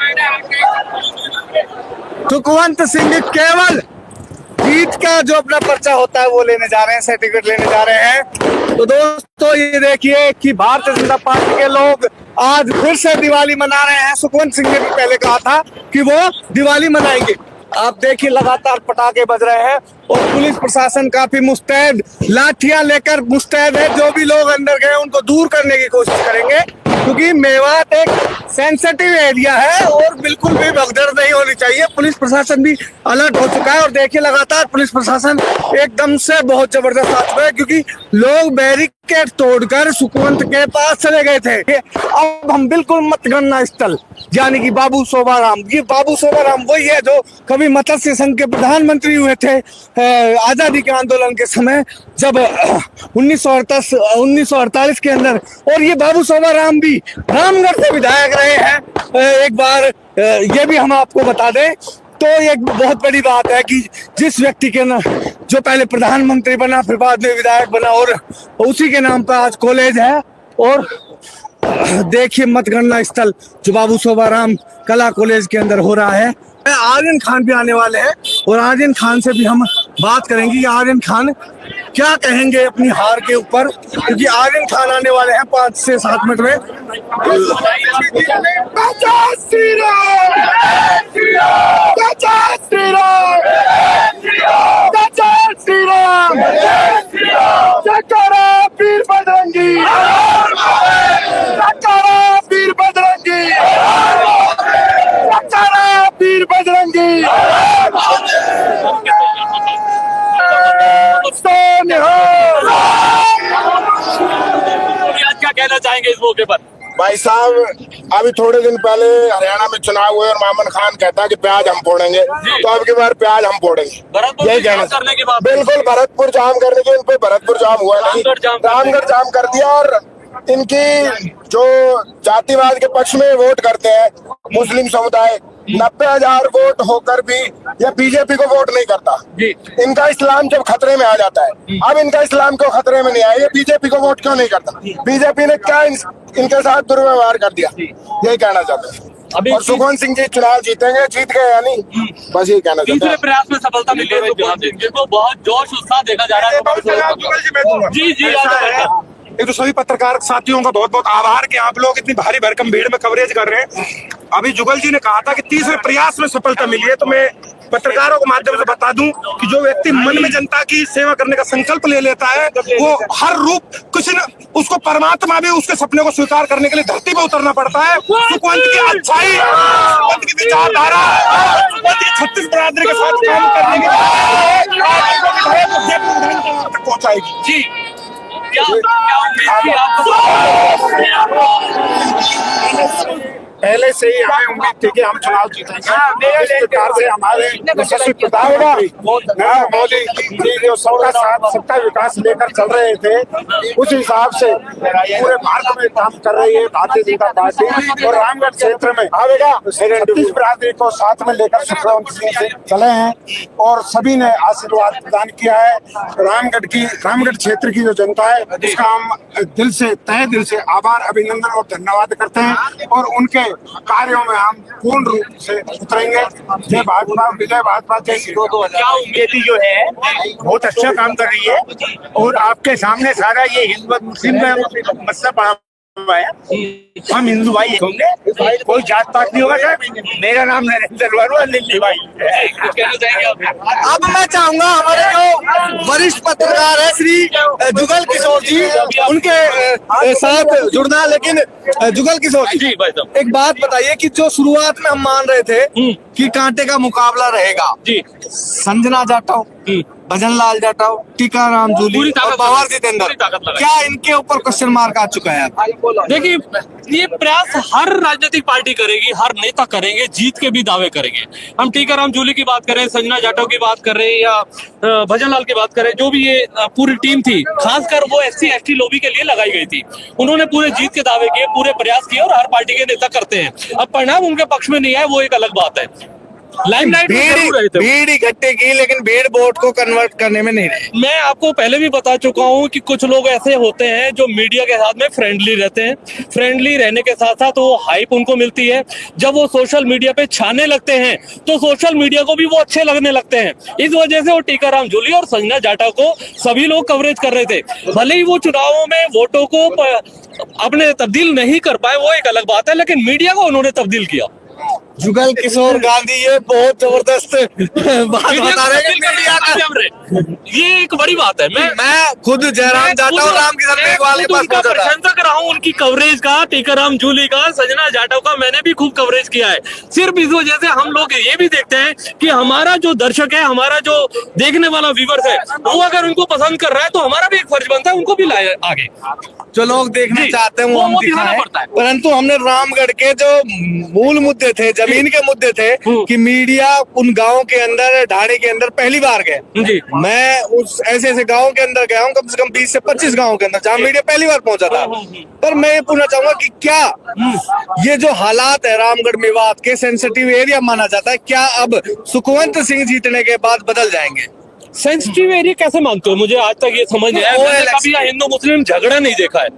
सुखवंत सिंह केवल जीत का जो अपना पर्चा होता है वो लेने जा रहे हैं, सर्टिफिकेट लेने जा रहे हैं। तो दोस्तों ये देखिए कि भारतीय जनता पार्टी के लोग आज फिर से दिवाली मना रहे हैं। सुखवंत सिंह ने भी पहले कहा था कि वो दिवाली मनाएंगे। आप देखिए लगातार पटाखे बज रहे हैं, और पुलिस प्रशासन काफी मुस्तैद, लाठियां लेकर मुस्तैद है। जो भी लोग अंदर गए उनको दूर करने की कोशिश करेंगे। क्योंकि मेवात एक सेंसिटिव एरिया है और बिल्कुल भी भगदड़ नहीं होनी चाहिए। पुलिस प्रशासन भी अलर्ट हो चुका है और देखिए लगातार पुलिस प्रशासन एकदम से बहुत जबरदस्त आ चुका है, क्योंकि लोग बैरिकेड तोड़कर सुखवंत के पास चले गए थे। अब हम बिल्कुल मतगणना स्थल यानी कि बाबू शोभाराम, ये बाबू शोभाराम वही है जो कभी मत्स्य संघ के प्रधानमंत्री हुए थे आजादी के आंदोलन के समय, जब 1948 के अंदर। और ये बाबू शोभाराम भी रामगढ़ से विधायक रहे हैं एक बार, ये भी हम आपको बता दें। तो एक बहुत बड़ी बात है कि जिस व्यक्ति के नाम जो पहले प्रधानमंत्री बना फिर बाद में विधायक बना और उसी के नाम पर आज कॉलेज है। और देखिए मतगणना स्थल जो बाबू शोभाराम कला कॉलेज के अंदर हो रहा है। आर्यन खान भी आने वाले हैं और आर्यन खान से भी हम बात करेंगे कि आर्यन खान क्या कहेंगे अपनी हार के ऊपर, क्योंकि आर्यन खान आने वाले हैं 5 से 7 मिनट में। वीर बजरंगी, वीर बजरंगी, वीर बजरंगी। आज क्या कहना चाहेंगे इस मौके पर? भाई साहब, अभी थोड़े दिन पहले हरियाणा में चुनाव हुए और मामन खान कहता है कि प्याज हम फोड़ेंगे, तो अब की बार प्याज हम फोड़ेंगे। यही कहना करने के बाद बिल्कुल भरतपुर जाम करने के, इन पे भरतपुर जाम हुआ नहीं, रामगढ़ जाम कर दिया। और इनकी जो जातिवाद के पक्ष में वोट करते हैं मुस्लिम समुदाय, 90,000 वोट होकर भी ये बीजेपी को वोट नहीं करता। इनका इस्लाम जब खतरे में आ जाता है, अब इनका इस्लाम क्यों खतरे में नहीं आया, ये बीजेपी को वोट क्यों नहीं करता? बीजेपी ने क्या इनके साथ दुर्व्यवहार कर दिया, यही कहना चाहते हैं। और सुखवंत सिंह जी चुनाव जीतेंगे, जीत गए या नहीं, बस यही कहना चाहते हैं। तीसरे प्रयास में सफलता मिली है सुखवंत सिंह, जिनको बहुत जोश उत्साह देखा जा रहा है। जी एक तो सभी पत्रकार साथियों का बहुत बहुत आभार कि आप लोग इतनी भारी भरकम भीड़ में कवरेज कर रहे हैं। अभी जुगल जी ने कहा था कि तीसरे प्रयास में सफलता मिली है, तो मैं पत्रकारों के माध्यम से बता दूं कि जो व्यक्ति मन में जनता की सेवा करने का संकल्प ले लेता है, वो हर रूप किसी न उसको परमात्मा भी उसके सपने को स्वीकार करने के लिए धरती पे उतरना पड़ता है। सुखवंत की अच्छाई, सुखवंत की विचारधारा, सुखवंत की 36 बरादरी के साथ काम करने के तक पहुंचाएगी। जी क्या उम्मीद थी आपको? पहले से ही हमें उम्मीद थी कि हम चुनाव जीतेंगे। इस प्रकार से हमारे यशस्वी प्रधानमंत्री मोदी जी जो सबका विकास लेकर चल रहे थे, उस हिसाब से पूरे भारत में काम कर रही है भारतीय जनता पार्टी। और रामगढ़ क्षेत्र में 36 बरादरी को साथ में लेकर सुखवंत सिंह से चले हैं और सभी ने आशीर्वाद प्रदान किया है। रामगढ़ क्षेत्र की जो जनता है उसका हम दिल से, तहे दिल से आभार, अभिनंदन और धन्यवाद करते हैं। और उनके कार्यों में हम पूर्ण रूप से उतरेंगे। जय भाजपा, विजय भाजपा, जय श्री राम। क्या उम्मीद जो है बहुत अच्छा काम कर रही है और आपके सामने सारा ये हिंदू मुस्लिम का मसला पड़ा हुआ है। हम हिंदू भाई होंगे, कोई जात पात नहीं होगा सर। मेरा नाम नरेंद्र वर्मा, दिल्ली भाई। अब मैं चाहूंगा हमारे जो वरिष्ठ पत्रकार है श्री जुगल किशोर जी, उनके साथ जुड़ना। लेकिन जुगल किशोर जी, एक बात बताइए कि जो शुरुआत में हम मान रहे थे कि कांटे का मुकाबला रहेगा, संजना जाटव, भजनलाल जाटव, टीकाराम जूली और पवार जितेंद्र, क्या इनके ऊपर क्वेश्चन मार्क आ चुका है? देखिए, ये प्रयास हर राजनीतिक पार्टी करेगी, हर नेता करेंगे, जीत के भी दावे करेंगे। हम टीकाराम जूली की बात करें, संजना जाटव की बात करें या भजनलाल की बात करें, जो भी ये पूरी टीम थी, खासकर वो SC/ST लॉबी के लिए लगाई गई थी, उन्होंने पूरे जीत के दावे किए, पूरे प्रयास किए और हर पार्टी के नेता करते हैं। अब परिणाम उनके पक्ष में नहीं आए, वो एक अलग बात है। लाइमलाइट भीड़ इकट्ठे की, लेकिन भीड़ वोट को कन्वर्ट करने में नहीं रही। मैं आपको पहले भी बता चुका हूं कि कुछ लोग ऐसे होते हैं जो मीडिया के साथ में फ्रेंडली रहते हैं। फ्रेंडली रहने के साथ साथ वो हाइप उनको मिलती है। जब वो सोशल मीडिया पे छाने लगते हैं तो सोशल मीडिया को भी वो अच्छे लगने लगते हैं। इस वजह से वो टीकाराम जूली और संजना जाटव को सभी लोग कवरेज कर रहे थे। भले ही वो चुनावों में वोटों को अपने तब्दील नहीं कर पाए, वो एक अलग बात है, लेकिन मीडिया को उन्होंने तब्दील किया। जुगल किशोर गांधी ये बहुत जबरदस्त बात बता रहे हैं मीडिया का। ये एक बड़ी बात है। मैं खुद जयराम जाटव और राम किशन मेघवाल के पास पहुंचा था। प्रशंसक रहा हूँ उनकी कवरेज का, टीकाराम जूली का, संजना जाटव का मैंने भी खूब कवरेज किया है। सिर्फ इस वजह से हम लोग ये भी देखते हैं कि हमारा जो दर्शक है, हमारा जो देखने वाला व्यूअर्स है, वो अगर उनको पसंद कर रहा है तो हमारा भी एक फर्ज बनता है उनको भी लाए आगे। जो लोग देखना चाहते हैं वो हम दिखाएं, परंतु हमने रामगढ़ के जो मूल मुद्दे थे, जमीन के मुद्दे थे, कि मीडिया उन गांव के अंदर, ढाणी के अंदर पहली बार गए। मैं उस ऐसे गांव के अंदर गया हूँ, कम से कम 20 से 25 गांव के अंदर, जहाँ मीडिया पहली बार पहुंचा था। पर मैं ये पूछना चाहूंगा कि क्या ये जो हालात है रामगढ़ मेवात के, सेंसिटिव एरिया माना जाता है, क्या अब सुखवंत सिंह जीतने के बाद बदल जाएंगे? सेंसिटिव एरिया कैसे मानते हो? मुझे आज तक ये समझ नहीं आया। मैंने कभी हिंदू मुस्लिम झगड़ा नहीं देखा है।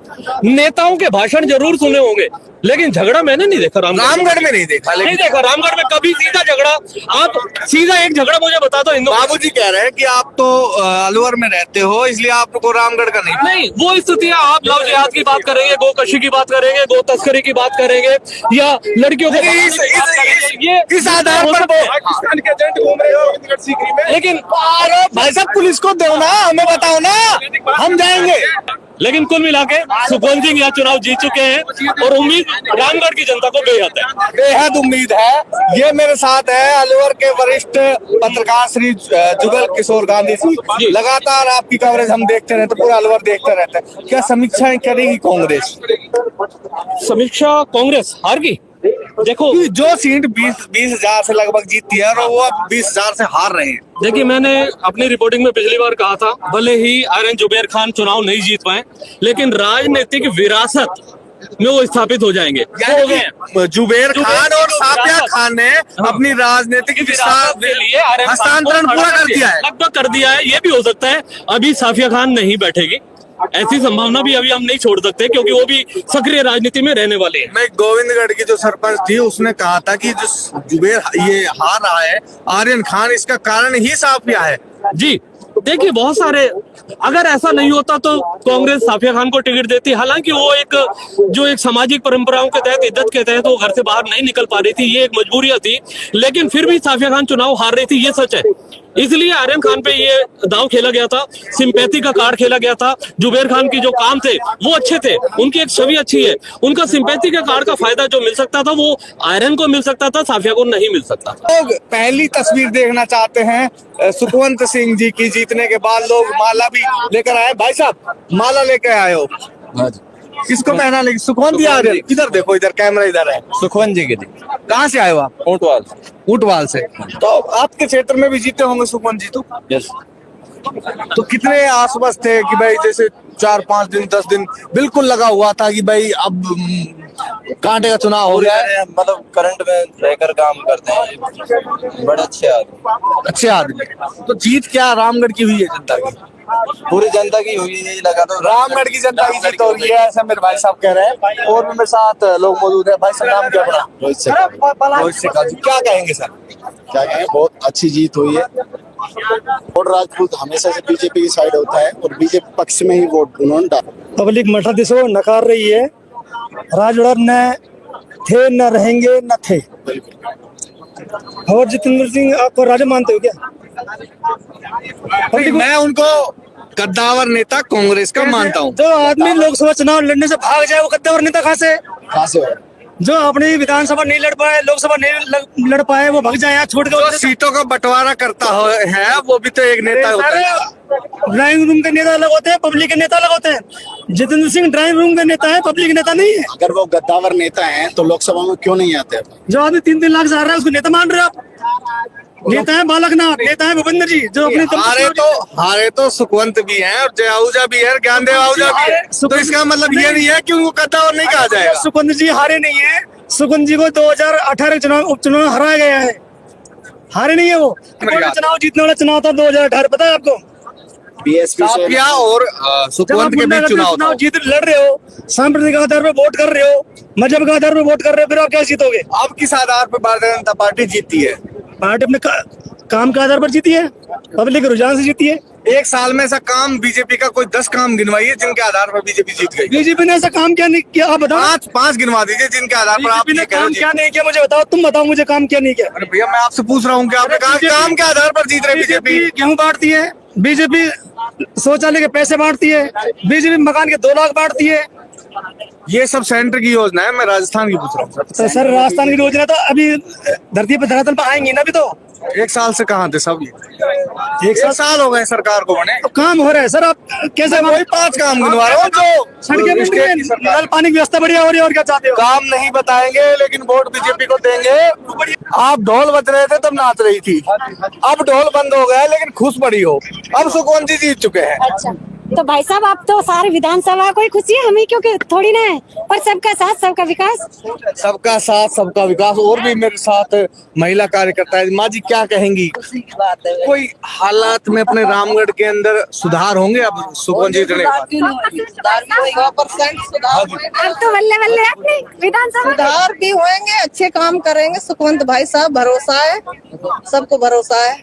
नेताओं के भाषण जरूर सुने होंगे, लेकिन झगड़ा मैंने नहीं देखा। रामगढ़ में नहीं देखा। नहीं देखा रामगढ़ में कभी सीधा झगड़ा। आप सीधा एक झगड़ा मुझे बता दो। हिंदू बाबूजी कह रहे हैं कि आप तो अलवर में रहते हो, इसलिए आपको रामगढ़ का नहीं। वो स्थिति है। आप लव जिहाद की बात करेंगे, गोकशी की बात करेंगे, गो तस्करी की बात करेंगे, या लड़कियों को इस आधार पर पाकिस्तान के एजेंट घूम रहे हो। लेकिन भाई साहब पुलिस को दो ना, हमें बताओ ना, हम जाएंगे। लेकिन कुल मिला के सुखवंत सिंह यहाँ चुनाव जीत चुके हैं और उम्मीद रामगढ़ की जनता को बेहद है, बेहद उम्मीद है। ये मेरे साथ है अलवर के वरिष्ठ पत्रकार श्री जुगल किशोर गांधी जी। लगातार आपकी कवरेज हम देखते रहते, पूरा अलवर देखते रहते हैं। क्या समीक्षाएं करेगी कांग्रेस? समीक्षा कांग्रेस हार गई। देखो जो सीट 20,000 से लगभग जीतती है और वो अब 20,000 से हार रहे हैं। देखिए, मैंने अपनी रिपोर्टिंग में पिछली बार कहा था, भले ही आर्यन जुबैर खान चुनाव नहीं जीत पाए, लेकिन राजनीतिक विरासत में वो स्थापित हो जाएंगे। जुबैर खान और साफिया खान ने अपनी राजनीतिक विरासत के लिए हस्तांतरण पूरा कर दिया है, लगभग कर दिया है। ये भी हो सकता है अभी साफिया खान नहीं बैठेगी, ऐसी संभावना भी अभी हम नहीं छोड़ सकते, क्योंकि वो भी सक्रिय राजनीति में रहने वाले हैं। मैं गोविंदगढ़ की जो सरपंच थी उसने कहा था कि जो जुबैर ये हार रहा है आर्यन खान, इसका कारण ही साफिया है। जी देखिए, बहुत सारे, अगर ऐसा नहीं होता तो कांग्रेस साफिया खान को टिकट देती। हालांकि वो एक सामाजिक परंपराओं के तहत, इज्जत के तहत वो घर से बाहर नहीं निकल पा रही थी, ये एक मजबूरियां थी, लेकिन फिर भी साफिया खान चुनाव हार रही थी, ये सच है। इसलिए आर्यन खान पे ये दांव खेला गया था, सिंपैथी का कार्ड खेला गया था। जुबैर खान की जो काम थे वो अच्छे थे, उनकी एक छवि अच्छी है, उनका सिंपैथी के कार्ड का फायदा जो मिल सकता था वो आर्यन को मिल सकता था, साफिया को नहीं मिल सकता था। लोग पहली तस्वीर देखना चाहते हैं सुखवंत सिंह जी की जीतने के बाद। लोग माला भी लेकर आए। भाई साहब माला लेकर आए हो, किसको पहना? लेकिन सुखवंत जी आ रहे हैं। इधर देखो, इधर कैमरा इधर है। सुखवंत जी के। कहाँ से आए हो आप? ऊंटवाल से। तो आपके क्षेत्र में भी जीते होंगे सुखवंत जी तो? यस। तो कितने आश्वस्त थे कि भाई जैसे 4-5 दिन 10 दिन बिल्कुल लगा हुआ था कि भाई अब कांटे का चुनाव हो गया है? मतलब करंट में रहकर काम करते हैं, बड़े अच्छे आदमी। अच्छे आदमी। तो जीत क्या रामगढ़ की हुई है जनता की? पूरी जनता की हुई है, लगा तो रामगढ़ की जनता की जीत हो रही है, ऐसा मेरे भाई साहब कह रहे हैं। और भी मेरे साथ लोग मौजूद है। भाई साहब नाम क्या अपना? रोहित शेखर। क्या कहेंगे सर? क्या कहेंगे, बहुत अच्छी जीत हुई है। और राजपूत हमेशा से बीजेपी की साइड होता है और बीजेपी पक्ष में ही वोट उन्होंने डाला। पब्लिक मठाधीशों नकार रही है। राजगढ़ न थे, न रहेंगे, न थे। और जितेंद्र सिंह आपको राजा मानते हो क्या? मैं उनको कद्दावर नेता कांग्रेस का मानता हूँ। जो आदमी लोकसभा चुनाव लड़ने से भाग जाए वो कद्दावर नेता कहाँ से? जो अपनी विधानसभा नहीं लड़ पाए, लोकसभा नहीं लड़ पाए, वो भाग जाए यहाँ छोड़ कर। सीटों का बंटवारा करता है वो भी तो एक नेता होता है। ड्राइंग रूम के नेता अलग होते हैं, पब्लिक के नेता अलग होते हैं। जितेंद्र सिंह ड्राइंग रूम के नेता है, पब्लिक के नेता नहीं है। अगर वो गद्दावर नेता है तो लोकसभा में क्यों नहीं आते? जो आदमी 3-3 लाख से हार रहा है उसको नेता मान रहे हो आप? नेता है बालकनाथ, नेता है भूपेंद्र जी, जो अपने हारे तो सुखवंत भी हैं और जय आहूजा भी है, ज्ञानदेव आहूजा भी है। तो इसका मतलब ये नहीं है कि उनको कद्दावर नहीं कहा जाएगा। सुखवंत जी हारे नहीं है। सुखवंत जी को 2018 उपचुनाव हराया गया है, हारे नहीं है वो। चुनाव जीतने वाला चुनाव था 2018, पता है आपको? साफिया और सुखवंत के बीच चुनाव जीत लड़ रहे हो, सांप्रदायिक आधार पर वोट कर रहे हो, मजहब के आधार पर वोट कर रहे हो, फिर आप क्या जीतोगे? आप किस आधार पर भारतीय जनता पार्टी जीती है? पार्टी अपने काम के आधार पर जीती है। पब्लिक रुझान से जीती है। एक साल में ऐसा काम बीजेपी का कोई 10 काम गिनवाइए जिनके आधार पर बीजेपी जीत गई। बीजेपी ने ऐसा काम क्या नहीं किया, आप बताओ। पांच गिनवा दीजिए जिनके आधार पर आप बीजेपी ने ये कह रहे काम हो क्या नहीं किया, मुझे बताओ, तुम बताओ मुझे काम क्या नहीं किया। अरे भैया मैं आपसे पूछ रहा हूँ कि आपने कहा काम के आधार पर जीत रहे बीजेपी। गेहूं बांटती है बीजेपी, शौचालय के पैसे बांटती है बीजेपी, मकान के 2 लाख बांटती है। ये सब सेंटर की योजना है, मैं राजस्थान की पूछ रहा हूँ तो सर राजस्थान की योजना तो अभी धरती पर धरातल पर आएंगी ना। अभी तो एक साल से कहाँ थे सब ये? एक साल हो गए सरकार को बने, तो काम हो रहा है सर। आप कैसे वही 5 काम गिनवा रहे हो जो सड़कें बन रही हैं, नल पानी की व्यवस्था बढ़िया हो रही है, और क्या चाहते हो? काम नहीं बताएंगे लेकिन वोट बीजेपी को देंगे। आप ढोल बज रहे थे तब नाच रही थी, अब ढोल बंद हो गया लेकिन खुश पड़ी हो। अब सुकवंत जी जीत चुके हैं। अच्छा तो भाई साहब आप तो सारी विधानसभा को ही खुशी है, हमें क्योंकि थोड़ी ना है। और सबका साथ सबका विकास, सबका साथ सबका विकास। और भी मेरे साथ महिला कार्यकर्ता है। माँ जी क्या कहेंगी, कोई हालात में अपने रामगढ़ के अंदर सुधार होंगे अब सुकवंत जी जीतने के बाद? अब तो बल्ले बल्ले अपनी विधानसभा सुधार भी होंगे, अच्छे काम करेंगे। सुकवंत भाई साहब भरोसा है, सबको भरोसा है।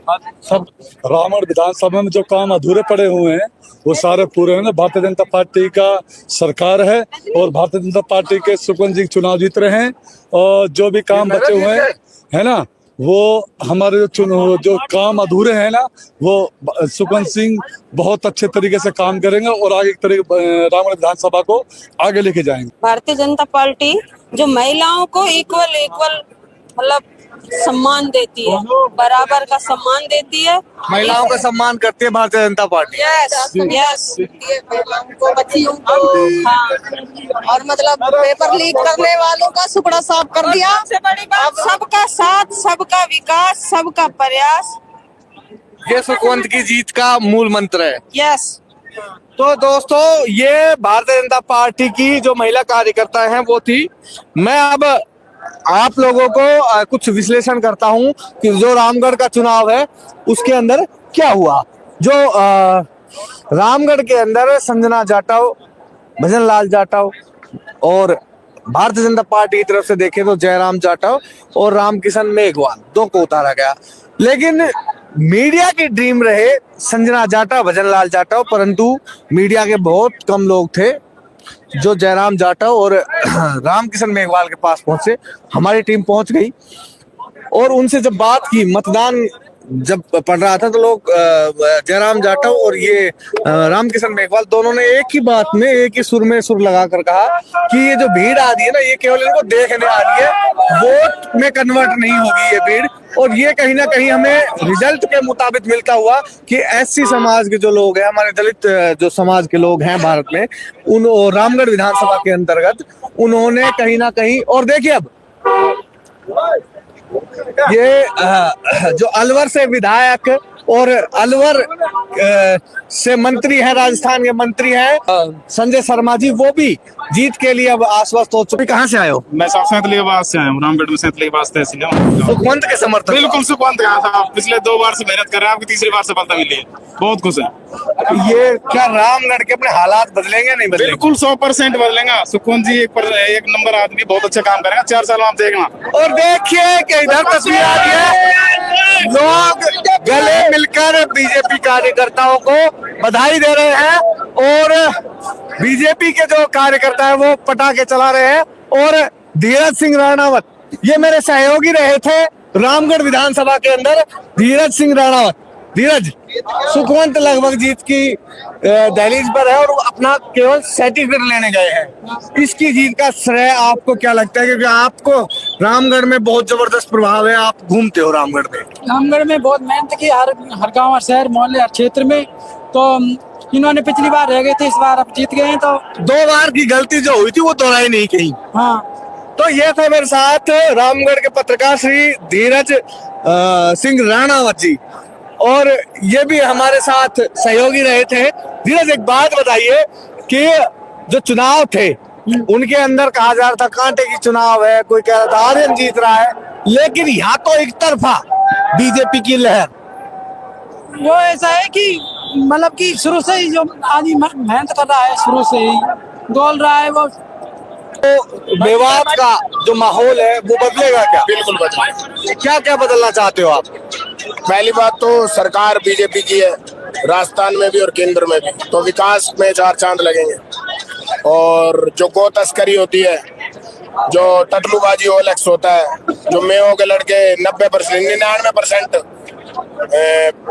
सब रामगढ़ विधानसभा में जो काम अधूरे पड़े हुए हैं वो सारे पूरे हैं। भारतीय जनता पार्टी का सरकार है और भारतीय जनता पार्टी के सुकवंत जी चुनाव जीत रहे हैं। और जो भी काम बचे हुए हैं है ना, वो हमारे जो काम अधूरे हैं ना, वो सुकवंत सिंह बहुत अच्छे तरीके से काम करेंगे और आगे रामगढ़ विधानसभा को आगे लेके जाएंगे। भारतीय जनता पार्टी जो महिलाओं को इक्वल मतलब सम्मान देती है, बराबर का सम्मान देती है, महिलाओं का सम्मान करती है भारतीय जनता पार्टी। यस महिलाओं को, बच्चियों को, हाँ। और मतलब पेपर लीक करने वालों का सुपड़ा साफ कर दिया। अब सबका साथ सबका विकास सबका प्रयास, ये सुकवंत की जीत का मूल मंत्र है। यस। तो दोस्तों ये भारतीय जनता पार्टी की जो महिला कार्यकर्ता हैं वो थी। मैं अब आप लोगों को कुछ विश्लेषण करता हूं कि जो रामगढ़ का चुनाव है उसके अंदर क्या हुआ। जो रामगढ़ के अंदर संजना जाटव, भजन लाल जाटव और भारतीय जनता पार्टी की तरफ से देखें तो जयराम जाटव और रामकिशन मेघवाल 2 को उतारा गया। लेकिन मीडिया की ड्रीम रहे संजना जाटव, भजन लाल जाटव, परंतु मीडिया के बहुत कम लोग थे जो जयराम जाटव और रामकिशन मेघवाल के पास पहुंचे। हमारी टीम पहुंच गई और उनसे जब बात की, मतदान जब पड़ रहा था तो लोग जयराम जाटव और ये रामकिशन मेघवाल दोनों ने एक ही बात में, एक ही सुर में सुर लगाकर कहा कि ये जो भीड़ आ रही है ना, ये केवल इनको देखने आ रही है, वोट में कन्वर्ट नहीं होगी ये भीड़। और ये कहीं ना कहीं हमें रिजल्ट के मुताबिक मिलता हुआ कि एससी समाज के जो लोग हैं, हमारे दलित जो समाज के लोग हैं भारत में, उन रामगढ़ विधानसभा के अंतर्गत उन्होंने कहीं ना कहीं, और देखिए अब ये जो अलवर से विधायक और अलवर से मंत्री हैं, राजस्थान के मंत्री हैं संजय शर्मा जी, वो भी जीत के लिए अब आश्वस्त हो चुके। कहाँ से आए हो? मैं सैंतले के पास से आया हूँ, रामगढ़ में सैंतले के पास तहसील है। सुकवंत के समर्थक? बिल्कुल सुकवंत का था, पिछले 2 बार से मेहनत कर रहे हैं, आपकी तीसरी बार सफलता मिली है, बहुत खुश है। ये क्या रामगढ़ के अपने हालात बदलेंगे नहीं बदलेंगे? बिल्कुल 100% बदलेंगा। सुकवंत जी एक नंबर आदमी, बहुत अच्छा काम करेगा, 4 साल में आप देखना। और देखिए कि इधर तस्वीर आ रही है, लोग गले मिलकर बीजेपी कार्यकर्ताओं को बधाई दे रहे हैं और बीजेपी के जो कार्यकर्ता है वो पटाखे चला रहे हैं। और धीरज सिंह राणावत, ये मेरे सहयोगी रहे थे रामगढ़ विधानसभा के अंदर, धीरज सिंह राणावत। धीरज, सुकवंत लगभग जीत की दहलीज पर है और वो अपना केवल सर्टिफिकेट लेने गए हैं। इसकी जीत का श्रेय आपको क्या लगता है, क्योंकि आपको रामगढ़ में बहुत जबरदस्त प्रभाव है, आप घूमते हो रामगढ़ में। रामगढ़ में बहुत मेहनत की, हर गांव, हर शहर, मोहल्ले, हर क्षेत्र में। तो इन्होंने पिछली बार रह गए थे, इस बार अब जीत गए हैं। तो 2 बार की गलती जो हुई थी वो दोहराई नहीं कहीं। हाँ, तो ये थे मेरे साथ रामगढ़ के पत्रकार श्री धीरज सिंह राणावत जी, और ये भी हमारे साथ सहयोगी रहे थे। धीरज, एक बात बताइए कि जो चुनाव थे उनके अंदर कहा जा रहा था कांटे की चुनाव है, कोई कह रहा था आर्यन जीत रहा है, लेकिन यहाँ तो एक तरफा बीजेपी की लहर। वो ऐसा है कि मतलब कि शुरू से ही जो आदमी मेहनत कर रहा है, शुरू से ही डोल रहा है, वो तो मेवात का जो माहौल है वो बदलेगा क्या? बिल्कुल बदलेगा। क्या क्या बदलना चाहते हो आप? पहली बात तो सरकार बीजेपी की है, राजस्थान में भी और केंद्र में भी, तो विकास में 4 चांद लगेंगे। और जो गौ तस्करी होती है, जो टटलूबाजी ओलेक्स होता है, जो मेयों के लड़के 90% 99%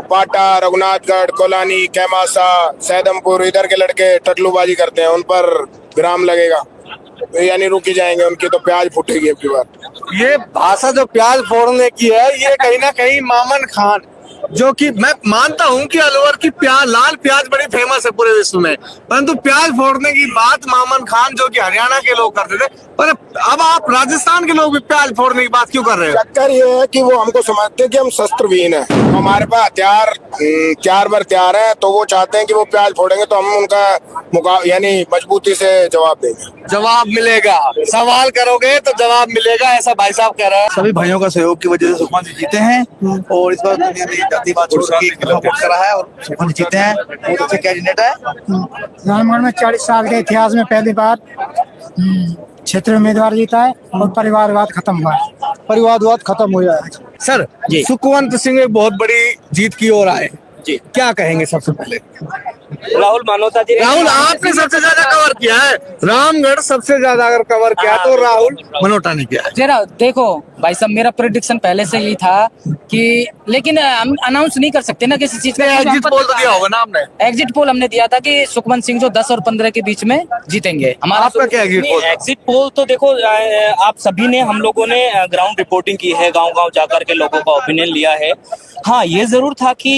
पाटा, रघुनाथगढ़, कोलानी, कैमासा, सैदमपुर इधर के लड़के टटलूबाजी करते हैं, उन पर विराम लगेगा, यानी रुकी जाएंगे उनकी, तो प्याज फूटेगी अब की बार। ये भाषा जो प्याज फोड़ने की है, ये कहीं ना कहीं मामन खान, जो कि मैं मानता हूं कि अलवर की लाल प्याज बड़ी फेमस है पूरे विश्व में, परंतु प्याज फोड़ने की बात मामन खान जो कि हरियाणा के लोग करते थे, पर अब आप राजस्थान के लोग भी प्याज फोड़ने की बात क्यों कर रहे हो? चक्कर ये है कि वो हमको समझते हैं कि हम शस्त्रविहीन है, हमारे पास हथियार 4 बार तैयार है, तो वो चाहते हैं कि वो प्याज फोड़ेंगे तो हम उनका यानी मजबूती से जवाब देंगे। जवाब मिलेगा, सवाल करोगे तो जवाब मिलेगा, ऐसा भाई साहब कह रहे हैं। सभी भाइयों का सहयोग की वजह से सुखमान जी जीते हैं और इस बार दुनिया ने जातिवाद छोड़ के वोट करा है और सुखमान जी जीते हैं। बहुत अच्छे कैंडिडेट है। रामगढ़ में 40 साल के इतिहास में पहली बार क्षेत्रीय उम्मीदवार जीता है और परिवारवाद खत्म हुआ है। परिवारवाद खत्म हुआ है। सर, सुखवंत सिंह एक बहुत बड़ी जीत की ओर आए जी, क्या कहेंगे सबसे पहले? राहुल मानोता जी, राहुल आपने सबसे ज्यादा कवर किया है, रामगढ़ सबसे ज्यादा अगर कवर किया तो राहुल मनोटा ने किया है। जरा देखो भाई साहब, मेरा प्रेडिक्शन पहले से ही था कि, लेकिन हम अनाउंस नहीं कर सकते ना किसी चीज का। एग्जिट पोल तो दिया होगा ना आपने? एग्जिट पोल हमने दिया था कि सुखवंत सिंह जो 10 और 15 के बीच में जीतेंगे। हमारा आपका क्या एग्जिट पोल? एग्जिट पोल तो देखो, आप सभी ने, हम लोगों ने ग्राउंड रिपोर्टिंग की है, गाँव जाकर के लोगों का ओपिनियन लिया है। हाँ, ये जरूर था कि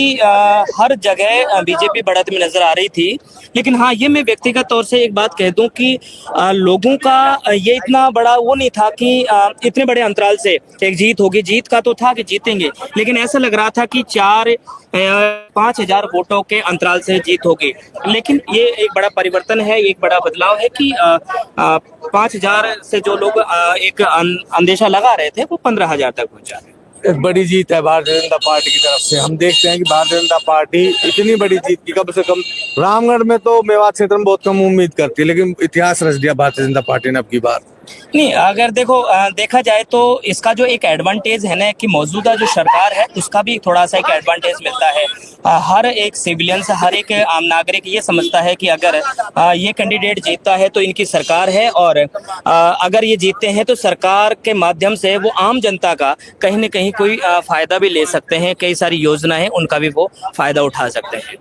हर जगह बीजेपी बढ़त में नजर आ रही थी, लेकिन हाँ, ये मैं व्यक्तिगत तौर से एक बात कह दूं कि लोगों का ये इतना बड़ा वो नहीं था कि इतने बड़े अंतराल से एक जीत होगी। जीत का तो था कि जीतेंगे, लेकिन ऐसा लग रहा था कि 4-5 हजार वोटों के अंतराल से जीत होगी। लेकिन ये एक बड़ा परिवर्तन है, एक बड़ा बदलाव है कि 5 हजार से जो लोग एक अंदेशा लगा रहे थे वो 15 हजार तक पहुंचा रहे। एक बड़ी जीत है भारतीय जनता पार्टी की तरफ से। हम देखते हैं कि भारतीय जनता पार्टी इतनी बड़ी जीत की कम से कम रामगढ़ में तो मेवात क्षेत्र में बहुत कम उम्मीद करती है, लेकिन इतिहास रच दिया भारतीय जनता पार्टी ने अब की बार। नहीं, अगर देखा जाए तो इसका जो एक एडवांटेज है ना कि मौजूदा जो सरकार है उसका भी थोड़ा सा एक एडवांटेज मिलता है। हर एक सिविलियंस, हर एक आम नागरिक ये समझता है कि अगर ये कैंडिडेट जीतता है तो इनकी सरकार है, और अगर ये जीतते हैं तो सरकार के माध्यम से वो आम जनता का कहीं न कहीं कोई फायदा भी ले सकते हैं। कई सारी योजनाएं उनका भी वो फायदा उठा सकते हैं।